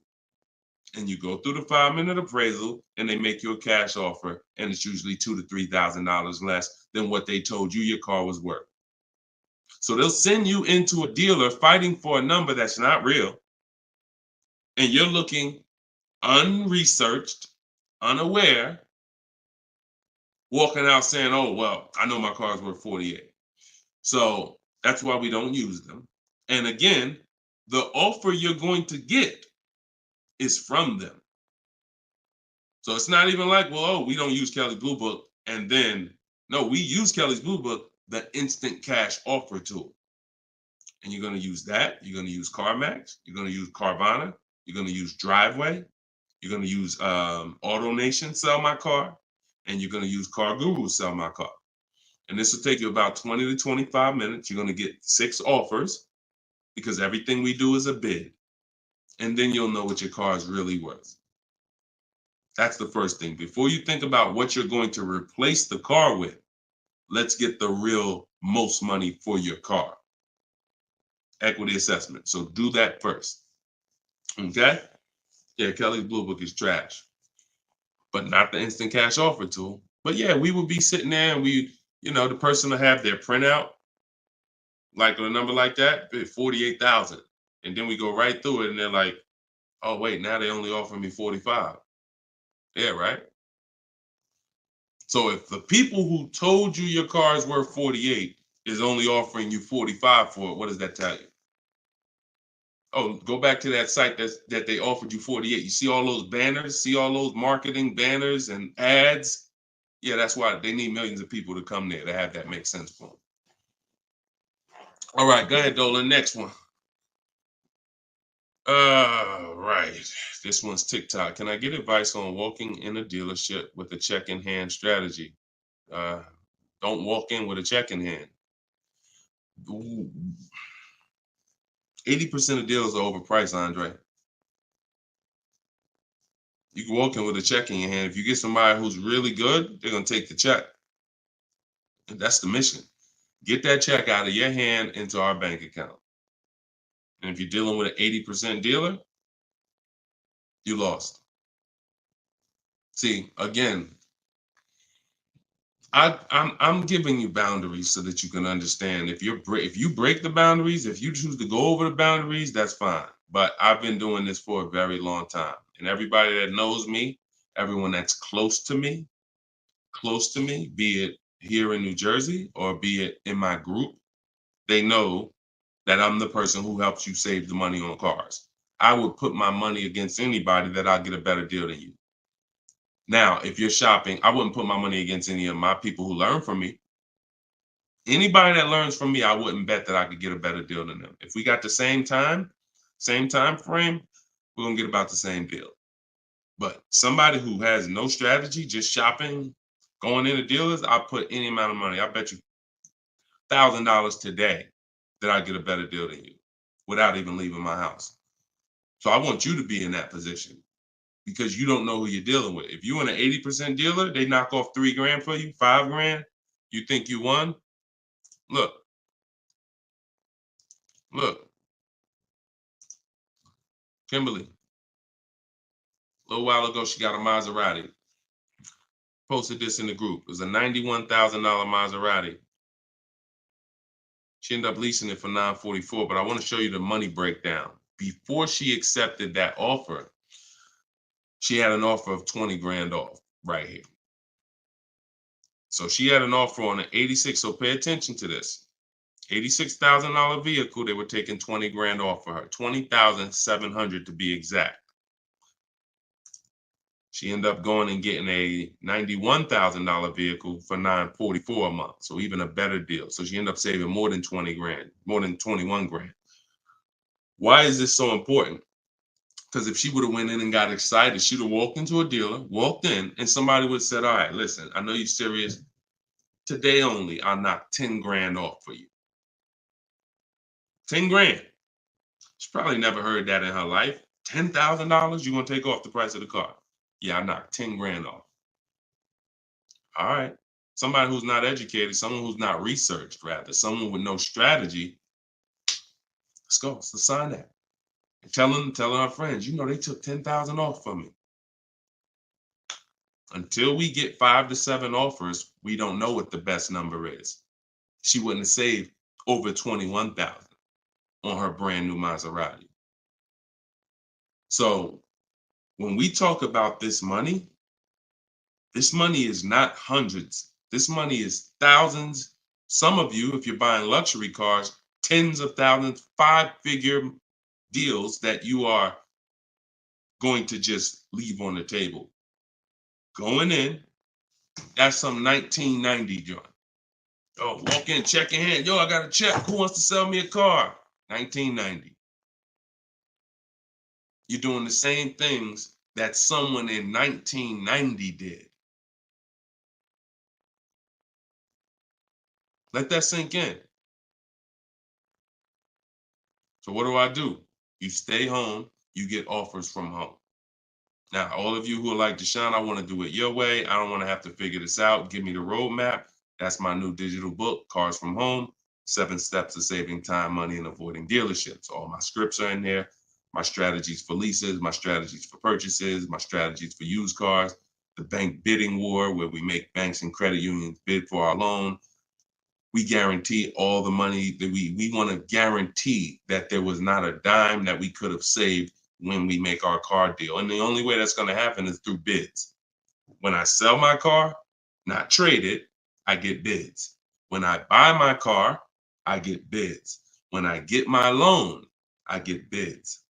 And you go through the 5-minute appraisal and they make you a cash offer, and it's usually $2,000 to $3,000 less than what they told you your car was worth. So they'll send you into a dealer fighting for a number that's not real, and you're looking unresearched, unaware, walking out saying, oh, well, I know my car's worth 48. So that's why we don't use them. And again, the offer you're going to get is from them. So it's not even like, well, oh, we don't use Kelly's Blue Book. And then, no, we use Kelly's Blue Book, the instant cash offer tool. And you're going to use that. You're going to use CarMax. You're going to use Carvana. You're going to use Driveway. You're going to use AutoNation, Sell My Car. And you're going to use Car Guru, Sell My Car. And this will take you about 20 to 25 minutes. You're going to get 6 offers because everything we do is a bid. And then you'll know what your car is really worth. That's the first thing. Before you think about what you're going to replace the car with, let's get the real most money for your car. Equity assessment. So do that first. Okay? Yeah, Kelly's Blue Book is trash, but not the instant cash offer tool. But yeah, we would be sitting there and the person will have their printout, like a number like that, 48,000. And then we go right through it and they're like, oh, wait, now they only offer me 45. Yeah, right? So if the people who told you your car is worth 48 is only offering you 45 for it, what does that tell you? Oh, go back to that site that they offered you 48. You see all those banners, see all those marketing banners and ads? Yeah, that's why they need millions of people to come there to have that make sense for them. All right, go ahead, Dolan. Next one. Right. This one's TikTok. Can I get advice on walking in a dealership with a check in hand strategy? Don't walk in with a check in hand. 80% of deals are overpriced, Andre. You can walk in with a check in your hand. If you get somebody who's really good, they're going to take the check. And that's the mission. Get that check out of your hand into our bank account. And if you're dealing with an 80% dealer, you lost. See, again, I'm giving you boundaries so that you can understand. If you break the boundaries, if you choose to go over the boundaries, that's fine. But I've been doing this for a very long time, and everybody that knows me, everyone that's close to me, be it here in New Jersey or be it in my group, they know that I'm the person who helps you save the money on cars. I would put my money against anybody that I'll get a better deal than you. Now, if you're shopping, I wouldn't put my money against any of my people who learn from me. Anybody that learns from me, I wouldn't bet that I could get a better deal than them. If we got the same time frame, we're gonna get about the same deal. But somebody who has no strategy, just shopping, going into dealers, I'll put any amount of money. I bet you $1,000 today that I get a better deal than you without even leaving my house. So I want you to be in that position because you don't know who you're dealing with. If you're in an 80% dealer, they knock off $3,000 for you, $5,000. You think you won? Look. Kimberly, a little while ago, she got a Maserati. Posted this in the group. It was a $91,000 Maserati. She ended up leasing it for $944, but I want to show you the money breakdown. Before she accepted that offer, she had an offer of 20 grand off right here. So she had an offer on an 86. So pay attention to this. $86,000 vehicle, they were taking 20 grand off for her. 20,700 to be exact. She ended up going and getting a $91,000 vehicle for $944 a month. So even a better deal. So she ended up saving more than 20 grand, more than 21 grand. Why is this so important? Because if she would have went in and got excited, she'd have walked into a dealer, walked in, and somebody would have said, all right, listen, I know you're serious. Today only, I'll knock 10 grand off for you. 10 grand. She probably never heard that in her life. $10,000 you're going to take off the price of the car. Yeah, I knocked 10 grand off. All right. Somebody who's not educated, someone who's not researched, rather, someone with no strategy. Let's go. Let's sign that. And telling our friends, you know, they took 10,000 off from me. Until we get 5 to 7 offers, we don't know what the best number is. She wouldn't have saved over 21,000 on her brand new Maserati. So when we talk about this money is not hundreds. This money is thousands. Some of you, if you're buying luxury cars, tens of thousands, 5-figure deals that you are going to just leave on the table. Going in, that's some 1990 joint. Oh, walk in, check in hand. Yo, I got a check. Who wants to sell me a car? 1990. You're doing the same things that someone in 1990 did. Let that sink in. So what do? You stay home, you get offers from home. Now, all of you who are like, Deshone, I want to do it your way. I don't want to have to figure this out. Give me the roadmap. That's my new digital book, Cars from Home, 7 Steps to Saving Time, Money, and Avoiding Dealerships. All my scripts are in there. My strategies for leases, my strategies for purchases, my strategies for used cars, the bank bidding war, where we make banks and credit unions bid for our loan. We guarantee all the money that we want to guarantee that there was not a dime that we could have saved when we make our car deal. And the only way that's going to happen is through bids. When I sell my car, not trade it, I get bids. When I buy my car, I get bids. When I get my loan, I get bids.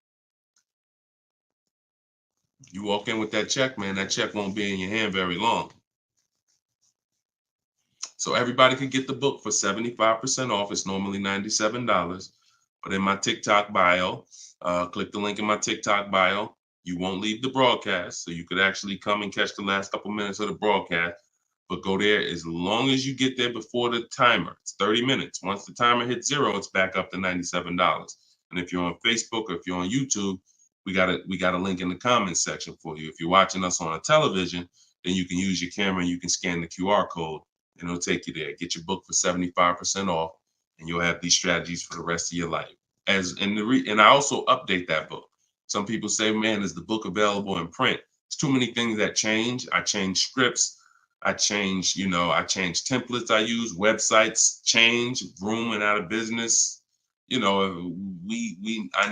You walk in with that check, man, that check won't be in your hand very long. So everybody can get the book for 75% off. It's normally $97. But in my TikTok bio, click the link in my TikTok bio. You won't leave the broadcast, so you could actually come and catch the last couple minutes of the broadcast. But go there as long as you get there before the timer. It's 30 minutes. Once the timer hits 0, it's back up to $97. And if you're on Facebook or if you're on YouTube, we got a link in the comments section for you. If you're watching us on a television, then you can use your camera and you can scan the QR code and it'll take you there. Get your book for 75% off, and you'll have these strategies for the rest of your life. And I also update that book. Some people say, man, is the book available in print? There's too many things that change. I change scripts. I change templates I use, websites change, Vroom went out of business. I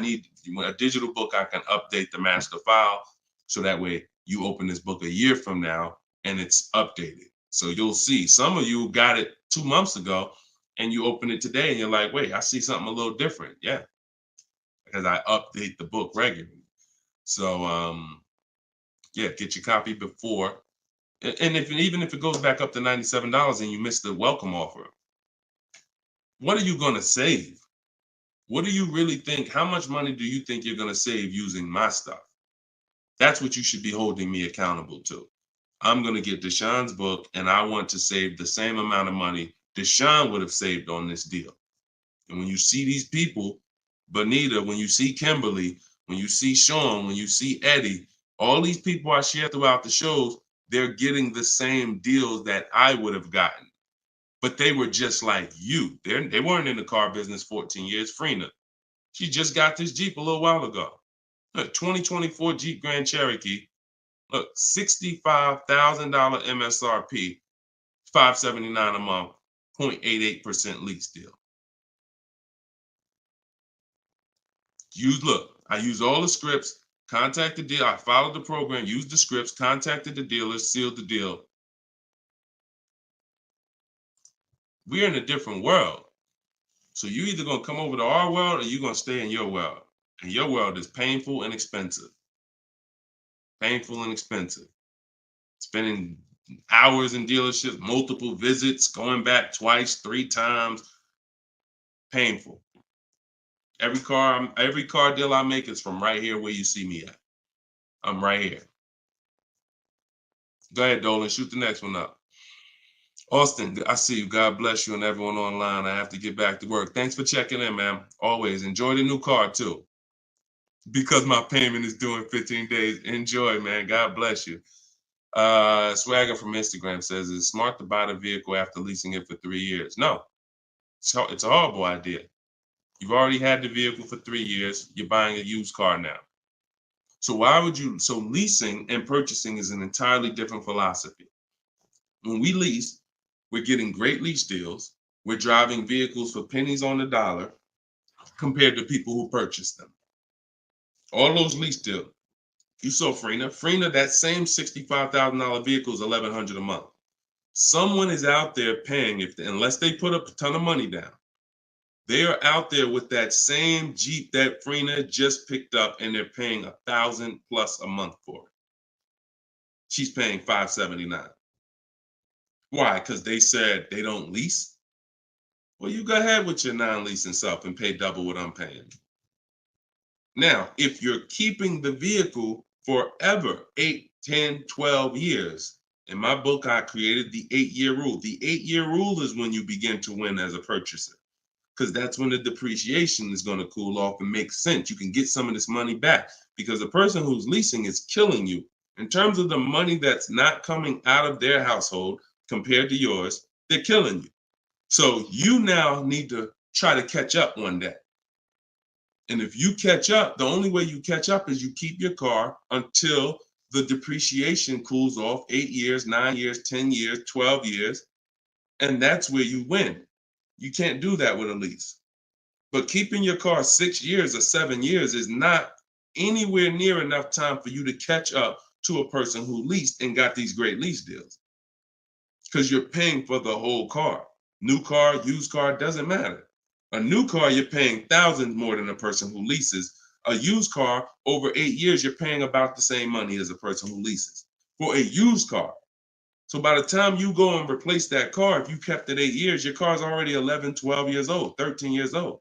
need a digital book. I can update the master file so that way you open this book a year from now and it's updated. So you'll see some of you got it 2 months ago and you open it today and you're like, wait, I see something a little different. Yeah, because I update the book regularly. So get your copy before. And even if it goes back up to $97 and you missed the welcome offer, what are you going to save? What do you really think? How much money do you think you're going to save using my stuff? That's what you should be holding me accountable to. I'm going to get Deshone's book, and I want to save the same amount of money Deshone would have saved on this deal. And when you see these people, Bonita, when you see Kimberly, when you see Sean, when you see Eddie, all these people I share throughout the shows, they're getting the same deals that I would have gotten. But they were just like you. They weren't in the car business 14 years. Frina, she just got this Jeep a little while ago. Look, 2024 Jeep Grand Cherokee. Look, $65,000 MSRP, $579 a month, 0.88% lease deal. I use all the scripts, contacted the dealer, I followed the program, used the scripts, contacted the dealer, sealed the deal. We're in a different world. So you either gonna come over to our world or you're gonna stay in your world. And your world is painful and expensive. Painful and expensive. Spending hours in dealerships, multiple visits, going back twice, 3 times. Painful. Every car deal I make is from right here where you see me at. I'm right here. Go ahead, Dolan, shoot the next one up. Austin, I see you. God bless you and everyone online. I have to get back to work. Thanks for checking in, man. Always enjoy the new car too. Because my payment is due in 15 days. Enjoy, man. God bless you. Swagger from Instagram says, is it smart to buy the vehicle after leasing it for 3 years? No, it's a horrible idea. You've already had the vehicle for 3 years. You're buying a used car now. So leasing and purchasing is an entirely different philosophy. When we lease, we're getting great lease deals. We're driving vehicles for pennies on the dollar compared to people who purchase them. All those lease deals. You saw Frina, that same $65,000 vehicle is $1,100 a month. Someone is out there paying, unless they put up a ton of money down, they are out there with that same Jeep that Frina just picked up and they're paying $1,000 plus a month for it. She's paying $579. Why? Because they said they don't lease? Well, you go ahead with your non-leasing stuff and pay double what I'm paying. Now, if you're keeping the vehicle forever, 8, 10, 12 years, in my book, I created the 8-year rule. The 8-year rule is when you begin to win as a purchaser, because that's when the depreciation is going to cool off and make sense. You can get some of this money back because the person who's leasing is killing you in terms of the money that's not coming out of their household compared to yours. They're killing you. So you now need to try to catch up one day. And if you catch up, the only way you catch up is you keep your car until the depreciation cools off 8 years, 9 years, 10 years, 12 years. And that's where you win. You can't do that with a lease. But keeping your car 6 years or 7 years is not anywhere near enough time for you to catch up to a person who leased and got these great lease deals. Because you're paying for the whole car. New car, used car, doesn't matter. A new car, you're paying thousands more than a person who leases. A used car, over 8 years, you're paying about the same money as a person who leases for a used car. So by the time you go and replace that car, if you kept it 8 years, your car's already 11, 12 years old, 13 years old.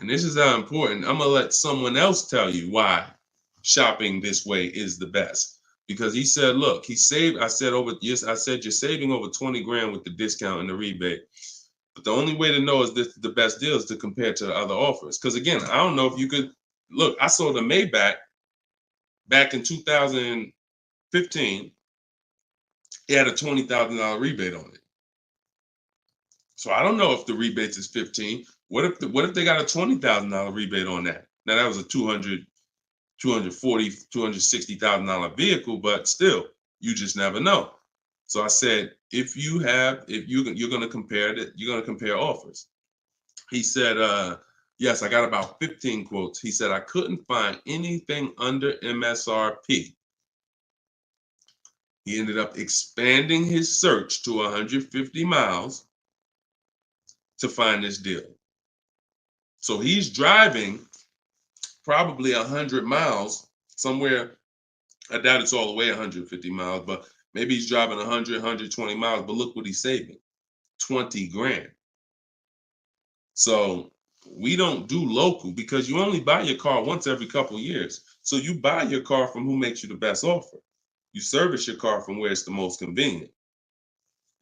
And this is how important. I'm gonna let someone else tell you why shopping this way is the best. Because he said, look, he saved. I said you're saving over 20 grand with the discount and the rebate. But the only way to know is this the best deal is to compare to the other offers. Because again, I don't know if you could look. I sold a Maybach back in 2015. It had a $20,000 rebate on it. So I don't know if the rebates is 15. What if they got a $20,000 rebate on that? Now that was a $240,000, $260,000 vehicle, but still, you just never know. So I said, if you're going to compare it, you're going to compare offers. He said, yes, I got about 15 quotes. He said, I couldn't find anything under MSRP. He ended up expanding his search to 150 miles to find this deal. So he's driving probably 100 miles somewhere. I doubt it's all the way 150 miles, but maybe he's driving 100, 120 miles. But look what he's saving, 20 grand. So we don't do local because you only buy your car once every couple of years. So you buy your car from who makes you the best offer. You service your car from where it's the most convenient.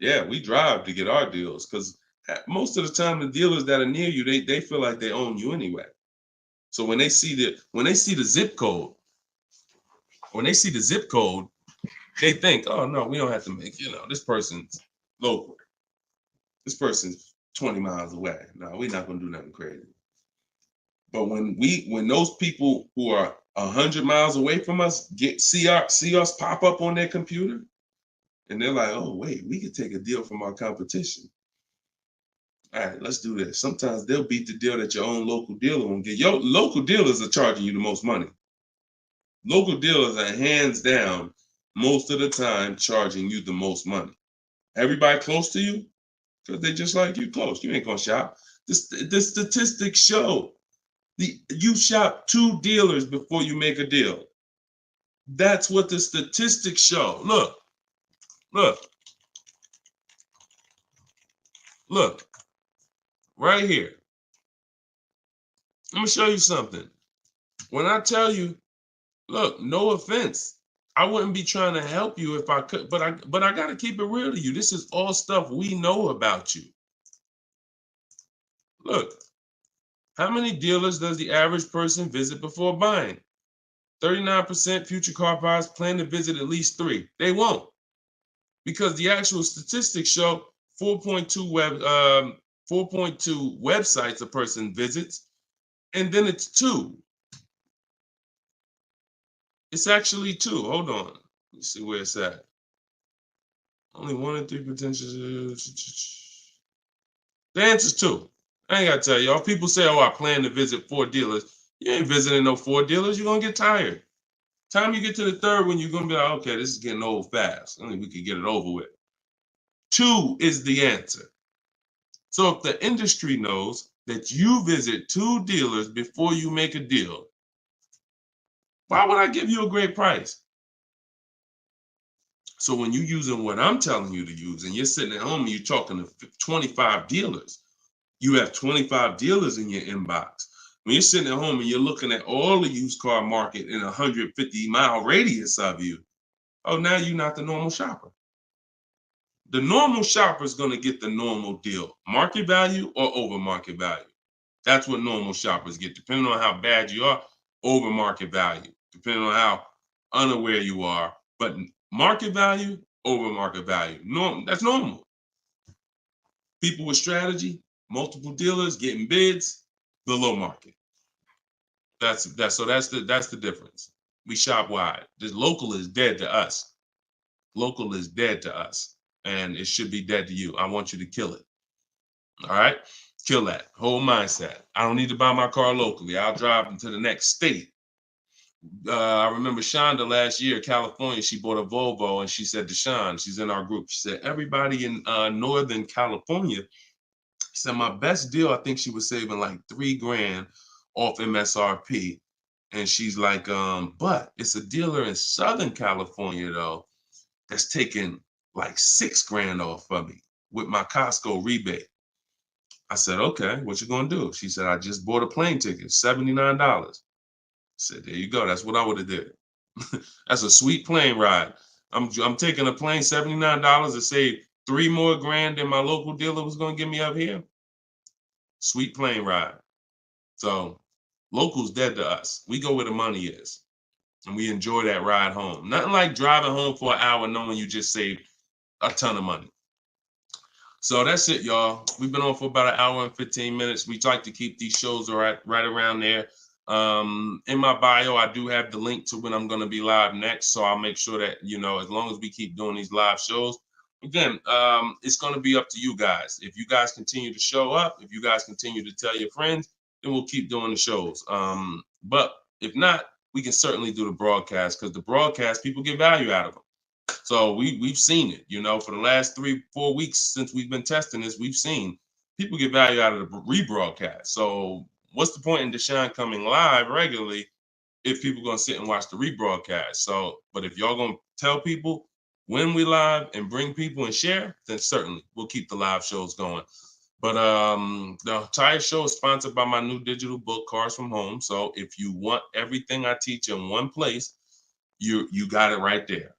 Yeah, we drive to get our deals because most of the time the dealers that are near you, they feel like they own you anyway. So when they see the zip code, they think, oh no, we don't have to make, this person's local. This person's 20 miles away. No, we're not gonna do nothing crazy. But when those people who are 100 miles away from us see us pop up on their computer, and they're like, oh wait, we could take a deal from our competition. All right, let's do this. Sometimes they'll beat the deal that your own local dealer won't get. Your local dealers are charging you the most money. Local dealers are hands down, most of the time, charging you the most money. Everybody close to you, because they just like you close. You ain't gonna shop. The statistics show you shop 2 dealers before you make a deal. That's what the statistics show. Look. Right here. Let me show you something. When I tell you, look, no offense, I wouldn't be trying to help you if I could, but I got to keep it real to you. This is all stuff we know about you. Look, how many dealers does the average person visit before buying? 39% future car buyers plan to visit at least 3. They won't, because the actual statistics show 4.2 websites a person visits, and then it's 2. It's actually 2. Hold on. Let's see where it's at. Only 1 in 3 potential. The answer's 2. I ain't got to tell y'all. People say, oh, I plan to visit 4 dealers. You ain't visiting no 4 dealers. You're going to get tired. Time you get to the 3rd one, you're going to be like, okay, this is getting old fast. I think we could get it over with. 2 is the answer. So if the industry knows that you visit 2 dealers before you make a deal, why would I give you a great price? So when you're using what I'm telling you to use and you're sitting at home and you're talking to 25 dealers, you have 25 dealers in your inbox. When you're sitting at home and you're looking at all the used car market in a 150-mile radius of you, oh, now you're not the normal shopper. The normal shopper is going to get the normal deal, market value or over market value. That's what normal shoppers get, depending on how bad you are, over market value, depending on how unaware you are. But market value, over market value. That's normal. People with strategy, multiple dealers getting bids, below market. That's the difference. We shop wide. This local is dead to us. Local is dead to us, and it should be dead to you. I want you to kill it. All right? Kill that whole mindset. I don't need to buy my car locally. I'll drive into the next state. I remember Shonda last year, California, she bought a Volvo and she said to Sean, she's in our group, she said, everybody in Northern California, she said, my best deal, I think she was saving like $3 grand off MSRP. And she's like, but it's a dealer in Southern California though, that's taking like $6 grand off of me with my Costco rebate. I said, okay, what you gonna do? She said, I just bought a plane ticket, $79. I said, there you go. That's what I would have did. That's a sweet plane ride. I'm taking a plane, $79 to save 3 more grand than my local dealer was gonna give me up here. Sweet plane ride. So local's dead to us. We go where the money is, and we enjoy that ride home. Nothing like driving home for an hour knowing you just saved a ton of money. So that's it, y'all. We've been on for about an hour and 15 minutes. We like to keep these shows right around there. In my bio, I do have the link to when I'm going to be live next. So I'll make sure that, as long as we keep doing these live shows, again, it's going to be up to you guys. If you guys continue to show up, if you guys continue to tell your friends, then we'll keep doing the shows. But if not, we can certainly do the broadcast, because the broadcast, people get value out of them. So we've seen it, for the last 3-4 weeks since we've been testing this, we've seen people get value out of the rebroadcast. So what's the point in Deshone coming live regularly if people are going to sit and watch the rebroadcast? So, but if y'all going to tell people when we live and bring people and share, then certainly we'll keep the live shows going. But the entire show is sponsored by my new digital book, Cars from Home. So if you want everything I teach in one place, you got it right there.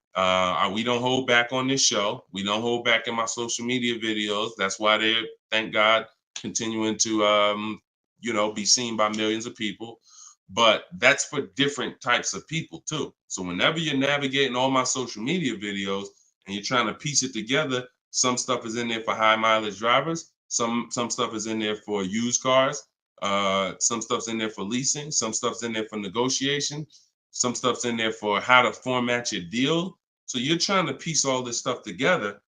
We don't hold back on this show. We don't hold back in my social media videos. That's why they're, thank God, continuing to, be seen by millions of people. But that's for different types of people too. So whenever you're navigating all my social media videos and you're trying to piece it together, some stuff is in there for high mileage drivers. Some stuff is in there for used cars. Some stuff's in there for leasing. Some stuff's in there for negotiation. Some stuff's in there for how to format your deal. So you're trying to piece all this stuff together.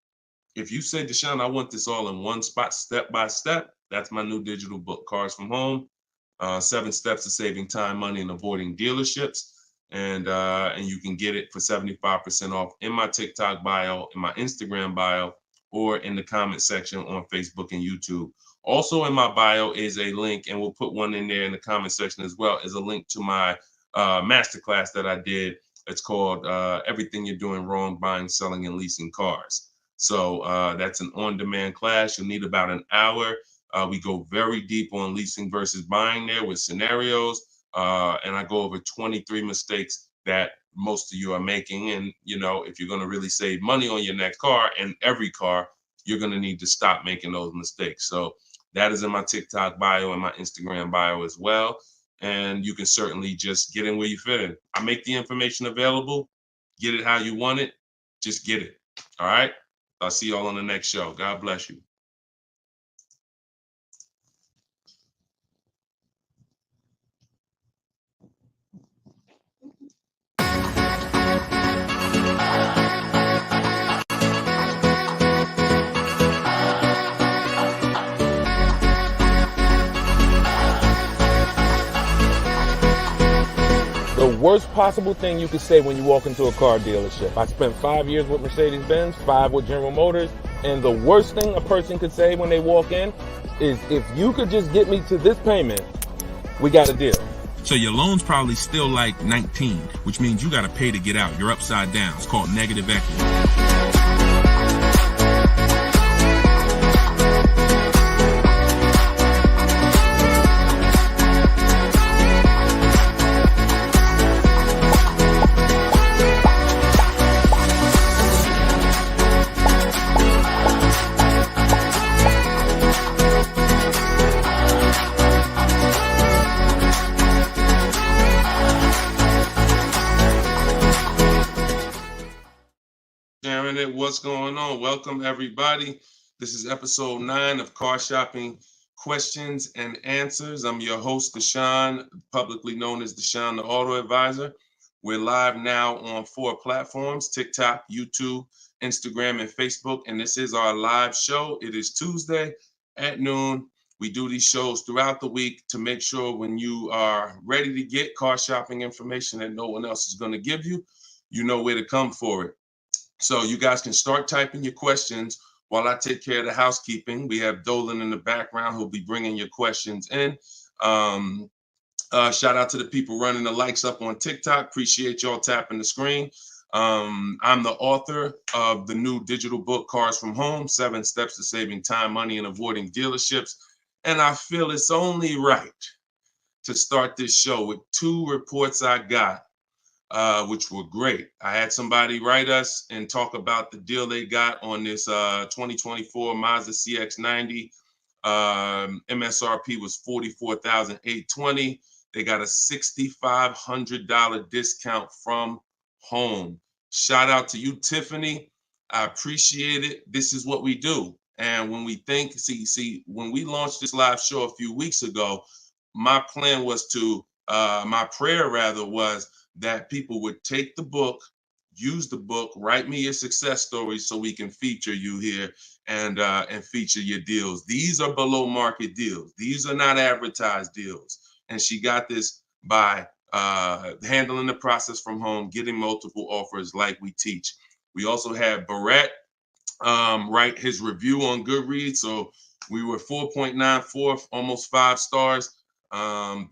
If you say, Deshone, I want this all in one spot, step by step, that's my new digital book, Cars from Home, 7 Steps to Saving Time, Money, and Avoiding Dealerships. And you can get it for 75% off in my TikTok bio, in my Instagram bio, or in the comment section on Facebook and YouTube. Also in my bio is a link, and we'll put one in there in the comment section as well, is a link to my masterclass that I did. It's called Everything You're Doing Wrong Buying, Selling, and Leasing Cars. So that's an on-demand class. You'll need about an hour. We go very deep on leasing versus buying there with scenarios. And I go over 23 mistakes that most of you are making. And, if you're going to really save money on your next car and every car, you're going to need to stop making those mistakes. So that is in my TikTok bio and my Instagram bio as well. And you can certainly just get in where you fit in. I make the information available. Get it how you want it. Just get it. All right. I'll see y'all on the next show. God bless you. The worst possible thing you could say when you walk into a car dealership. I spent 5 years with Mercedes-Benz, 5 with General Motors, and the worst thing a person could say when they walk in is, if you could just get me to this payment, we got a deal. So your loan's probably still like 19, which means you got to pay to get out. You're upside down. It's called negative equity. What's going on? Welcome, everybody. This is episode 9 of Car Shopping Questions and Answers. I'm your host, Deshone, publicly known as Deshone the Auto Advisor. We're live now on 4 platforms: TikTok, YouTube, Instagram, and Facebook. And this is our live show. It is Tuesday at noon. We do these shows throughout the week to make sure when you are ready to get car shopping information that no one else is going to give you, you know where to come for it. So you guys can start typing your questions while I take care of the housekeeping. We have Dolan in the background who'll be bringing your questions in. Shout out to the people running the likes up on TikTok. Appreciate y'all tapping the screen. I'm the author of the new digital book, Cars from Home, 7 Steps to Saving Time, Money, and Avoiding Dealerships. And I feel it's only right to start this show with 2 reports I got, which were great. I had somebody write us and talk about the deal they got on this 2024 Mazda CX-90. MSRP was $44,820. They got a $6,500 discount from home. Shout out to you, Tiffany. I appreciate it. This is what we do. And when we think, when we launched this live show a few weeks ago, my plan was my prayer rather was that people would take the book, use the book, write me your success stories so we can feature you here and feature your deals. These are below market deals. These are not advertised deals. And she got this by handling the process from home, getting multiple offers like we teach. We also had Barrett write his review on Goodreads. So we were 4.94, almost 5 stars.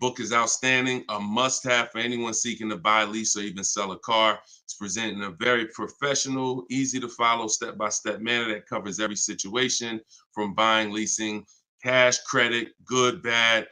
Book is outstanding, a must-have for anyone seeking to buy, lease, or even sell a car. It's presented in a very professional, easy-to-follow, step-by-step manner that covers every situation from buying, leasing, cash, credit, good, bad.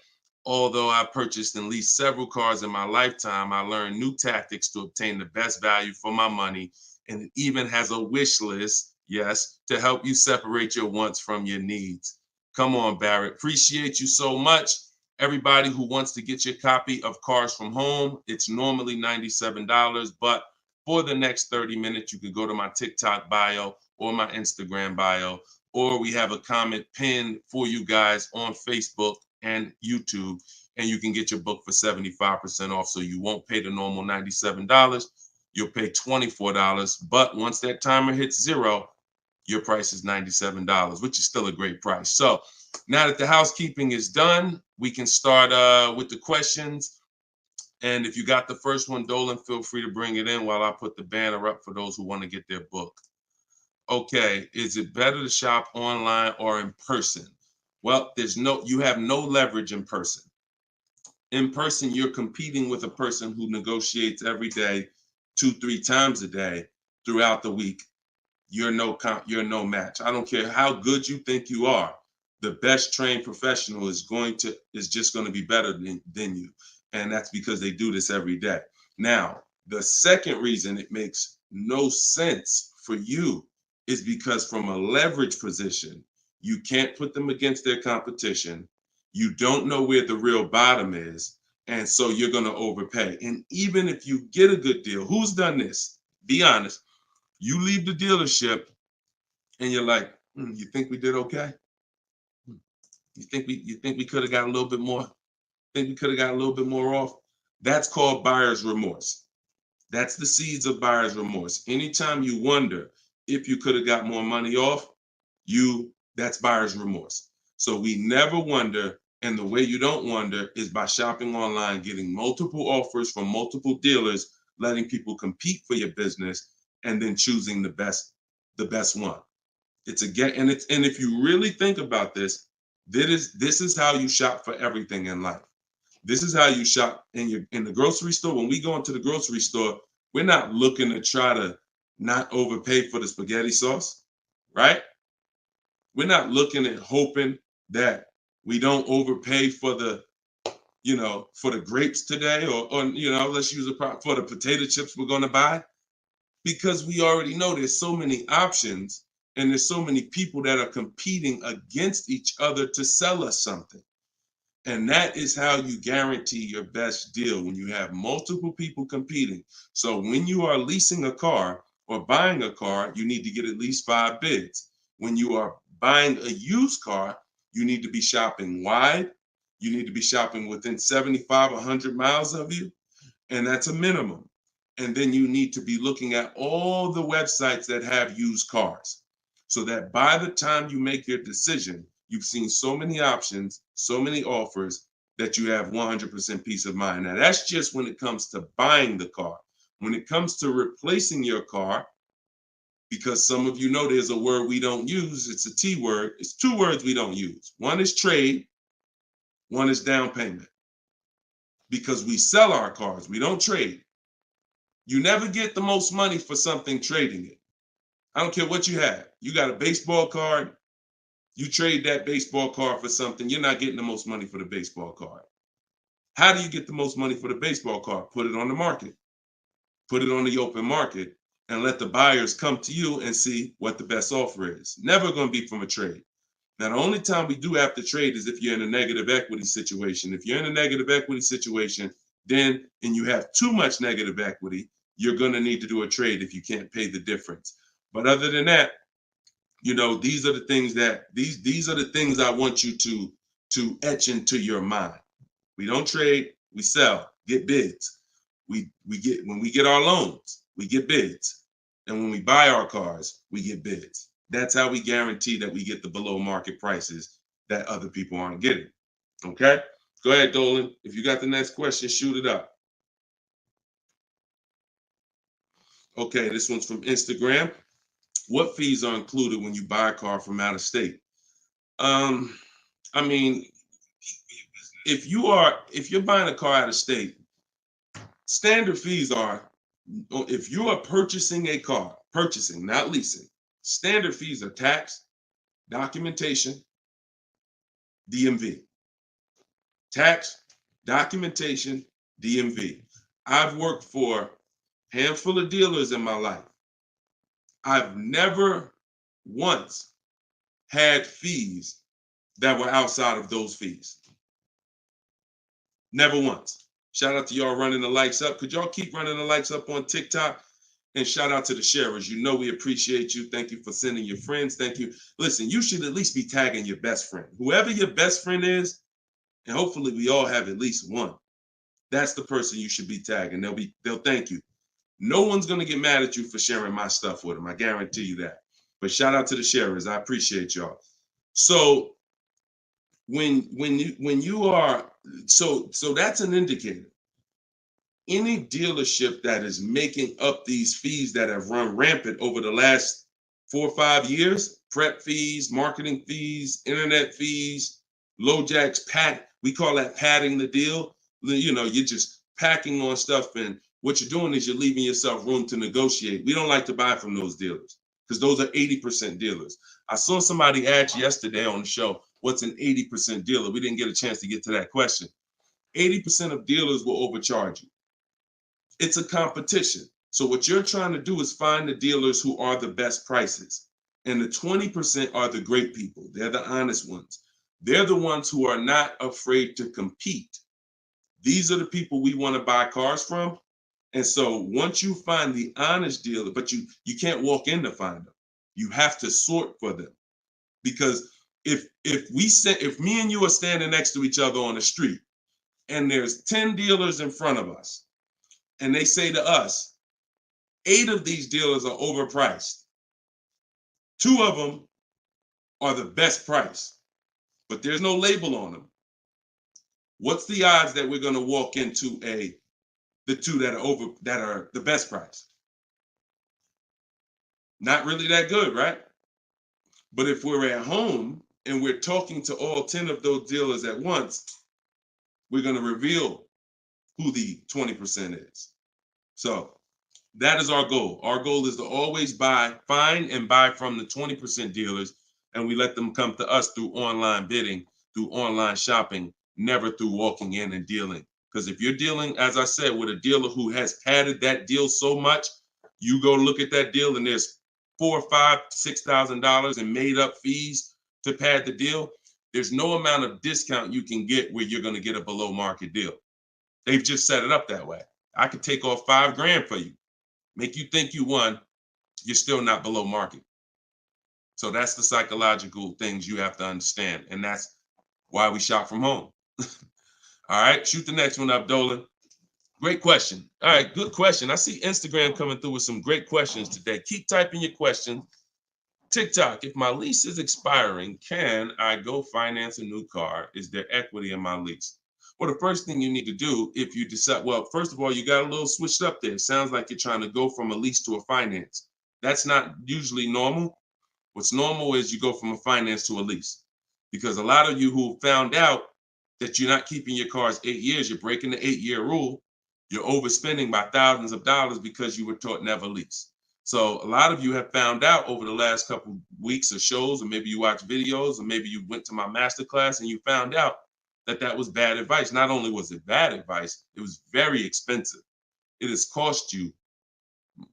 Although I purchased and leased several cars in my lifetime, I learned new tactics to obtain the best value for my money, and it even has a wish list, yes, to help you separate your wants from your needs. Come on, Barrett. Appreciate you so much. Everybody who wants to get your copy of Cars from Home, it's normally $97, but for the next 30 minutes, you can go to my TikTok bio or my Instagram bio, or we have a comment pinned for you guys on Facebook and YouTube, and you can get your book for 75% off. So you won't pay the normal $97. You'll pay $24. But once that timer hits 0, your price is $97, which is still a great price. So now that the housekeeping is done, we can start with the questions. And if you got the first one, Dolan, feel free to bring it in while I put the banner up for those who want to get their book. Okay, is it better to shop online or in person? Well, you have no leverage in person. In person, you're competing with a person who negotiates every day, 2-3 times a day throughout the week. You're no match. I don't care how good you think you are. The best trained professional is just going to be better than you. And that's because they do this every day. Now, the second reason it makes no sense for you is because from a leverage position, you can't put them against their competition. You don't know where the real bottom is. And so you're going to overpay. And even if you get a good deal, who's done this? Be honest. You leave the dealership and you're like, you think we did okay? You think we could have got a little bit more? Think we could have got a little bit more off? That's called buyer's remorse. That's the seeds of buyer's remorse. Anytime you wonder if you could have got more money off, that's buyer's remorse. So we never wonder, and the way you don't wonder is by shopping online, getting multiple offers from multiple dealers, letting people compete for your business, and then choosing the best one. And if you really think about this, this is how you shop for everything in life. This is how you shop in the grocery store. When we go into the grocery store, we're not looking to try to not overpay for the spaghetti sauce, right? We're not looking at hoping that we don't overpay for the grapes today, or let's use for the potato chips we're going to buy, because we already know there's so many options and there's so many people that are competing against each other to sell us something. And that is how you guarantee your best deal, when you have multiple people competing. So when you are leasing a car or buying a car, you need to get at least 5 bids. When you are buying a used car, you need to be shopping wide. You need to be shopping within 75, 100 miles of you. And that's a minimum. And then you need to be looking at all the websites that have used cars, so that by the time you make your decision, you've seen so many options, so many offers, that you have 100% peace of mind. Now, that's just when it comes to buying the car. When it comes to replacing your car, because some of you know there's a word we don't use, it's a T word. It's 2 words we don't use. One is trade, one is down payment. Because we sell our cars, we don't trade. You never get the most money for something trading it. I don't care what you have. You got a baseball card, You trade that baseball card for something, you're not getting the most money for the baseball card. How do you get the most money for the baseball card? Put it on the market. Put it on the open market and let the buyers come to you and see what the best offer is. Never going to be from a trade. Now, the only time we do have to trade is if you're in a negative equity situation. If you're in a negative equity situation, then, and you have too much negative equity, you're going to need to do a trade if you can't pay the difference. But other than that, you know, these are the things that these are the things I want you to etch into your mind. We don't trade, we sell, get bids. We get, when we get our loans, we get bids. And when we buy our cars, we get bids. That's how we guarantee that we get the below market prices that other people aren't getting. Okay? Go ahead, Dolan. If you got the next question, shoot it up. Okay, this one's from Instagram. What fees are included when you buy a car from out of state? I mean, if you're buying a car out of state, standard fees are, if you are purchasing a car, purchasing, not leasing, standard fees are tax, documentation, DMV. Tax, documentation, DMV. I've worked for a handful of dealers in my life. I've never once had fees that were outside of those fees. Never once. Shout out to y'all running the likes up. Could y'all keep running the likes up on TikTok? And shout out to the sharers. You know we appreciate you. Thank you for sending your friends. Thank you. Listen, you should at least be tagging your best friend. Whoever your best friend is, and hopefully we all have at least one. That's the person you should be tagging. They'll thank you. No one's gonna get mad at you for sharing my stuff with them. I guarantee you that. But shout out to the sharers. I appreciate y'all. So when you are, so that's an indicator. Any dealership that is making up these fees that have run rampant over the last 4 or 5 years, prep fees, marketing fees, internet fees, low jacks, we call that padding the deal. You know, you're just packing on stuff, and what you're doing is you're leaving yourself room to negotiate. We don't like to buy from those dealers because those are 80% dealers. I saw somebody ask yesterday on the show, what's an 80% dealer? We didn't get a chance to get to that question. 80% of dealers will overcharge you. It's a competition. So what you're trying to do is find the dealers who are the best prices. And the 20% are the great people. They're the honest ones. They're the ones who are not afraid to compete. These are the people we want to buy cars from. And so once you find the honest dealer, but you can't walk in to find them. You have to sort for them. Because if me and you are standing next to each other on the street and there's 10 dealers in front of us, and they say to us, 8 of these dealers are overpriced. 2 of them are the best price, but there's no label on them. What's the odds that we're going to walk into the 2 that are the best price? Not really that good, right? But if we're at home and we're talking to all 10 of those dealers at once, we're going to reveal who the 20% is. So that is our goal. Our goal is to always find and buy from the 20% dealers, and we let them come to us through online bidding, through online shopping, never through walking in and dealing. Because if you're dealing, as I said, with a dealer who has padded that deal so much, you go look at that deal and there's $4,000, $5,000, $6,000 in made up fees to pad the deal. There's no amount of discount you can get where you're going to get a below market deal. They've just set it up that way. I could take off $5,000 for you, make you think you won. You're still not below market. So that's the psychological things you have to understand. And that's why we shop from home. All right, shoot the next one up, Dolan. Great question. All right, good question. I see Instagram coming through with some great questions today. Keep typing your questions. TikTok, if my lease is expiring, can I go finance a new car? Is there equity in my lease? Well, the first thing you need to do if you decide, well, first of all, you got a little switched up there. It sounds like you're trying to go from a lease to a finance. That's not usually normal. What's normal is you go from a finance to a lease. Because a lot of you who found out that you're not keeping your cars 8 years, you're breaking the 8-year rule, you're overspending by thousands of dollars because you were taught never lease. So a lot of you have found out over the last couple weeks of shows, or maybe you watch videos, or maybe you went to my masterclass and you found out that that was bad advice. Not only was it bad advice, it was very expensive. It has cost you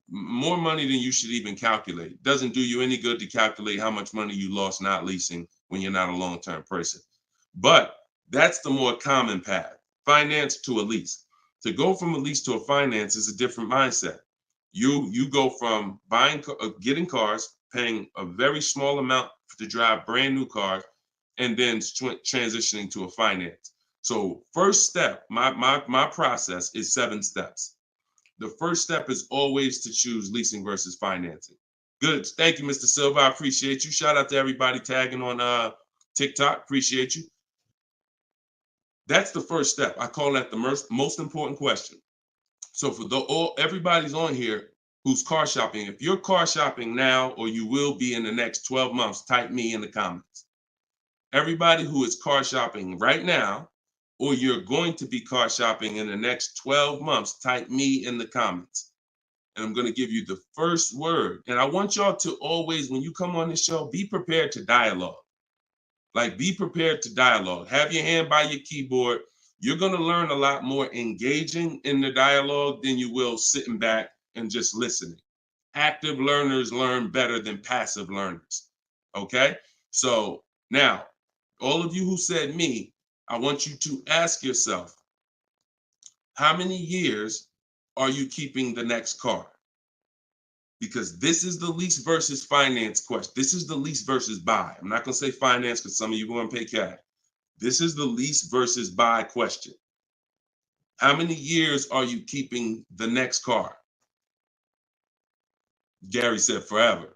more money than you should even calculate. It doesn't do you any good to calculate how much money you lost not leasing when you're not a long-term person. But that's the more common path, finance to a lease. To go from a lease to a finance is a different mindset. You go from getting cars, paying a very small amount to drive brand new cars, and then transitioning to a finance. So first step, my process is 7 steps. The first step is always to choose leasing versus financing. Good. Thank you, Mr. Silva. I appreciate you. Shout out to everybody tagging on TikTok. Appreciate you. That's the first step. I call that the most important question. So for everybody's on here who's car shopping, if you're car shopping now or you will be in the next 12 months, type me in the comments. Everybody who is car shopping right now, or you're going to be car shopping in the next 12 months, type me in the comments. And I'm going to give you the first word. And I want y'all to always, when you come on this show, be prepared to dialogue. Like, be prepared to dialogue. Have your hand by your keyboard. You're going to learn a lot more engaging in the dialogue than you will sitting back and just listening. Active learners learn better than passive learners. Okay? So now, all of you who said me, I want you to ask yourself, how many years are you keeping the next car? Because this is the lease versus finance question. This is the lease versus buy. I'm not going to say finance because some of you are going to pay cash. This is the lease versus buy question. How many years are you keeping the next car? Gary said forever.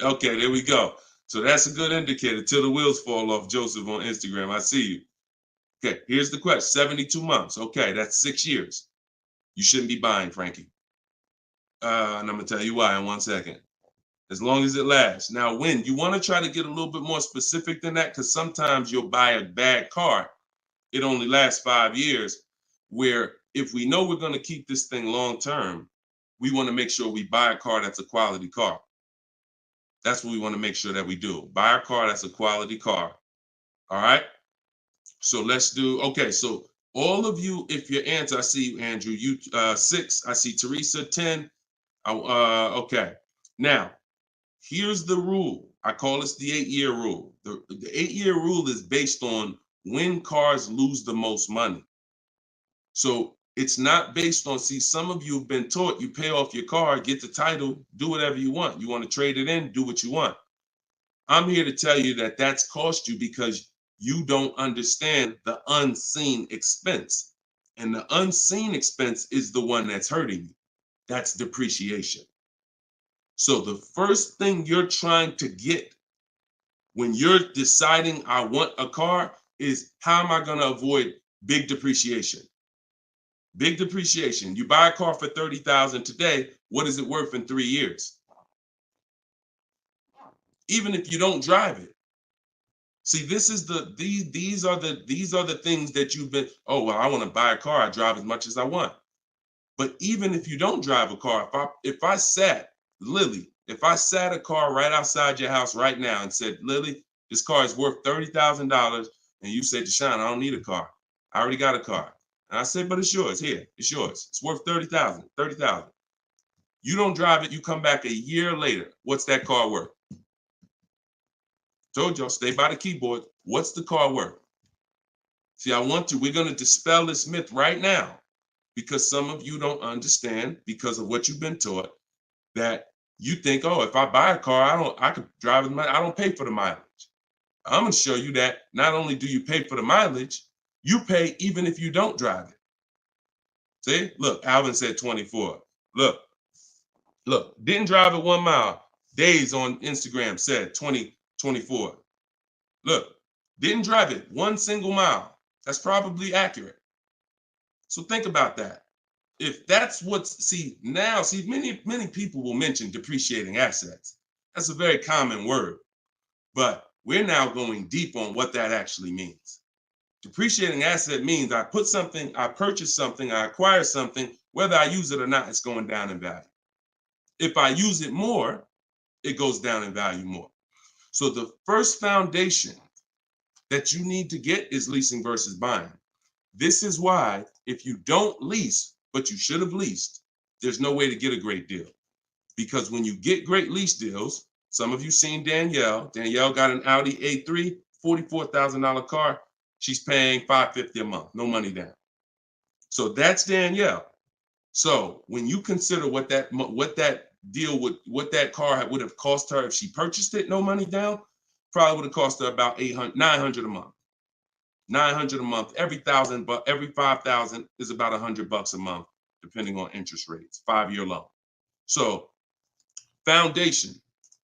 Okay, there we go. So that's a good indicator till the wheels fall off, Joseph on Instagram. I see you. Okay, here's the question. 72 months. Okay, that's 6 years. You shouldn't be buying, Frankie. And I'm going to tell you why in 1 second. As long as it lasts. Now, when you want to try to get a little bit more specific than that, because sometimes you'll buy a bad car. It only lasts 5 years, where if we know we're going to keep this thing long term, we want to make sure we buy a car that's a quality car. That's what we want to make sure that we do. Buy a car that's a quality car. All right. So let's do, okay. So all of you, if your answer, I see you, Andrew, you 6, I see Teresa 10. Okay. Now, here's the rule. I call this the 8-year rule. The 8-year rule is based on when cars lose the most money. So it's not based on, see, some of you have been taught you pay off your car, get the title, do whatever you want. You want to trade it in, do what you want. I'm here to tell you that that's cost you because you don't understand the unseen expense. And the unseen expense is the one that's hurting you. That's depreciation. So the first thing you're trying to get when you're deciding I want a car is, how am I going to avoid big depreciation? Big depreciation. You buy a car for $30,000 today. What is it worth in 3 years? Even if you don't drive it. See, this is these are the things that you've been, oh, well, I want to buy a car. I drive as much as I want. But even if you don't drive a car, if I sat a car right outside your house right now and said, Lily, this car is worth $30,000, and you said, Deshone, I don't need a car. I already got a car. And I said, but it's yours. Here, it's yours. It's worth $30,000. You don't drive it. You come back a year later. What's that car worth? Told y'all, stay by the keyboard. What's the car worth? See, we're going to dispel this myth right now, because some of you don't understand, because of what you've been taught, that you think, oh, if I buy a car, I could drive it. I don't pay for the mileage. I'm going to show you that not only do you pay for the mileage, you pay even if you don't drive it. See, look, Alvin said 24. Look, didn't drive it 1 mile. Days on Instagram said 24. Look, didn't drive it 1 single mile. That's probably accurate. So think about that. If that's many people will mention depreciating assets. That's a very common word, but we're now going deep on what that actually means. Depreciating asset means I purchase something, I acquire something, whether I use it or not, it's going down in value. If I use it more, it goes down in value more. So the first foundation that you need to get is leasing versus buying. This is why if you don't lease, but you should have leased, there's no way to get a great deal. Because when you get great lease deals, some of you seen Danielle. Danielle got an Audi A3, $44,000 car. She's paying $550 a month, no money down. So that's Danielle. So when you consider what that car would have cost her if she purchased it, no money down, probably would have cost her about $900 a month. $900 a month. Every 1,000, but every 5,000 is about $100 a month, depending on interest rates. 5-year loan. So foundation.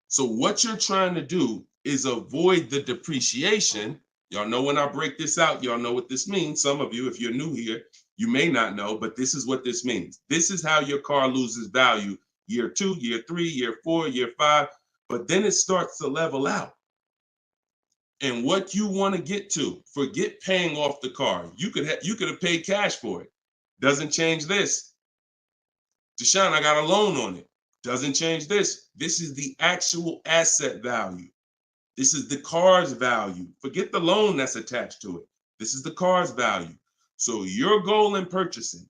So what you're trying to do is avoid the depreciation. Y'all know when I break this out, y'all know what this means. Some of you, if you're new here, you may not know, but this is what this means. This is how your car loses value year 2, year 3, year 4, year 5, but then it starts to level out. And what you want to get to, forget paying off the car. You could have paid cash for it. Doesn't change this. Deshone, I got a loan on it. Doesn't change this. This is the actual asset value. This is the car's value. Forget the loan that's attached to it. This is the car's value. So your goal in purchasing,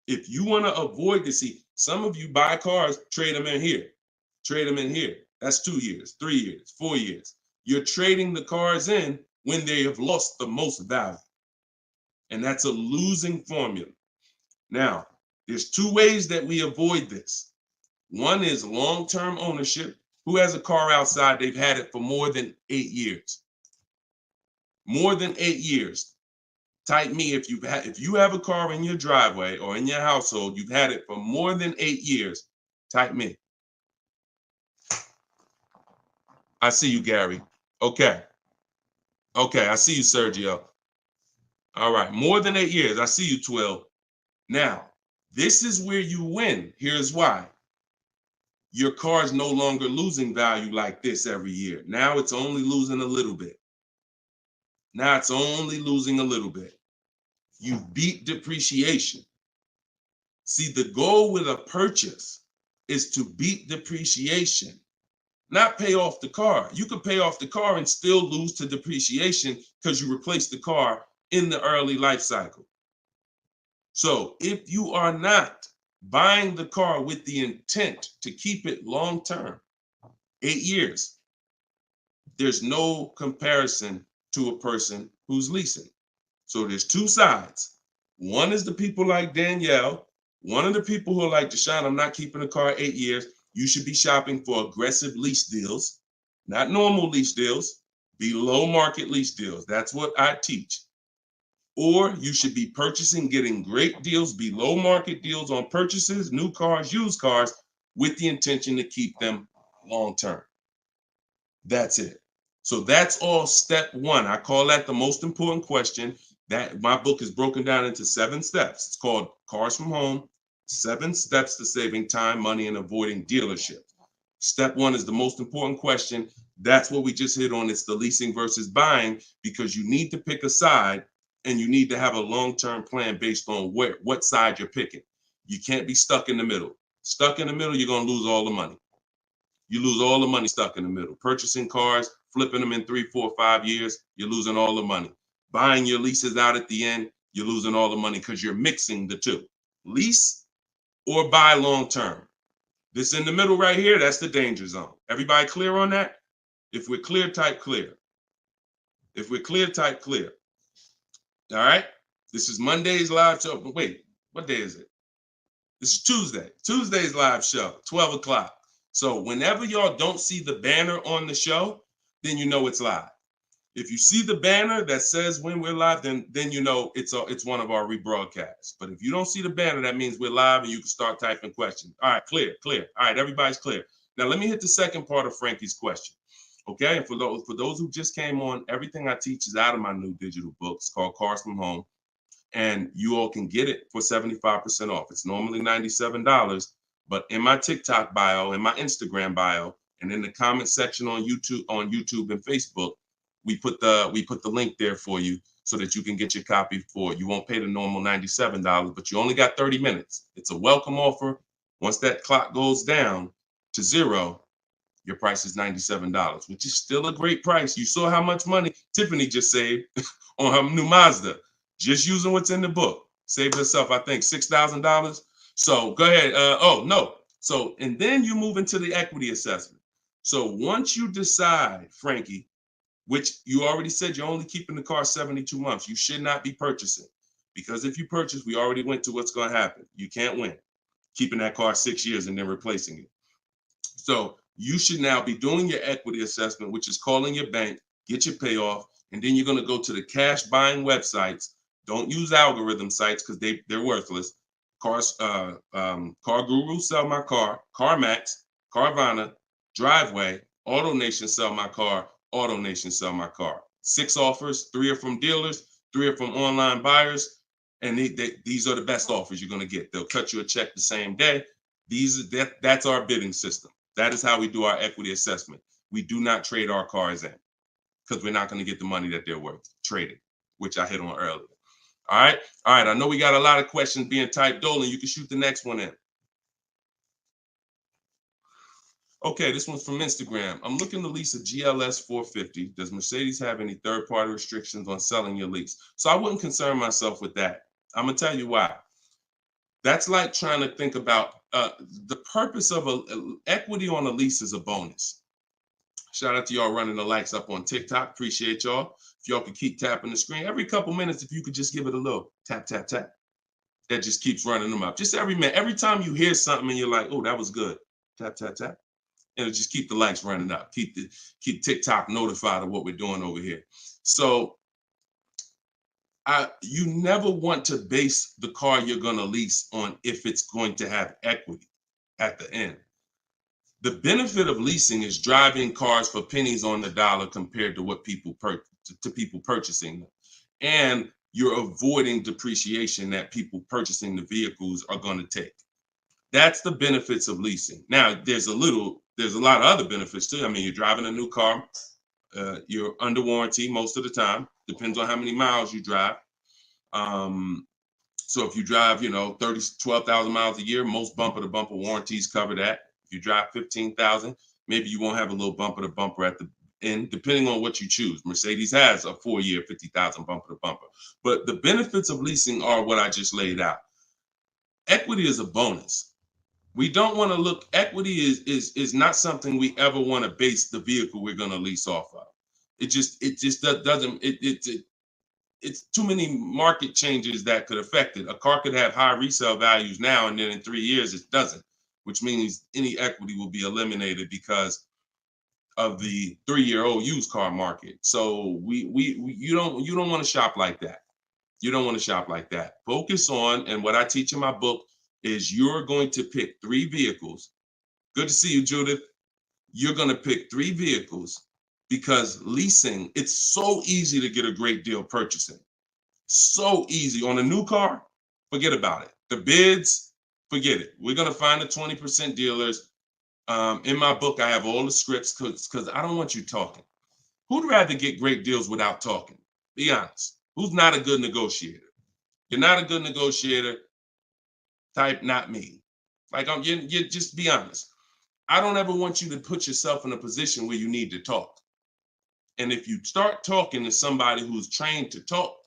if you want to avoid this, see, some of you buy cars, trade them in here. Trade them in here. That's 2 years, 3 years, 4 years. You're trading the cars in when they have lost the most value. And that's a losing formula. Now, there's 2 ways that we avoid this. One is long-term ownership. Who has a car outside? They've had it for more than 8 years. More than 8 years. Type me if you have a car in your driveway or in your household, you've had it for more than 8 years. Type me. I see you, Gary. Okay. Okay, I see you, Sergio. All right, more than 8 years. I see you, Twill. Now, this is where you win. Here's why. Your car is no longer losing value like this every year. Now it's only losing a little bit. Now it's only losing a little bit. You beat depreciation. See, the goal with a purchase is to beat depreciation, not pay off the car. You could pay off the car and still lose to depreciation because you replaced the car in the early life cycle. So if you are not buying the car with the intent to keep it long term, 8 years, there's no comparison to a person who's leasing. So there's 2 sides. One is the people like Danielle. One of the people who are like, Deshone, I'm not keeping a car 8 years. You should be shopping for aggressive lease deals, not normal lease deals, below market lease deals. That's what I teach. Or you should be purchasing, getting great deals, below market deals on purchases, new cars, used cars, with the intention to keep them long term. That's it. So that's all step 1. I call that the most important question. That my book is broken down into 7 steps. It's called Cars from Home, 7 Steps to Saving Time, Money, and Avoiding Dealership. Step 1 is the most important question. That's what we just hit on. It's the leasing versus buying, because you need to pick a side and you need to have a long-term plan based on what side you're picking. You can't be stuck in the middle. Stuck in the middle, you're going to lose all the money. You lose all the money stuck in the middle. Purchasing cars, flipping them in 3, 4, 5 years, you're losing all the money. Buying your leases out at the end, you're losing all the money because you're mixing the 2. Lease or buy long-term. This in the middle right here, that's the danger zone. Everybody clear on that? If we're clear, type clear. If we're clear, type clear. All right? This is Monday's live show. But wait, what day is it? This is Tuesday. Tuesday's live show, 12 o'clock. So whenever y'all don't see the banner on the show, then you know it's live. If you see the banner that says when we're live, then you know it's one of our rebroadcasts. But if you don't see the banner, that means we're live and you can start typing questions. All right, clear. All right, everybody's clear. Now let me hit the second part of Frankie's question. Okay, and for those who just came on, everything I teach is out of my new digital book. It's called Cars from Home, and you all can get it for 75% off. It's normally $97, but in my TikTok bio, in my Instagram bio, and in the comment section on YouTube and Facebook, we put the link there for you so that you can get your copy for it. You won't pay the normal $97, but you only got 30 minutes. It's a welcome offer. Once that clock goes down, to zero, your price is $97, which is still a great price. You saw how much money Tiffany just saved on her new Mazda, just using what's in the book. Saved herself, I think, $6,000. So go ahead. Oh, no. So, and then you move into the equity assessment. So once you decide, Frankie, which you already said you're only keeping the car 72 months, you should not be purchasing. Because if you purchase, we already went to what's going to happen. You can't win keeping that car 6 years and then replacing it. So you should now be doing your equity assessment, which is calling your bank, get your payoff, and then you're going to go to the cash buying websites. Don't use algorithm sites because they're worthless. Car Guru, Sell My Car, CarMax, Carvana, Driveway, AutoNation, Sell My Car, AutoNation, Sell My Car. 6 offers, 3 are from dealers, 3 are from online buyers, and these are the best offers you're going to get. They'll cut you a check the same day. That's our bidding system. That is how we do our equity assessment. We do not trade our cars in because we're not going to get the money that they're worth trading, which I hit on earlier. All right. I know we got a lot of questions being typed. Dolan, you can shoot the next one in. Okay, this one's from Instagram. I'm looking to lease a GLS 450. Does Mercedes have any third-party restrictions on selling your lease? So I wouldn't concern myself with that. I'm going to tell you why. That's like trying to think about the purpose of equity on a lease is a bonus. Shout out to y'all running the likes up on TikTok. Appreciate y'all. If y'all could keep tapping the screen every couple minutes, if you could just give it a little tap, tap, tap. That just keeps running them up. Just every minute. Every time you hear something and you're like, oh, that was good. Tap, tap, tap. And it'll just keep the likes running up. Keep TikTok notified of what we're doing over here. So you never want to base the car you're going to lease on if it's going to have equity at the end. The benefit of leasing is driving cars for pennies on the dollar compared to what people purchasing them. And you're avoiding depreciation that people purchasing the vehicles are going to take. That's the benefits of leasing. Now, there's a lot of other benefits too. I mean, you're driving a new car. You're under warranty most of the time. Depends on how many miles you drive. So if you drive, 12,000 miles a year, most bumper to bumper warranties cover that. If you drive 15,000, maybe you won't have a little bumper to bumper at the end, depending on what you choose. Mercedes has a 4-year 50,000 bumper to bumper. But the benefits of leasing are what I just laid out. Equity is a bonus. We don't want to look, equity is not something we ever want to base the vehicle we're going to lease off of. It just doesn't, it's too many market changes that could affect it. A car could have high resale values now, and then in 3 years it doesn't, which means any equity will be eliminated because of the 3-year-old used car market. So you don't want to shop like that. You don't want to shop like that. Focus on, and what I teach in my book is you're going to pick 3 vehicles. Good to see you, Judith. You're going to pick 3 vehicles because leasing, it's so easy to get a great deal purchasing. So easy. On a new car, forget about it. The bids, forget it. We're going to find the 20% dealers. In my book, I have all the scripts because I don't want you talking. Who'd rather get great deals without talking? Be honest. Who's not a good negotiator? You're not a good negotiator. Type not me. Like you just be honest. I don't ever want you to put yourself in a position where you need to talk. And if you start talking to somebody who's trained to talk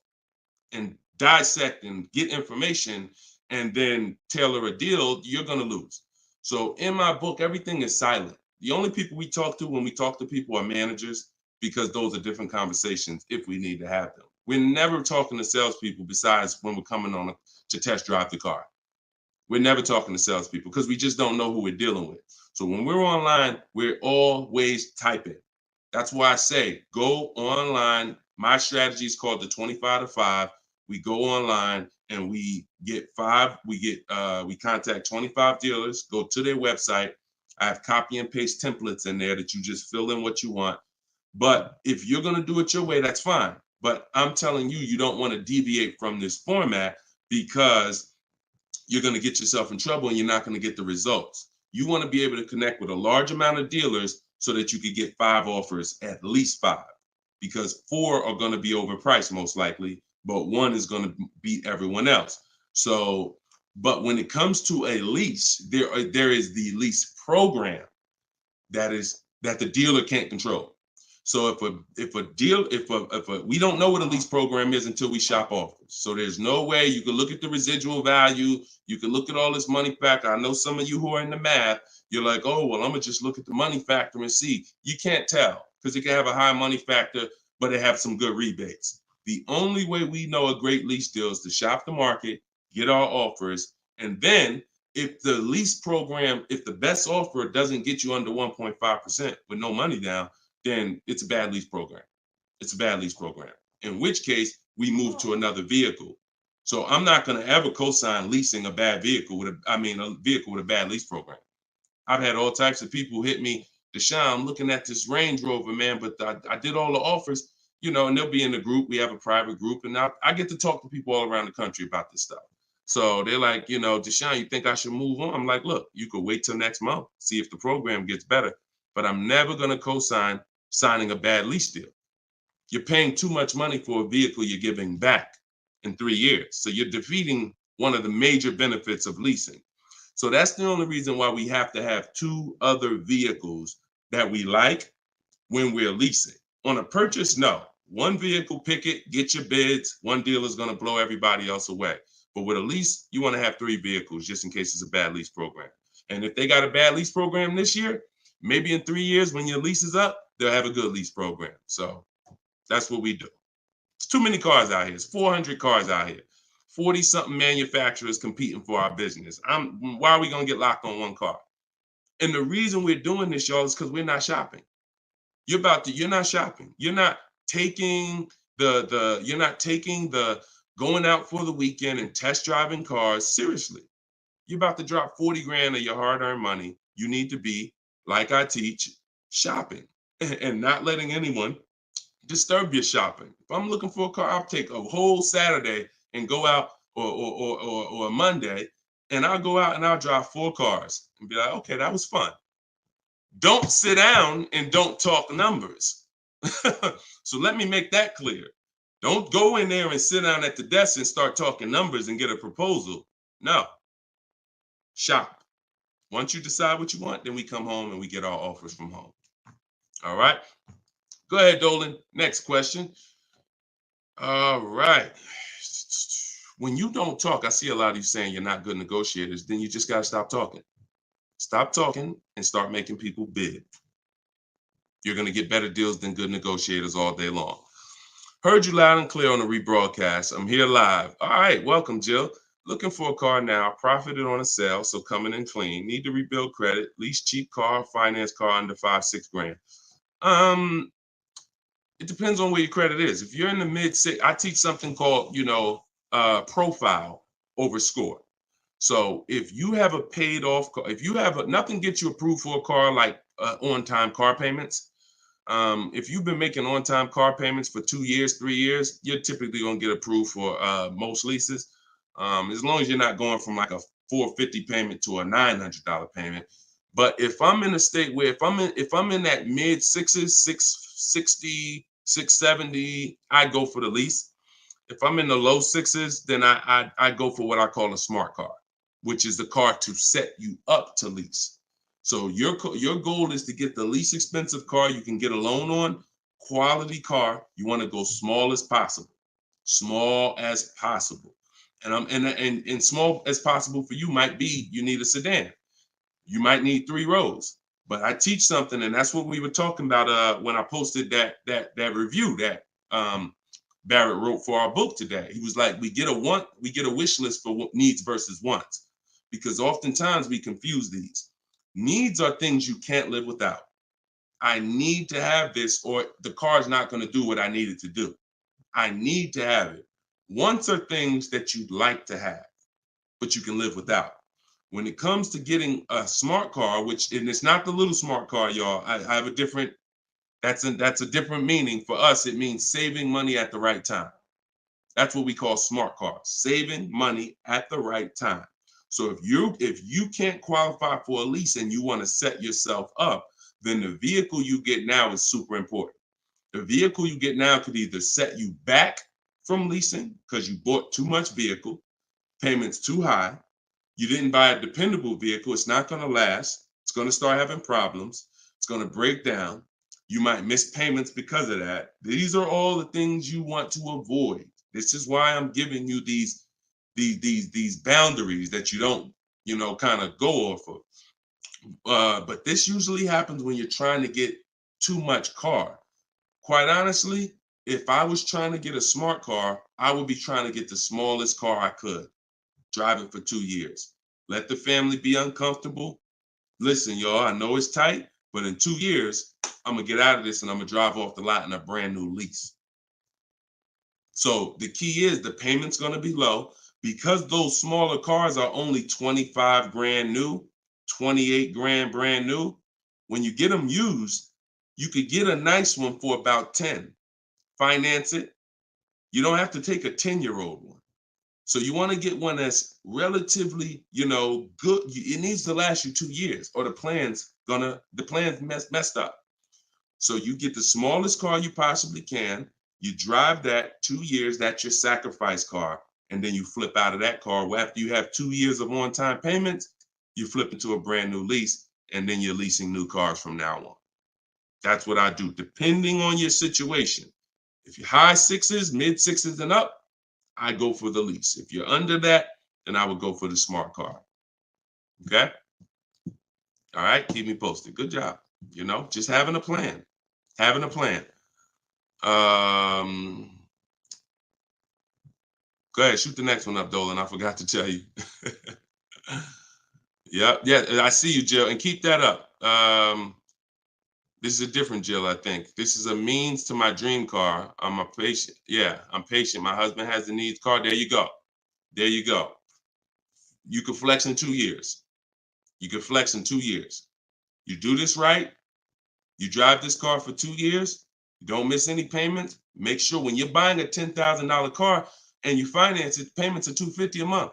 and dissect and get information and then tailor a deal, you're going to lose. So in my book, everything is silent. The only people we talk to when we talk to people are managers, because those are different conversations if we need to have them. We're never talking to salespeople besides when we're coming on to test drive the car. We're never talking to salespeople because we just don't know who we're dealing with. So when we're online, we're always typing. That's why I say go online. My strategy is called the 25 to 5. We go online and we contact 25 dealers, go to their website. I have copy and paste templates in there that you just fill in what you want. But if you're going to do it your way, that's fine. But I'm telling you, you don't want to deviate from this format because you're going to get yourself in trouble and you're not going to get the results. You want to be able to connect with a large amount of dealers so that you could get 5 offers, at least 5, because 4 are going to be overpriced most likely, but 1 is going to beat everyone else. So, but when it comes to a lease, there is the lease program. that the dealer can't control. So if we don't know what a lease program is until we shop offers. So there's no way you can look at the residual value. You can look at all this money factor. I know some of you who are in the math, you're like, oh, well, I'm gonna just look at the money factor and see. You can't tell because it can have a high money factor, but it have some good rebates. The only way we know a great lease deal is to shop the market, get our offers, and then if the lease program, if the best offer doesn't get you under 1.5% with no money down, then it's a bad lease program. It's a bad lease program. In which case, we move to another vehicle. So I'm not going to ever co-sign leasing a bad vehicle a vehicle with a bad lease program. I've had all types of people hit me, Deshone, I'm looking at this Range Rover, man, but I did all the offers, and they'll be in the group. We have a private group, and I get to talk to people all around the country about this stuff. So they're like, Deshone, you think I should move on? I'm like, look, you could wait till next month, see if the program gets better, but I'm never going to co-sign signing a bad lease deal. You're paying too much money for a vehicle you're giving back in 3 years. So you're defeating one of the major benefits of leasing. So that's the only reason why we have to have 2 other vehicles that we like when we're leasing. On a purchase, no. One vehicle, pick it, get your bids. One dealer is going to blow everybody else away. But with a lease, you want to have 3 vehicles just in case it's a bad lease program. And if they got a bad lease program this year, maybe in 3 years when your lease is up, they'll have a good lease program. So that's what we do. It's too many cars out here. It's 400 cars out here. 40-something manufacturers competing for our business. Why are we going to get locked on one car? And the reason we're doing this, y'all, is because we're not shopping. You're not shopping. You're not taking the going out for the weekend and test driving cars seriously. You're about to drop 40 grand of your hard-earned money. You need to be, like I teach, shopping and not letting anyone disturb your shopping. If I'm looking for a car, I'll take a whole Saturday and go out or a Monday, and I'll go out and I'll drive 4 cars and be like, okay, that was fun. Don't sit down and don't talk numbers. So let me make that clear. Don't go in there and sit down at the desk and start talking numbers and get a proposal. No. Shop. Once you decide what you want, then we come home and we get our offers from home. All right. Go ahead, Dolan. Next question. All right. When you don't talk, I see a lot of you saying you're not good negotiators. Then you just got to stop talking. Stop talking and start making people bid. You're going to get better deals than good negotiators all day long. Heard you loud and clear on the rebroadcast. I'm here live. All right. Welcome, Jill. Looking for a car now. Profited on a sale, so coming in clean. Need to rebuild credit. Lease cheap car, finance car under 5-6 grand. It depends on where your credit is. If you're in the mid-6, I teach something called, profile over score. So if you have a paid off car, if you have nothing gets you approved for a car like on-time car payments. If you've been making on-time car payments for 2 years, 3 years, you're typically gonna get approved for most leases. As long as you're not going from like a $450 payment to a $900 payment. But if I'm in a state where if I'm in that mid-6s, 660, 670, I go for the lease. If I'm in the low 6s, then I go for what I call a smart car, which is the car to set you up to lease. So your goal is to get the least expensive car you can get a loan on, quality car. You want to go small as possible, and small as possible for you might be you need a sedan. You might need 3 rows. But I teach something, and that's what we were talking about when I posted that review that Barrett wrote for our book today. He was like, we get a wish list for needs versus wants, because oftentimes we confuse these. Needs are things you can't live without. I need to have this, or the car's not going to do what I need it to do. I need to have it. Wants are things that you'd like to have, but you can live without. When it comes to getting a smart car, and it's not the little smart car, y'all. I have a different. That's a different meaning for us. It means saving money at the right time. That's what we call smart cars. Saving money at the right time. So if you can't qualify for a lease and you want to set yourself up, then the vehicle you get now is super important. The vehicle you get now could either set you back from leasing because you bought too much vehicle, payments too high. You didn't buy a dependable vehicle. It's not going to last. It's going to start having problems. It's going to break down. You might miss payments because of that. These are all the things you want to avoid. This is why I'm giving you these boundaries that you don't, kind of go off of. But this usually happens when you're trying to get too much car. Quite honestly, if I was trying to get a smart car, I would be trying to get the smallest car I could, drive it for 2 years. Let the family be uncomfortable. Listen, y'all, I know it's tight, but in 2 years, I'm gonna get out of this and I'm gonna drive off the lot in a brand new lease. So the key is the payment's gonna be low because those smaller cars are only 25 grand new, 28 grand brand new. When you get them used, you could get a nice one for about 10. Finance it. You don't have to take a 10-year-old one. So you want to get one that's relatively, good. It needs to last you 2 years, or the plan's messed up. So you get the smallest car you possibly can. You drive that 2 years. That's your sacrifice car, and then you flip out of that car. Well, after you have 2 years of on-time payments, you flip into a brand new lease, and then you're leasing new cars from now on. That's what I do, depending on your situation. If you're high sixes, mid sixes, and up, I go for the lease. If you're under that, then I would go for the smart car. Okay? All right, keep me posted. Good job. Just having a plan. Having a plan. Go ahead, shoot the next one up, Dolan. I forgot to tell you. Yeah, I see you, Jill, and keep that up. This is a different Jill, I think. This is a means to my dream car. I'm a patient. Yeah, I'm patient. My husband has the needs car. There you go. There you go. You can flex in 2 years. You can flex in 2 years. You do this right. You drive this car for 2 years. You don't miss any payments. Make sure when you're buying a $10,000 car and you finance it, payments are $250 a month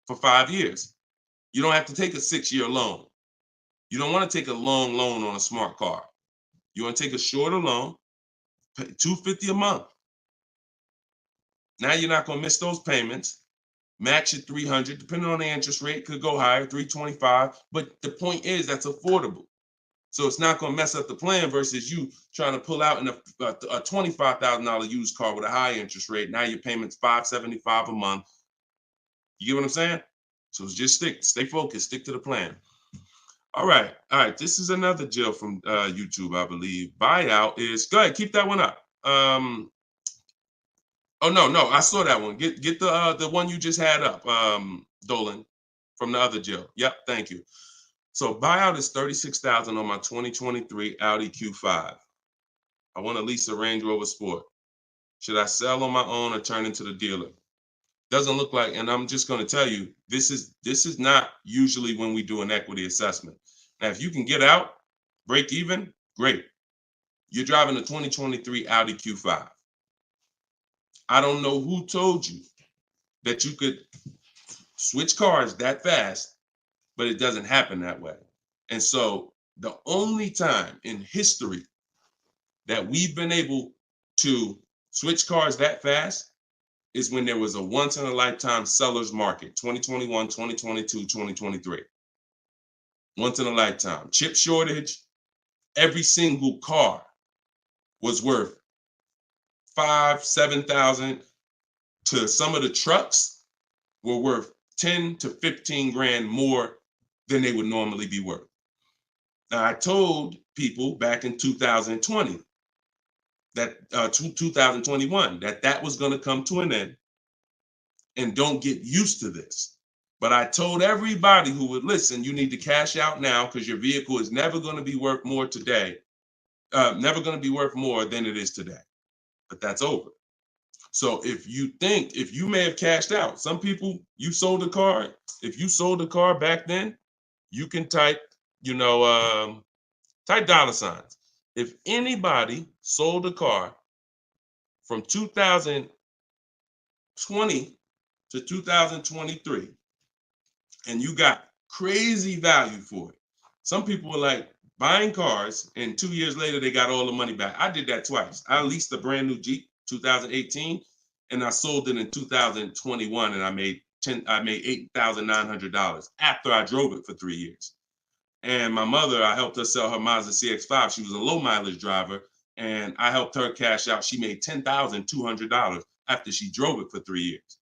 for 5 years. You don't have to take a 6-year loan. You don't want to take a long loan on a smart car. You want to take a shorter loan, pay $250 a month. Now you're not going to miss those payments. Max at 300, depending on the interest rate, could go higher, 325. But the point is that's affordable. So it's not going to mess up the plan versus you trying to pull out in a $25,000 used car with a high interest rate. Now your payment's $575 a month. You get what I'm saying? So just stay focused, stick to the plan. All right. This is another Jill from YouTube, I believe. Buyout is, go ahead, keep that one up. Oh no, I saw that one. Get the one you just had up, Dolan, from the other Jill. Yep, thank you. So buyout is $36,000 on my 2023 Audi Q5. I want to lease a Range Rover Sport. Should I sell on my own or turn into the dealer? Doesn't look like, and I'm just going to tell you, this is not usually when we do an equity assessment. Now, if you can get out, break even, great. You're driving a 2023 Audi Q5. I don't know who told you that you could switch cars that fast, but it doesn't happen that way. And so the only time in history that we've been able to switch cars that fast is when there was a once in a lifetime seller's market, 2021, 2022, 2023. Once in a lifetime. Chip shortage, every single car was worth 7,000 to some of the trucks were worth 10 to 15 grand more than they would normally be worth. Now, I told people back in 2020 that 2021 that was going to come to an end, and don't get used to this. But I told everybody who would listen, you need to cash out now because your vehicle is never going to be worth more today, never going to be worth more than it is today. But that's over. So if you may have cashed out, some people, you sold a car. If you sold a car back then, you can type, type dollar signs. If anybody sold a car from 2020 to 2023, and you got crazy value for it. Some people were like buying cars, and 2 years later, they got all the money back. I did that twice. I leased a brand new Jeep, 2018, and I sold it in 2021, and I made $8,900 after I drove it for 3 years. And my mother, I helped her sell her Mazda CX-5. She was a low mileage driver, and I helped her cash out. She made $10,200 after she drove it for 3 years.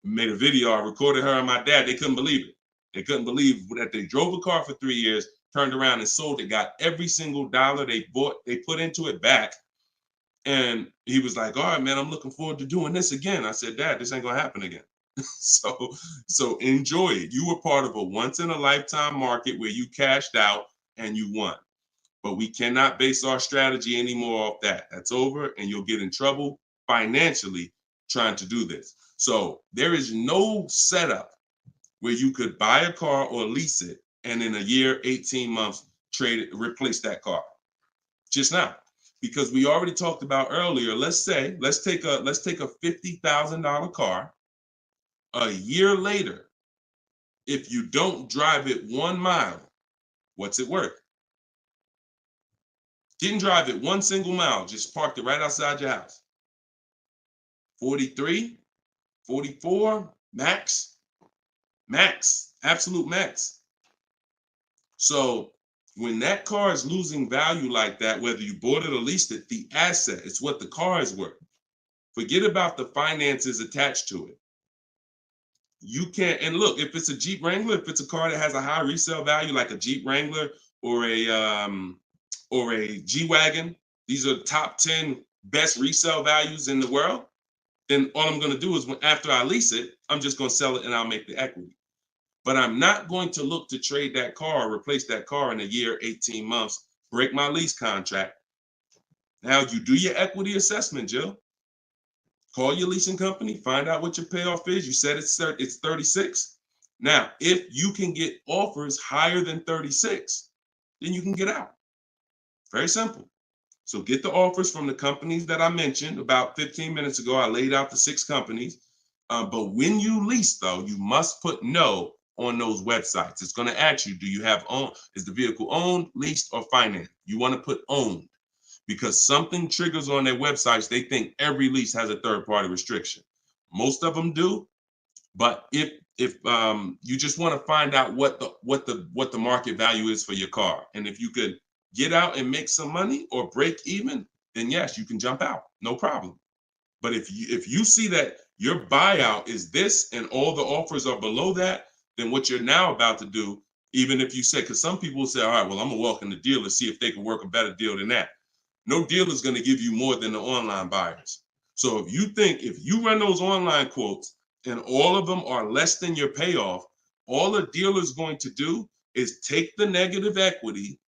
We made a video. I recorded her and my dad. They couldn't believe it. They couldn't believe that they drove a car for 3 years, turned around and sold it, got every single dollar they put into it back. And he was like, all right, man, I'm looking forward to doing this again. I said, Dad, this ain't gonna happen again. So enjoy it. You were part of a once in a lifetime market where you cashed out and you won. But we cannot base our strategy anymore off that. That's over, and you'll get in trouble financially trying to do this. So there is no setup where you could buy a car or lease it and in a year, 18 months, trade it, replace that car. Just not. Because we already talked about earlier, let's take a $50,000 car. A year later, if you don't drive it 1 mile, what's it worth? Didn't drive it 1 single mile, just parked it right outside your house. 43, 44, max, absolute max. So when that car is losing value like that, whether you bought it or leased it, the asset, it's what the car is worth. Forget about the finances attached to it. You can't, and look, if it's a Jeep Wrangler, if it's a car that has a high resale value, like a Jeep Wrangler or a G-Wagon, these are top 10 best resale values in the world, then all I'm gonna do is after I lease it, I'm just gonna sell it and I'll make the equity. But I'm not going to look to trade that car or replace that car in a year, 18 months, break my lease contract. Now you do your equity assessment, Jill. Call your leasing company, find out what your payoff is. You said it's 36. Now, if you can get offers higher than 36, then you can get out. Very simple. So get the offers from the companies that I mentioned about 15 minutes ago. I laid out the 6 companies. But when you lease, though, you must put no on those websites. It's going to ask you, do you have is the vehicle owned, leased, or financed? You want to put owned, because something triggers on their websites. They think every lease has a third-party restriction. Most of them do, but if you just want to find out what the market value is for your car, and if you could get out and make some money or break even, then yes, you can jump out, no problem. But if you see that your buyout is this and all the offers are below that, then what you're now about to do, even if you say, because some people will say, all right, well, I'm gonna walk in the dealer, see if they can work a better deal than that. No dealer is going to give you more than the online buyers. So if you run those online quotes and all of them are less than your payoff, all a dealer is going to do is take the negative equity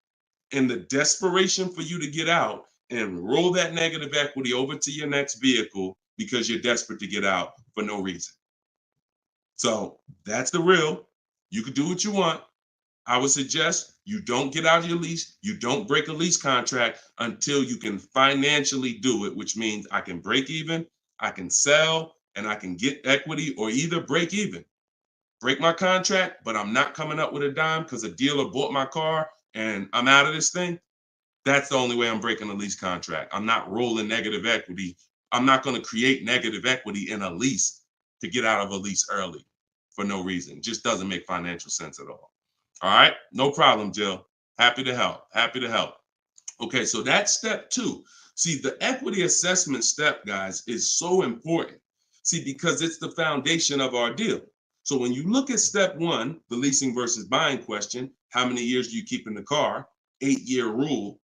and the desperation for you to get out and roll that negative equity over to your next vehicle because you're desperate to get out for no reason. So that's the real. You can do what you want. I would suggest you don't get out of your lease. You don't break a lease contract until you can financially do it, which means I can break even, I can sell, and I can get equity, or either break even. Break my contract, but I'm not coming up with a dime because a dealer bought my car and I'm out of this thing. That's the only way I'm breaking a lease contract. I'm not rolling negative equity. I'm not going to create negative equity in a lease to get out of a lease early for no reason. It just doesn't make financial sense at all. All right, no problem, Jill. Happy to help. Happy to help. Okay, so that's step 2. See, the equity assessment step, guys, is so important. See, because it's the foundation of our deal. So when you look at step 1, the leasing versus buying question, how many years do you keep in the car? 8-year rule.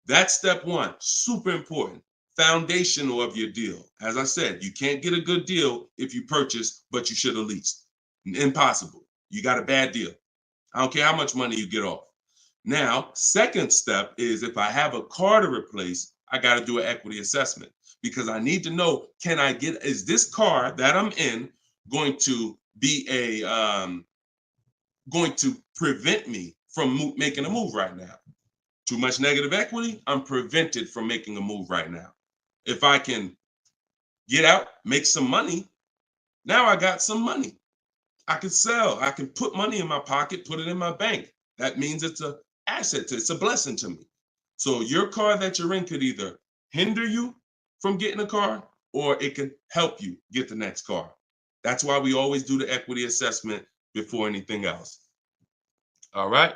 That's step 1, super important. Foundational of your deal. As I said, you can't get a good deal if you purchase, but you should have leased. Impossible. You got a bad deal. I don't care how much money you get off. Now, second step is if I have a car to replace, I got to do an equity assessment because I need to know, is this car that I'm in going to be going to prevent me from making a move right now? Too much negative equity, I'm prevented from making a move right now. If I can get out, make some money, now I got some money. I can sell. I can put money in my pocket, put it in my bank. That means it's an asset. It's a blessing to me. So your car that you're in could either hinder you from getting a car or it can help you get the next car. That's why we always do the equity assessment before anything else. All right.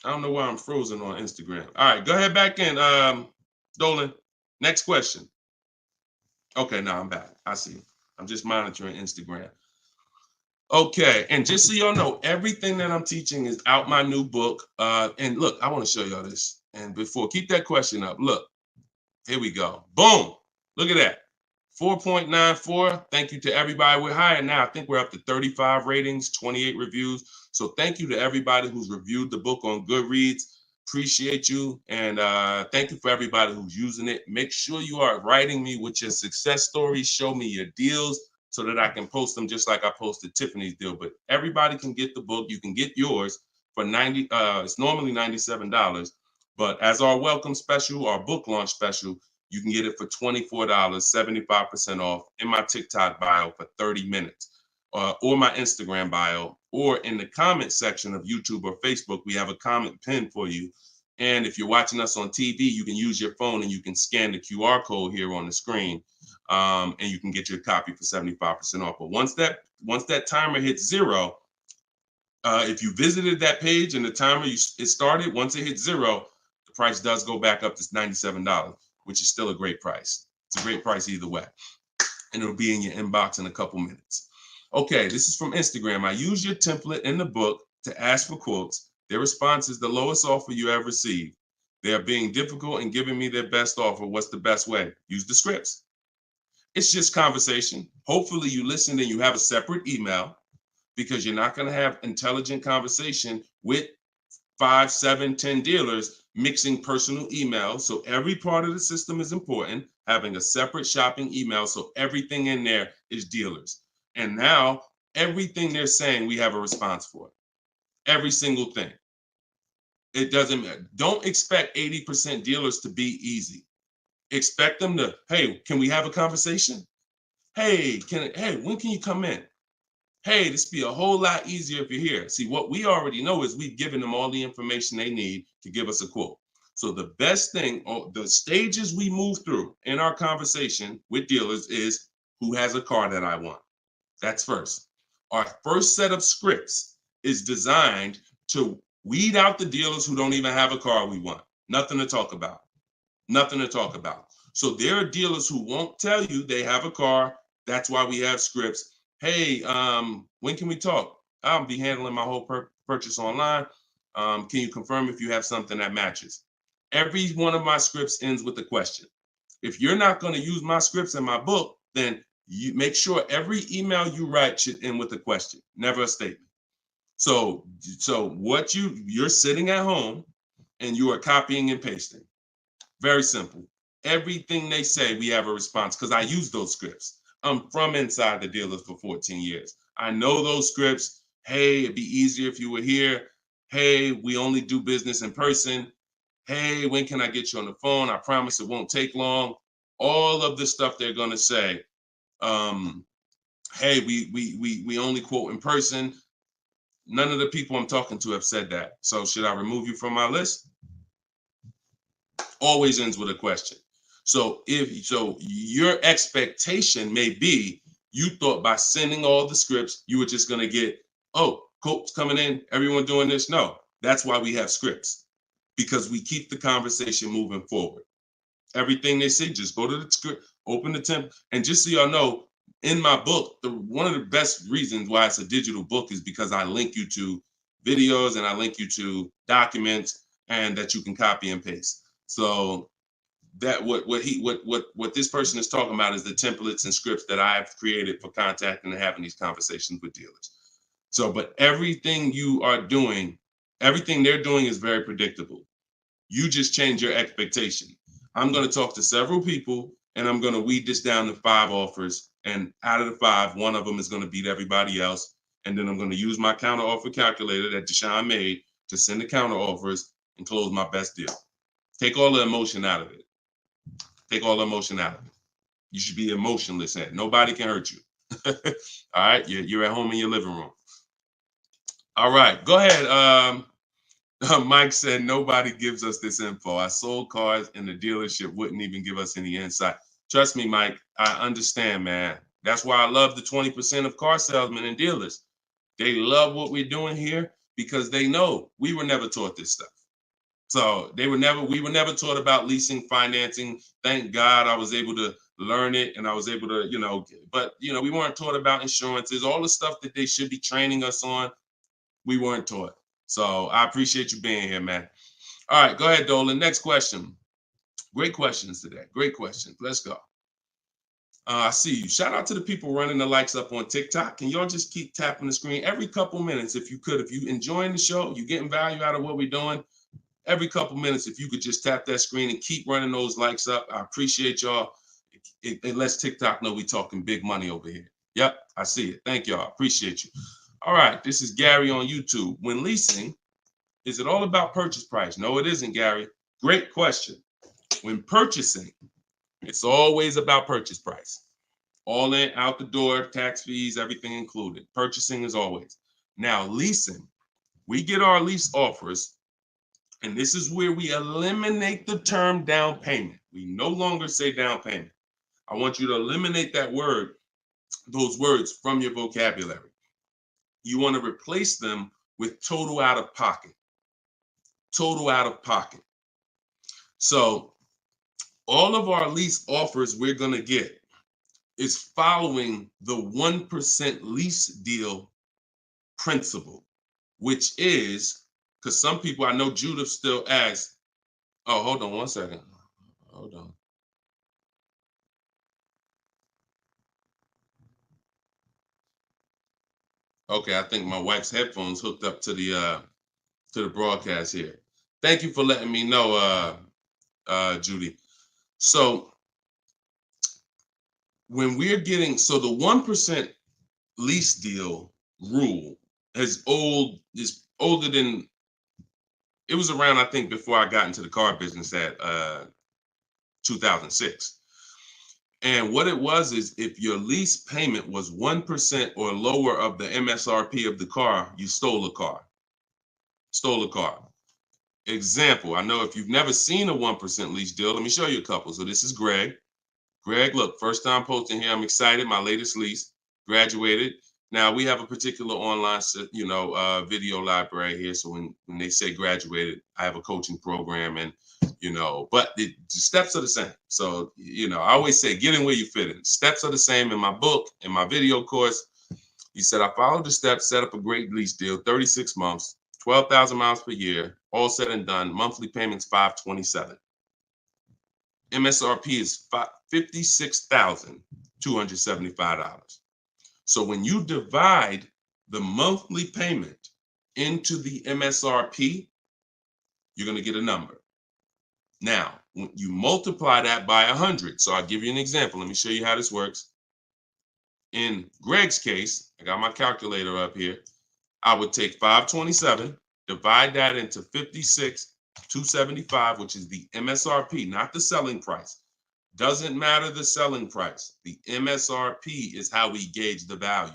I don't know why I'm frozen on Instagram. All right, go ahead back in, Dolan. Next question. Okay, now I'm back. I see. I'm just monitoring Instagram. Okay, and just so y'all know, everything that I'm teaching is out my new book. And look, I want to show y'all this. And before, keep that question up. Look, here we go. Boom. Look at that. 4.94. Thank you to everybody. We're higher now. I think we're up to 35 ratings, 28 reviews. So thank you to everybody who's reviewed the book on Goodreads. Appreciate you. And thank you for everybody who's using it. Make sure you are writing me with your success stories. Show me your deals so that I can post them just like I posted Tiffany's deal. But everybody can get the book. You can get yours for $90. It's normally $97. But as our welcome special, our book launch special, you can get it for $24, 75% off in my TikTok bio for 30 minutes, or my Instagram bio, or in the comment section of YouTube or Facebook. We have a comment pin for you. And if you're watching us on TV, you can use your phone and you can scan the QR code here on the screen, and you can get your copy for 75% off. But once that timer hits 0, if you visited that page and the timer it started, once it hits 0, the price does go back up to $97, which is still a great price. It's a great price either way. And it'll be in your inbox in a couple minutes. Okay, this is from Instagram. I use your template in the book to ask for quotes. Their response is the lowest offer you ever received. They are being difficult and giving me their best offer. What's the best way? Use the scripts. It's just conversation. Hopefully you listen and you have a separate email, because you're not going to have intelligent conversation with 5, 7, 10 dealers mixing personal emails. So every part of the system is important, having a separate shopping email. So everything in there is dealers. And now everything they're saying, we have a response for. Every single thing. It doesn't matter. Don't expect 80% dealers to be easy. Expect them to, hey, can we have a conversation? Hey, when can you come in? Hey, this be a whole lot easier if you're here. See, what we already know is we've given them all the information they need to give us a quote. So the best thing, or the stages we move through in our conversation with dealers, is who has a car that I want. That's first. Our first set of scripts is designed to weed out the dealers who don't even have a car we want. Nothing to talk about. Nothing to talk about. So there are dealers who won't tell you they have a car. That's why we have scripts. Hey, when can we talk? I'll be handling my whole purchase online. Can you confirm if you have something that matches? Every one of my scripts ends with a question. If you're not going to use my scripts in my book, then you make sure every email you write should end with a question, never a statement. So what you're sitting at home and you are copying and pasting. Very simple. Everything they say, we have a response, because I use those scripts. I'm from inside the dealers for 14 years. I know those scripts. Hey, it'd be easier if you were here. Hey, we only do business in person. Hey, when can I get you on the phone? I promise it won't take long. All of the stuff they're going to say. Hey, we only quote in person. None of the people I'm talking to have said that. So should I remove you from my list? Always ends with a question. So your expectation may be, you thought by sending all the scripts, you were just going to get, oh, quotes coming in, everyone doing this. No, that's why we have scripts, because we keep the conversation moving forward. Everything they say, just go to the script, open the template. And just so y'all know, in my book, one of the best reasons why it's a digital book is because I link you to videos and I link you to documents, and that you can copy and paste. So that what this person is talking about is the templates and scripts that I've created for contacting and having these conversations with dealers. So, but everything you are doing, everything they're doing is very predictable. You just change your expectation. I'm going to talk to several people and I'm going to weed this down to 5 offers. And out of the 5, one of them is going to beat everybody else. And then I'm going to use my counter offer calculator that Deshone made to send the counter offers and close my best deal. Take all the emotion out of it. Take all the emotion out of it. You should be emotionless. Nobody can hurt you. All right, you're at home in your living room. All right, go ahead. Mike said nobody gives us this info. I sold cars and the dealership wouldn't even give us any insight. Trust me, Mike, I understand, man. That's why I love the 20% of car salesmen and dealers. They love what we're doing here because they know we were never taught this stuff. So we were never taught about leasing, financing. Thank God I was able to learn it, and I was able to, but we weren't taught about insurances, all the stuff that they should be training us on. We weren't taught. So I appreciate you being here, man. All right, go ahead, Dolan. Next question. Great questions today. Great questions. Let's go. I see you. Shout out to the people running the likes up on TikTok. Can y'all just keep tapping the screen every couple minutes if you could? If you enjoying the show, you getting value out of what we're doing, every couple minutes, if you could just tap that screen and keep running those likes up. I appreciate y'all. It lets TikTok know we talking big money over here. Yep, I see it. Thank y'all. Appreciate you. All right, this is Gary on YouTube. When leasing, is it all about purchase price? No, it isn't, Gary. Great question. When purchasing, it's always about purchase price. All in, out the door, tax fees, everything included. Purchasing is always. Now, leasing, we get our lease offers, and this is where we eliminate the term down payment. We no longer say down payment. I want you to eliminate that word, those words from your vocabulary. You want to replace them with total out of pocket. Total out of pocket. So all of our lease offers we're going to get is following the 1% lease deal principle, which is, because some people, I know Judith still asks, oh, hold on one second. Hold on. Okay, I think my wife's headphones hooked up to the broadcast here. Thank you for letting me know, Judy. So when we're getting, so the 1% lease deal rule is older than, it was around, I think, before I got into the car business at 2006. And what it was is if your lease payment was 1% or lower of the MSRP of the car, you stole a car. Stole a car. Example, I know if you've never seen a 1% lease deal, let me show you a couple. So this is Greg. Greg, look, first time posting here. I'm excited. My latest lease, graduated. Now we have a particular online, video library here. So when they say graduated, I have a coaching program, and but the steps are the same. So I always say, get in where you fit in. Steps are the same in my book, in my video course. He said, I followed the steps, set up a great lease deal, 36 months, 12,000 miles per year, all said and done. Monthly payments $527. MSRP is $56,275. So when you divide the monthly payment into the MSRP, you're going to get a number. Now, when you multiply that by 100, so I'll give you an example. Let me show you how this works. In Greg's case, I got my calculator up here. I would take 527, divide that into 56,275, which is the MSRP, not the selling price. Doesn't matter the selling price. The MSRP is how we gauge the value.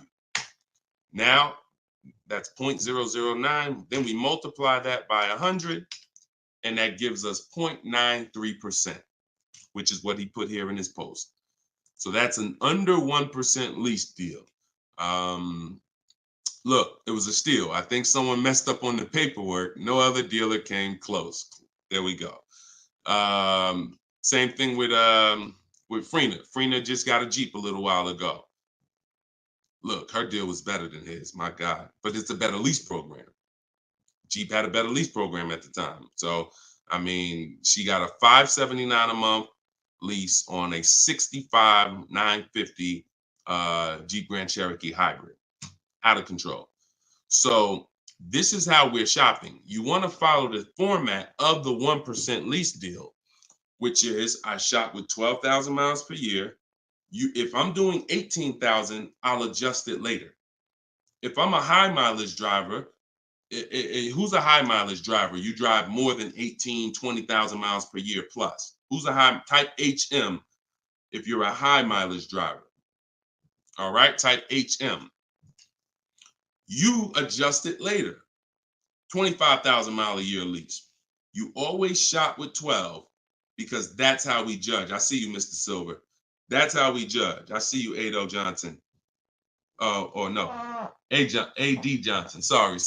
Now, that's 0.009. Then we multiply that by 100, and that gives us 0.93%, which is what he put here in his post. So that's an under 1% lease deal. Look, it was a steal. I think someone messed up on the paperwork. No other dealer came close. There we go. Same thing with Freena. Freena just got a Jeep a little while ago. Look, her deal was better than his, my God. But it's a better lease program. Jeep had a better lease program at the time. So, I mean, she got a $579 a month lease on a $65,950 Jeep Grand Cherokee hybrid. Out of control. So this is how we're shopping. You want to follow the format of the 1% lease deal, which is I shop with 12,000 miles per year. If I'm doing 18,000, I'll adjust it later. If I'm a high mileage driver, who's a high mileage driver? You drive more than 20,000 miles per year plus. Who's a high type HM if you're a high mileage driver? All right, type HM. You adjust it later. 25,000 mile a year lease. You always shop with 12 because that's how we judge. I see you, Mr. Silver. That's how we judge. I see you, Ado Johnson. Or no, AD Johnson. Sorry.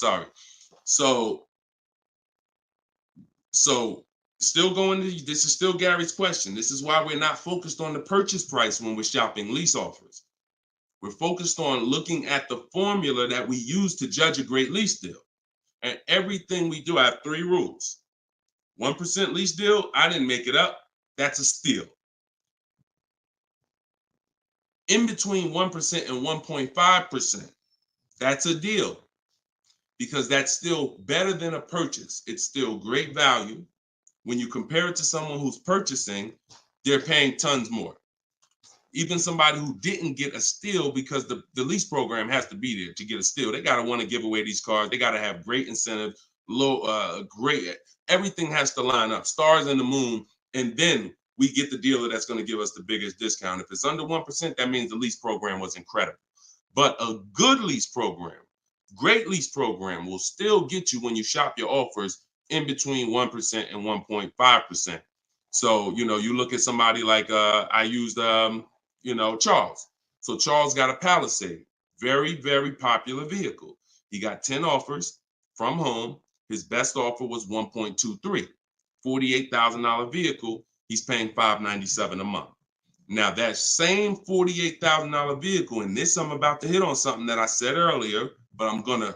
So still going to, this is still Gary's question. This is why we're not focused on the purchase price when we're shopping lease offers. We're focused on looking at the formula that we use to judge a great lease deal. And everything we do, I have 3 rules. 1% lease deal, I didn't make it up. That's a steal. In between 1% and 1.5%, that's a deal, because that's still better than a purchase. It's still great value. When you compare it to someone who's purchasing, they're paying tons more. Even somebody who didn't get a steal, because the lease program has to be there to get a steal. They got to want to give away these cars. They got to have great incentive, great, everything has to line up, stars in the moon, and then we get the dealer that's going to give us the biggest discount. If it's under 1%, that means the lease program was incredible. But a good lease program, great lease program, will still get you, when you shop your offers, in between 1% and 1.5%. So, you look at somebody like, I used, Charles. So Charles got a Palisade, very, very popular vehicle. He got 10 offers from home. His best offer was 1.23, $48,000 vehicle. He's paying $597 a month. Now that same $48,000 vehicle, and this, I'm about to hit on something that I said earlier, but I'm gonna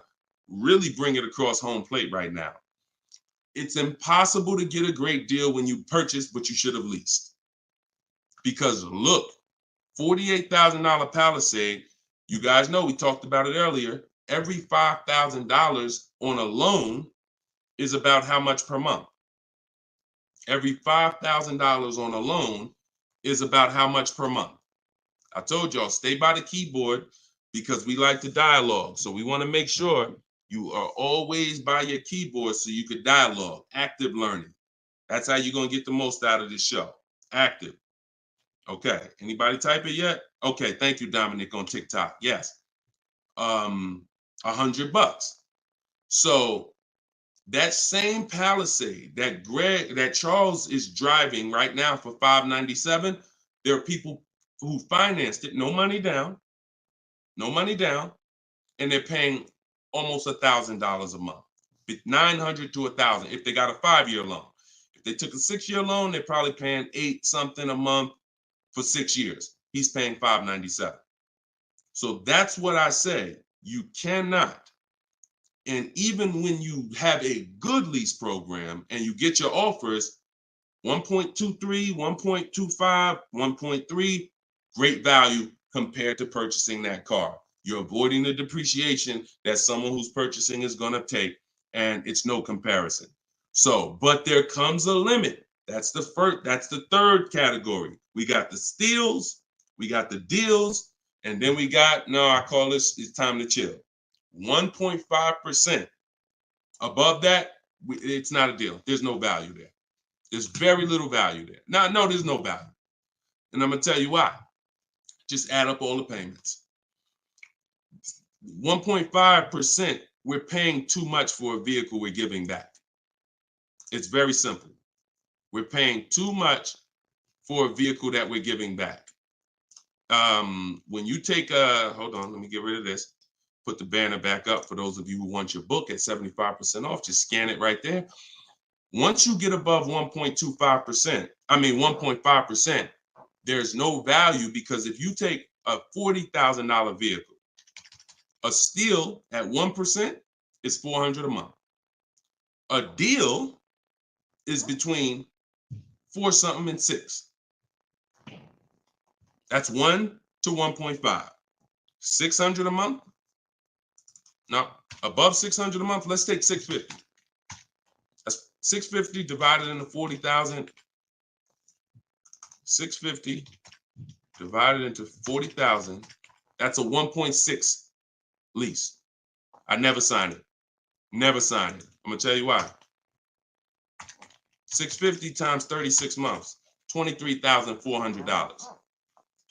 really bring it across home plate right now. It's impossible to get a great deal when you purchase, but you should have leased. Because look, $48,000 Palisade, you guys know, we talked about it earlier, every $5,000 on a loan is about how much per month? Every $5,000 on a loan is about how much per month? I told y'all, stay by the keyboard, because we like to dialogue. So we want to make sure you are always by your keyboard so you could dialogue. Active learning. That's how you're going to get the most out of this show. Active. Okay. Anybody type it yet? Okay. Thank you, Dominic, on TikTok. Yes. $100. So that same Palisade that Charles is driving right now for $597, there are people who financed it, no money down, and they're paying almost $1,000 a month, $900 to $1,000 if they got a 5-year loan. If they took a 6-year loan, they're probably paying $8 something a month for 6 years. He's paying $597. So that's what I say. You cannot. And even when you have a good lease program and you get your offers, 1.23, 1.25, 1.3, great value compared to purchasing that car. You're avoiding the depreciation that someone who's purchasing is going to take, and it's no comparison. So, but there comes a limit. That's the third category. We got the steals, we got the deals, and then we got, no, I call this, it's time to chill. 1.5%. Above that, it's not a deal. There's no value there. There's very little value there. Now, no, there's no value. And I'm going to tell you why. Just add up all the payments. 1.5%, we're paying too much for a vehicle we're giving back. It's very simple. We're paying too much for a vehicle that we're giving back. When you take hold on, let me get rid of this. Put the banner back up for those of you who want your book at 75% off. Just scan it right there. Once you get above 1.5%, there's no value, because if you take a $40,000 vehicle, a steal at 1% is $400 a month. A deal is between 4 something and 6. That's 1 to 1.5. 600 a month. Now, above 600 a month, let's take 650. That's 650 divided into 40,000. 650 divided into 40,000. That's a 1.6 lease. I never signed it. Never signed it. I'm gonna tell you why. 650 times 36 months, $23,400.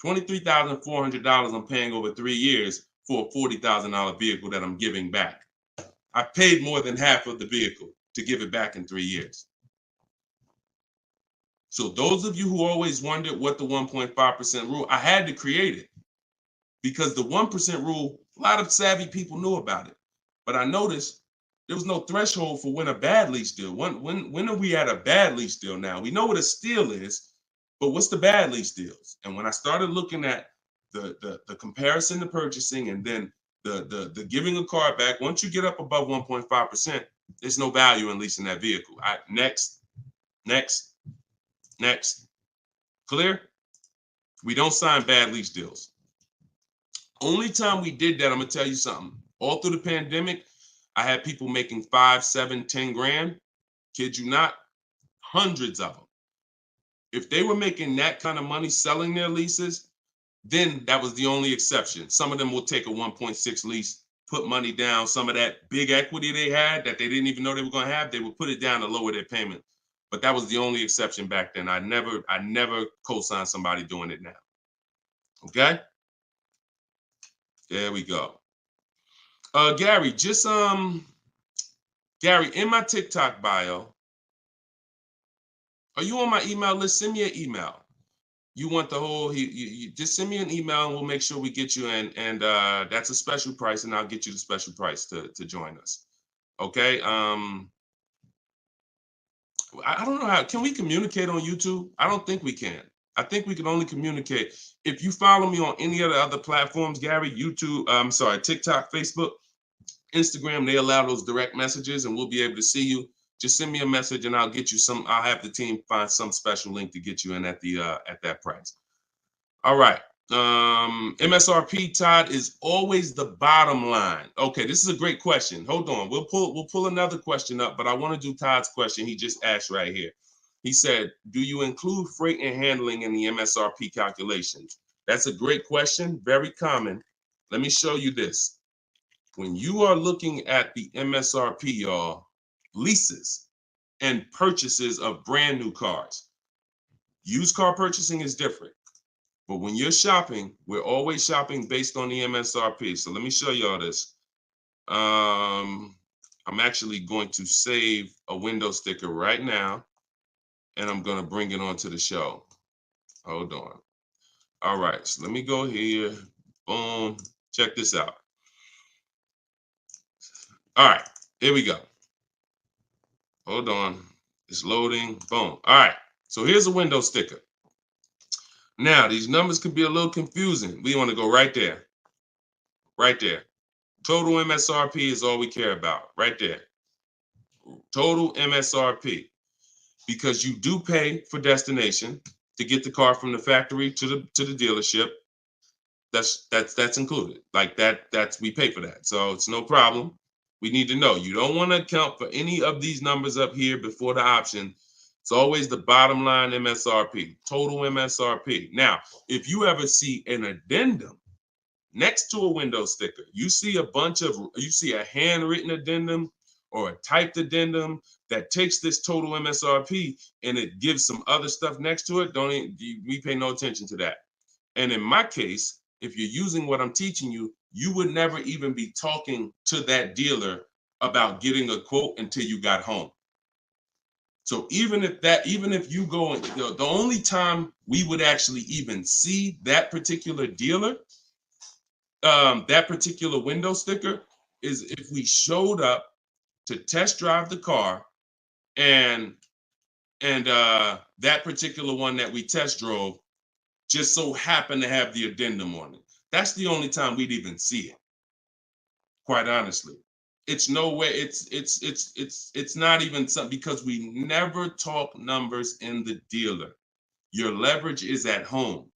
$23,400 I'm paying over 3 years for a $40,000 vehicle that I'm giving back. I paid more than half of the vehicle to give it back in 3 years. So those of you who always wondered what the 1.5% rule, I had to create it, because the 1% rule, a lot of savvy people knew about it. But I noticed There was no threshold for when a bad lease deal. When are we at a bad lease deal now? We know what a steal is, but what's the bad lease deals? And when I started looking at the comparison to purchasing and then the giving a car back, once you get up above 1.5%, there's no value in leasing that vehicle. Next. Clear? We don't sign bad lease deals. Only time we did that, I'm gonna tell you something. All through the pandemic, I had people making 5, 7, 10 grand. Kid you not, hundreds of them. If they were making that kind of money selling their leases, then that was the only exception. Some of them will take a 1.6 lease, put money down. Some of that big equity they had that they didn't even know they were going to have, they would put it down to lower their payment. But that was the only exception back then. I never co-signed somebody doing it now. Okay? There we go. Gary, Gary, in my TikTok bio, are you on my email list? Send me an email. You want the whole, you just send me an email and we'll make sure we get you in. And that's a special price, and I'll get you the special price to join us. Okay. I don't know how, can we communicate on YouTube? I don't think we can. I think we can only communicate. If you follow me on any of the other platforms, Gary, YouTube, TikTok, Facebook, Instagram, they allow those direct messages and we'll be able to see you. Just send me a message and I'll get you I'll have the team find some special link to get you in at that price. All right. MSRP, Todd, is always the bottom line. Okay, this is a great question. Hold on. We'll pull another question up, but I want to do Todd's question he just asked right here. He said, do you include freight and handling in the MSRP calculations? That's a great question. Very common. Let me show you this. When you are looking at the MSRP, y'all, leases and purchases of brand new cars, used car purchasing is different. But when you're shopping, we're always shopping based on the MSRP. So let me show y'all this. I'm actually going to save a window sticker right now, and I'm going to bring it onto the show. Hold on. All right, so let me go here. Boom. Check this out. All right, here we go. Hold on. It's loading. Boom. All right, so here's a window sticker. Now, these numbers can be a little confusing. We want to go right there. Right there. Total MSRP is all we care about. Right there. Total MSRP. Because you do pay for destination to get the car from the factory to the dealership. That's included. Like that's we pay for that. So it's no problem. We need to know. You don't want to account for any of these numbers up here before the option. It's always the bottom line MSRP, total MSRP. Now, if you ever see an addendum next to a window sticker, you see a handwritten addendum or a typed addendum that takes this total MSRP and it gives some other stuff next to it, we pay no attention to that. And in my case, if you're using what I'm teaching you, you would never even be talking to that dealer about getting a quote until you got home. So even if you go, the only time we would actually even see that particular dealer, that particular window sticker, is if we showed up to test drive the car and that particular one that we test drove just so happened to have the addendum on it. That's the only time we'd even see it. Quite honestly. It's no way, it's not even something, because we never talk numbers in the dealer. Your leverage is at home.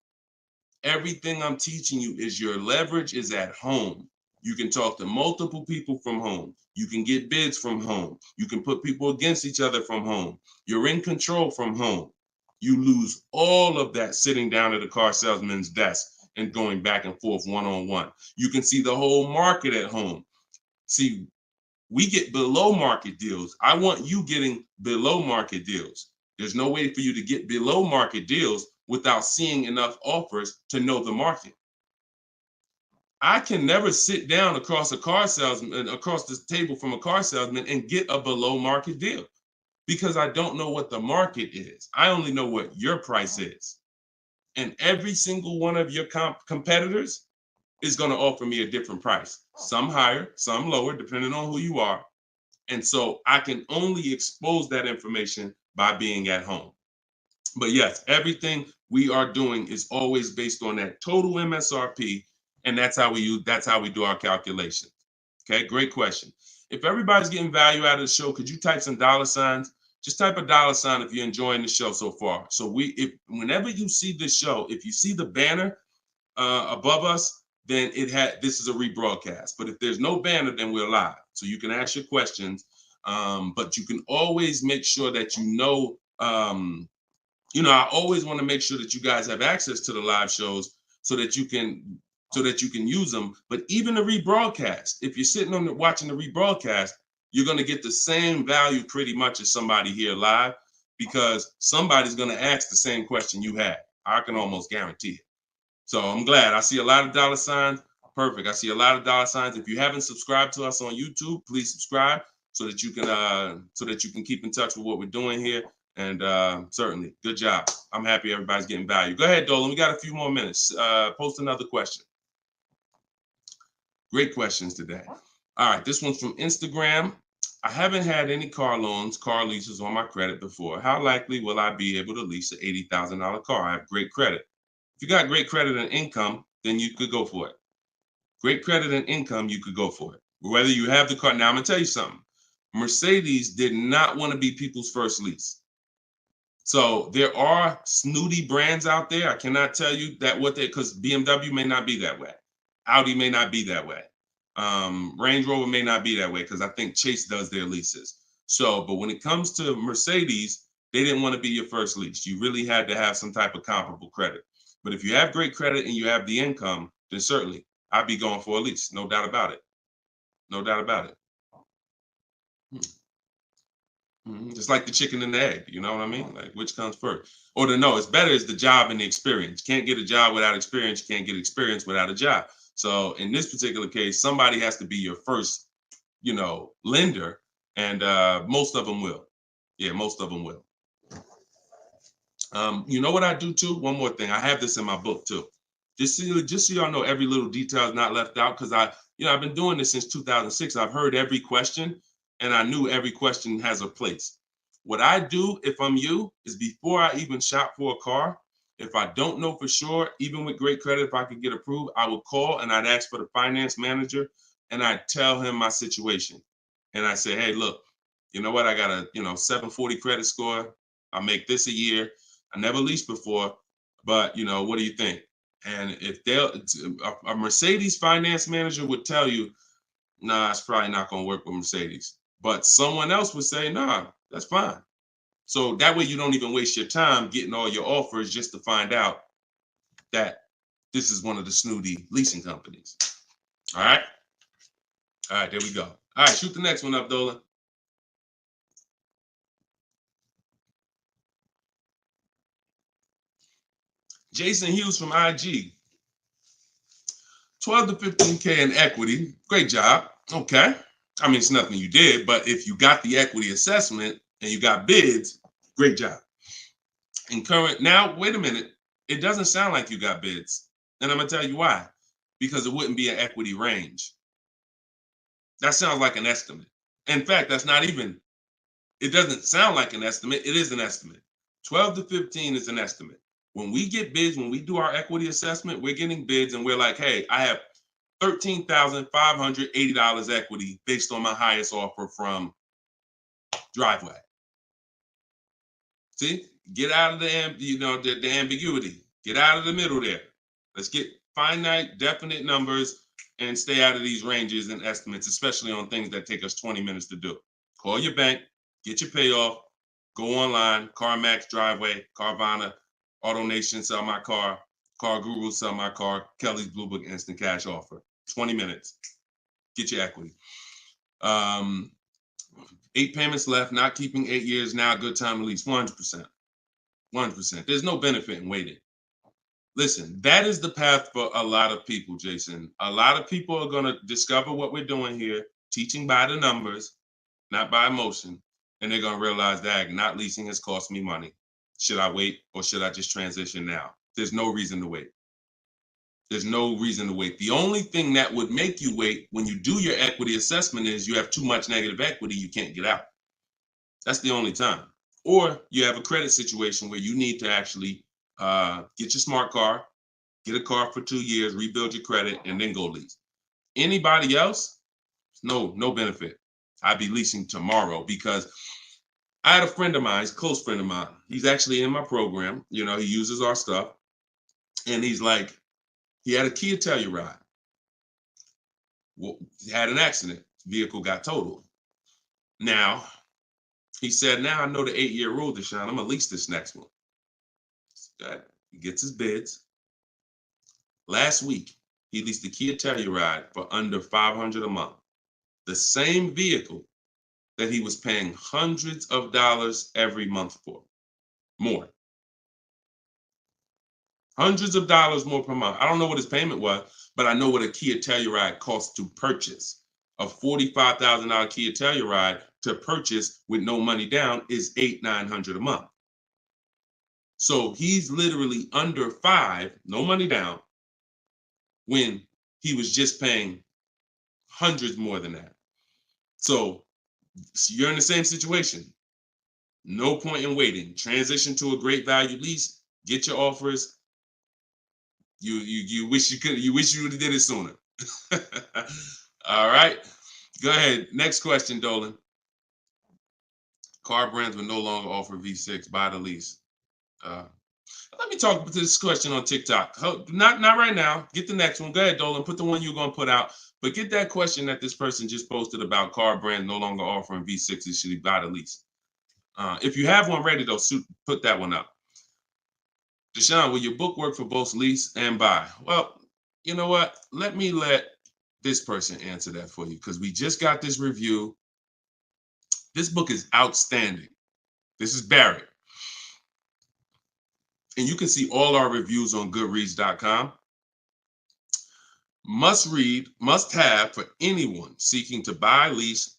Everything I'm teaching you is your leverage is at home. You can talk to multiple people from home. You can get bids from home. You can put people against each other from home. You're in control from home. You lose all of that sitting down at a car salesman's desk and going back and forth one-on-one. You can see the whole market at home. See, we get below market deals. I want you getting below market deals. There's no way for you to get below market deals without seeing enough offers to know the market. I can never sit down across the table from a car salesman and get a below market deal because I don't know what the market is. I only know what your price is. And every single one of your competitors is going to offer me a different price. Some higher, some lower, depending on who you are. And so I can only expose that information by being at home. But yes, everything we are doing is always based on that total MSRP, and that's how we do our calculations. Okay, great question. If everybody's getting value out of the show, could you type some dollar signs? Just type a dollar sign if you're enjoying the show so far. So if whenever you see this show, if you see the banner above us, then this is a rebroadcast. But if there's no banner, then we're live. So you can ask your questions, but you can always make sure that I always want to make sure that you guys have access to the live shows so that you can use them. But even the rebroadcast, if you're sitting on watching the rebroadcast, you're going to get the same value pretty much as somebody here live, because somebody's going to ask the same question you had. I can almost guarantee it. So I'm glad. I see a lot of dollar signs. Perfect. I see a lot of dollar signs. If you haven't subscribed to us on YouTube, please subscribe so that you can keep in touch with what we're doing here. And certainly, good job. I'm happy everybody's getting value. Go ahead, Dolan. We got a few more minutes. Post another question. Great questions today. All right, this one's from Instagram. I haven't had any car loans, car leases on my credit before. How likely will I be able to lease an $80,000 car? I have great credit. If you got great credit and income, then you could go for it. Great credit and income, you could go for it. Whether you have the car. Now, I'm going to tell you something. Mercedes did not want to be people's first lease. So there are snooty brands out there. I cannot tell you that because BMW may not be that way. Audi may not be that way. Range Rover may not be that way, because I think Chase does their leases. So, but when it comes to Mercedes, they didn't want to be your first lease. You really had to have some type of comparable credit. But if you have great credit and you have the income, then certainly I'd be going for a lease. No doubt about it. No doubt about it. Just like the chicken and the egg, you know what I mean? Like, which comes first? Or it's better is the job and the experience. You can't get a job without experience. You can't get experience without a job. So in this particular case, somebody has to be your first, lender, and most of them will. Yeah, most of them will. You know what I do too? One more thing. I have this in my book too. Just so y'all know, every little detail is not left out, because I've been doing this since 2006. I've heard every question, and I knew every question has a place. What I do, if I'm you, is before I even shop for a car, if I don't know for sure, even with great credit, if I could get approved, I would call and I'd ask for the finance manager, and I'd tell him my situation. And I say, hey, look, you know what? I got a 740 credit score. I make this a year. I never leased before, but what do you think? And if a Mercedes finance manager would tell you, nah, it's probably not going to work with Mercedes. But someone else would say, nah, that's fine. So that way you don't even waste your time getting all your offers just to find out that this is one of the snooty leasing companies. All right. All right, there we go. All right, shoot the next one up, Dolan. Jason Hughes from IG. 12 to 15K in equity. Great job. Okay. I mean, it's nothing you did, but if you got the equity assessment and you got bids, great job. Now, wait a minute. It doesn't sound like you got bids. And I'm going to tell you why. Because it wouldn't be an equity range. That sounds like an estimate. In fact, it doesn't sound like an estimate. It is an estimate. 12 to 15 is an estimate. When we get bids, when we do our equity assessment, we're getting bids and we're like, hey, I have $13,580 equity based on my highest offer from Driveway. See, get out of the ambiguity. Get out of the middle there. Let's get finite, definite numbers and stay out of these ranges and estimates, especially on things that take us 20 minutes to do. Call your bank, get your payoff, go online, CarMax, Driveway, Carvana, AutoNation, sell my car, Car Guru, sell my car, Kelly's Blue Book, instant cash offer. 20 minutes. Get your equity. 8 payments left, not keeping 8 years, now a good time to lease. 100%. 100%. There's no benefit in waiting. Listen, that is the path for a lot of people, Jason. A lot of people are going to discover what we're doing here, teaching by the numbers, not by emotion. And they're going to realize that not leasing has cost me money. Should I wait or should I just transition now? There's no reason to wait. There's no reason to wait. The only thing that would make you wait when you do your equity assessment is you have too much negative equity, you can't get out. That's the only time. Or you have a credit situation where you need to actually get your smart car, get a car for 2 years, rebuild your credit, and then go lease. Anybody else, no benefit. I'd be leasing tomorrow because I had a friend of mine, he's a close friend of mine. He's actually in my program. You know, he uses our stuff. And he's like, he had a Kia Telluride. Well, he had an accident. Vehicle got totaled. Now, he said, now I know the 8-year rule, Deshone. I'm going to lease this next one. He gets his bids. Last week, he leased the Kia Telluride for under $500 a month. The same vehicle that he was paying hundreds of dollars every month for. More. Hundreds of dollars more per month. I don't know what his payment was, but I know what a Kia Telluride costs to purchase. A $45,000 Kia Telluride to purchase with no money down is $800-900 a month. So he's literally under $5, no money down, when he was just paying hundreds more than that. So you're in the same situation. No point in waiting. Transition to a great value lease. Get your offers. You wish you could. You wish you would have did it sooner. All right. Go ahead. Next question, Dolan. Car brands will no longer offer V6. Buy the lease. Let me talk to this question on TikTok. Not right now. Get the next one. Go ahead, Dolan. Put the one you're going to put out. But get that question that this person just posted about car brands no longer offering V6s. Should he buy the lease? If you have one ready, though, put that one up. Deshone, will your book work for both lease and buy? Well, you know what? Let this person answer that for you because we just got this review. This book is outstanding. This is Barrett. And you can see all our reviews on goodreads.com. Must read, must have for anyone seeking to buy, lease,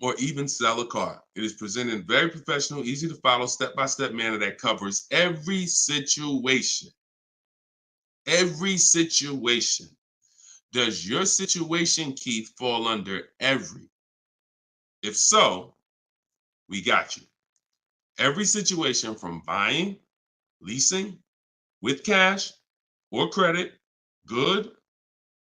or even sell a car. It is presented in very professional, easy to follow, step-by-step manner that covers every situation. Every situation. Does your situation, Keith, fall under every? If so, we got you. Every situation from buying, leasing, with cash or credit, good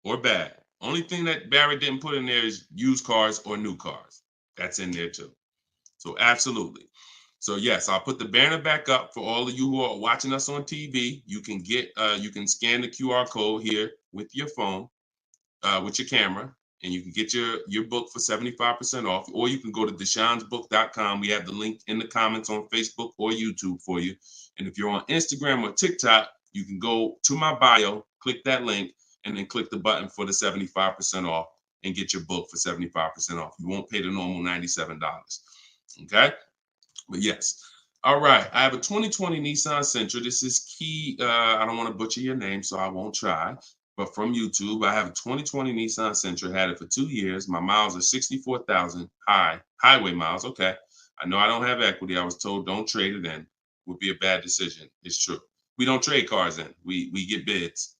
or bad. Only thing that Barrett didn't put in there is used cars or new cars. That's in there too. So absolutely. So yes, I'll put the banner back up for all of you who are watching us on TV. You can you can scan the QR code here with your phone, with your camera, and you can get your book for 75% off, or you can go to deshonesbook.com. We have the link in the comments on Facebook or YouTube for you. And if you're on Instagram or TikTok, you can go to my bio, click that link, and then click the button for the 75% off and get your book for 75% off. You won't pay the normal $97. Okay? But yes. All right. I have a 2020 Nissan Sentra. This is Key. I don't want to butcher your name, so I won't try. But from YouTube, I have a 2020 Nissan Sentra. Had it for 2 years. My miles are 64,000 highway miles. Okay. I know I don't have equity. I was told don't trade it in. Would be a bad decision. It's true. We don't trade cars in. We get bids.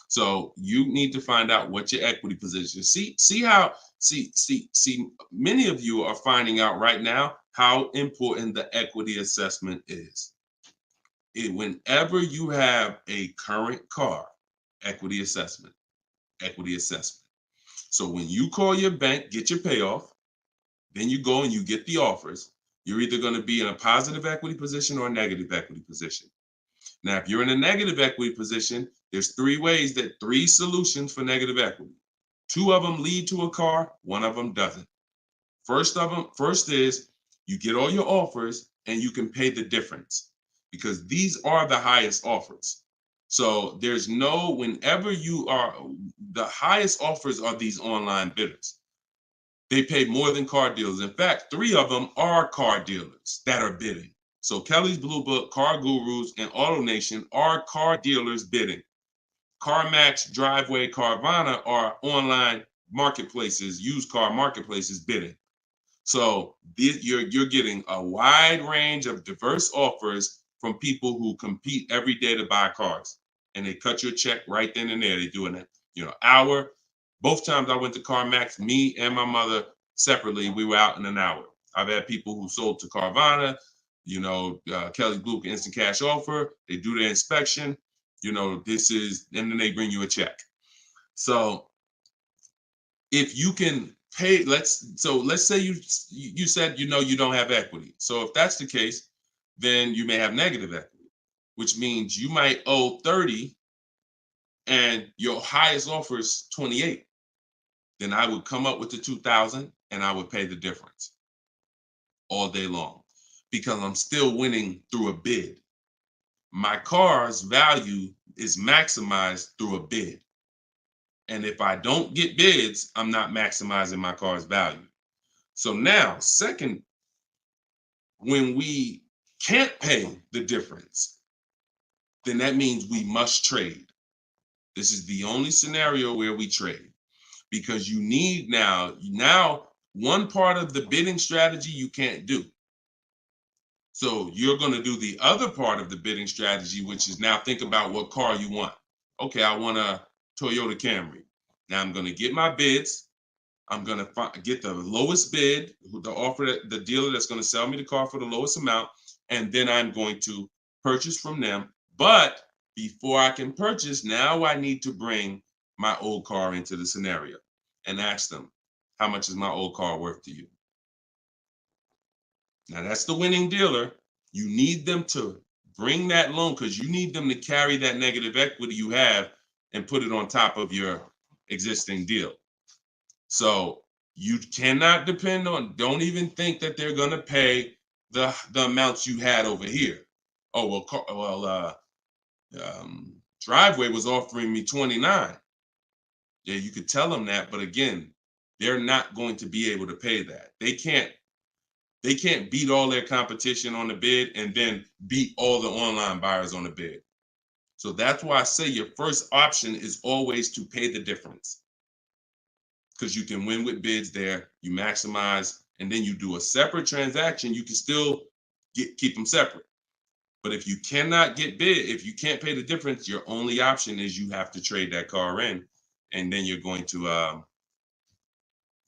So you need to find out what your equity position. See, many of you are finding out right now how important the equity assessment is. Whenever you have a current car, equity assessment. So when you call your bank, get your payoff, then you go and you get the offers, you're either going to be in a positive equity position or a negative equity position. Now, if you're in a negative equity position, there's three solutions for negative equity. 2 of them lead to a car, 1 of them doesn't. First is you get all your offers and you can pay the difference because these are the highest offers. So whenever you are, the highest offers are these online bidders. They pay more than car dealers. In fact, 3 of them are car dealers that are bidding. So Kelly's Blue Book, Car Gurus, and AutoNation are car dealers bidding. CarMax, Driveway, Carvana are online marketplaces, used car marketplaces bidding. So you're getting a wide range of diverse offers from people who compete every day to buy cars. and they cut you a check right then and there. They do an hour. Both times I went to CarMax, me and my mother separately, we were out in an hour. I've had people who sold to Carvana, Kelly Blue Instant Cash Offer. They do their inspection. And then they bring you a check. So if you can pay, let's say you said you don't have equity. So if that's the case, then you may have negative equity, which means you might owe 30 and your highest offer is 28. Then I would come up with the 2,000 and I would pay the difference all day long because I'm still winning through a bid. My car's value is maximized through a bid. And if I don't get bids, I'm not maximizing my car's value. So now, second, when we can't pay the difference, then that means we must trade. This is the only scenario where we trade because you need now one part of the bidding strategy you can't do. So you're going to do the other part of the bidding strategy, which is now think about what car you want. Okay, I want a Toyota Camry. Now I'm going to get my bids. I'm going to get the lowest bid, the dealer that's going to sell me the car for the lowest amount, and then I'm going to purchase from them. But before I can purchase, now I need to bring my old car into the scenario and ask them, how much is my old car worth to you? Now that's the winning dealer. You need them to bring that loan because you need them to carry that negative equity you have and put it on top of your existing deal. So you cannot depend on, don't even think that they're going to pay the amounts you had over here. Oh, Driveway was offering me 29. Yeah, you could tell them that, but again, they're not going to be able to pay that. They can't beat all their competition on the bid and then beat all the online buyers on the bid. So that's why I say your first option is always to pay the difference. Because you can win with bids there, you maximize, and then you do a separate transaction, you can still keep them separate. But if you cannot get bid, if you can't pay the difference, your only option is you have to trade that car in, and then you're going to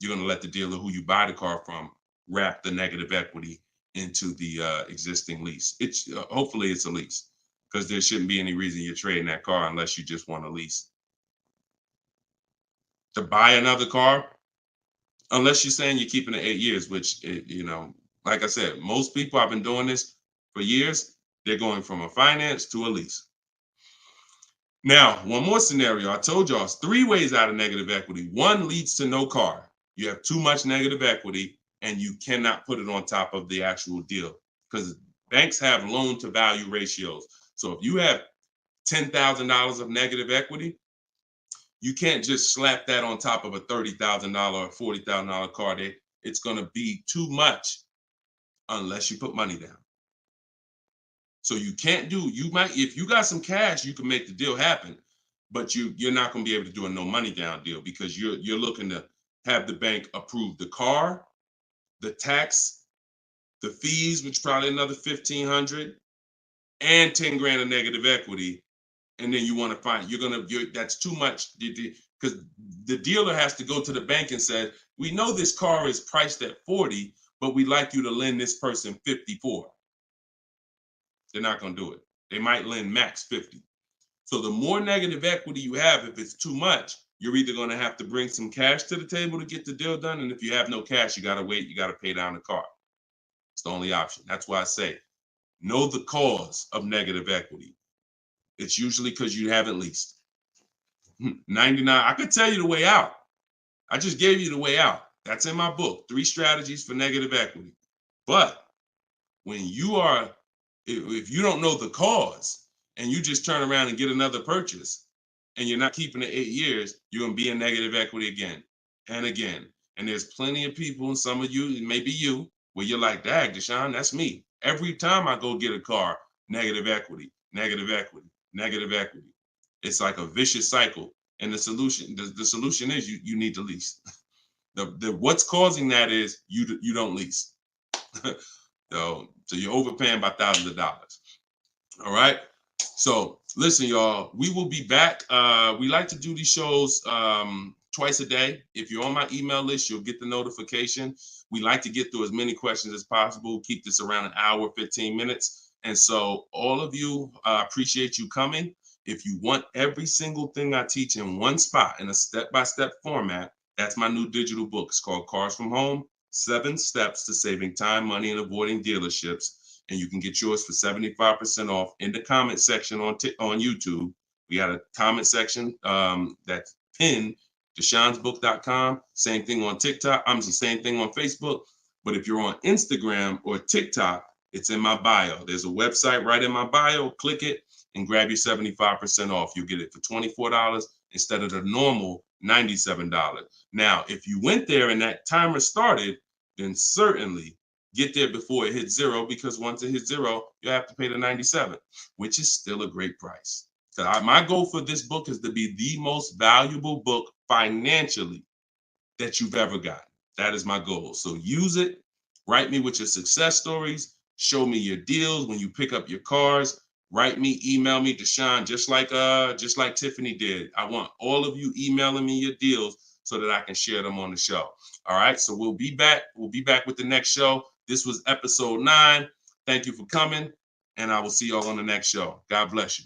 let the dealer who you buy the car from wrap the negative equity into the existing lease. It's hopefully it's a lease because there shouldn't be any reason you're trading that car unless you just want a lease. To buy another car, unless you're saying you're keeping it 8 years, which, like I said, most people, I've been doing this for years, they're going from a finance to a lease. Now, one more scenario. I told y'all it's 3 ways out of negative equity. One leads to no car. You have too much negative equity and you cannot put it on top of the actual deal because banks have loan to value ratios. So if you have $10,000 of negative equity, you can't just slap that on top of a $30,000 or $40,000 car. It's going to be too much unless you put money down. So you can't if you got some cash, you can make the deal happen, but you're not going to be able to do a no money down deal because you're looking to have the bank approve the car, the tax, the fees, which probably another $1,500, and 10 grand of negative equity. And then you want to find that's too much because the dealer has to go to the bank and say, we know this car is priced at 40, but we'd like you to lend this person 54. They're not going to do it. They might lend max 50. So the more negative equity you have, if it's too much, you're either going to have to bring some cash to the table to get the deal done. And if you have no cash, you got to wait. You got to pay down the car. It's the only option. That's why I say, know the cause of negative equity. It's usually because you haven't leased. 99, I could tell you the way out. I just gave you the way out. That's in my book, 3 strategies for negative equity. But when if you don't know the cause and you just turn around and get another purchase and you're not keeping it 8 years, you're going to be in negative equity again and again. And there's plenty of people, and some of you, and maybe you, where you're like, dag, Deshone, that's me. Every time I go get a car, negative equity, negative equity, negative equity. It's like a vicious cycle. And the solution is you need to lease. What's causing that is you don't lease. So you're overpaying by thousands of dollars. All right. So listen, y'all, we will be back. We like to do these shows twice a day. If you're on my email list, you'll get the notification. We like to get through as many questions as possible, keep this around an hour, 15 minutes. And so all of you, appreciate you coming. If you want every single thing I teach in one spot in a step-by-step format, that's my new digital book. It's called Cars from Home, 7 Steps to Saving Time, Money, and Avoiding Dealerships. And you can get yours for 75% off in the comment section on YouTube. We got a comment section that's pinned, deshonsbook.com. Same thing on TikTok. I'm the same thing on Facebook. But if you're on Instagram or TikTok, it's in my bio. There's a website right in my bio. Click it and grab your 75% off. You'll get it for $24 instead of the normal $97. Now, if you went there and that timer started, then certainly get there before it hits zero, because once it hits zero, you have to pay the $97, which is still a great price. So my goal for this book is to be the most valuable book financially that you've ever gotten. That is my goal. So use it. Write me with your success stories. Show me your deals when you pick up your cars. Write me, email me, Deshone, just like Tiffany did. I want all of you emailing me your deals so that I can share them on the show. All right. So we'll be back. We'll be back with the next show. This was episode 9. Thank you for coming, and I will see y'all on the next show. God bless you.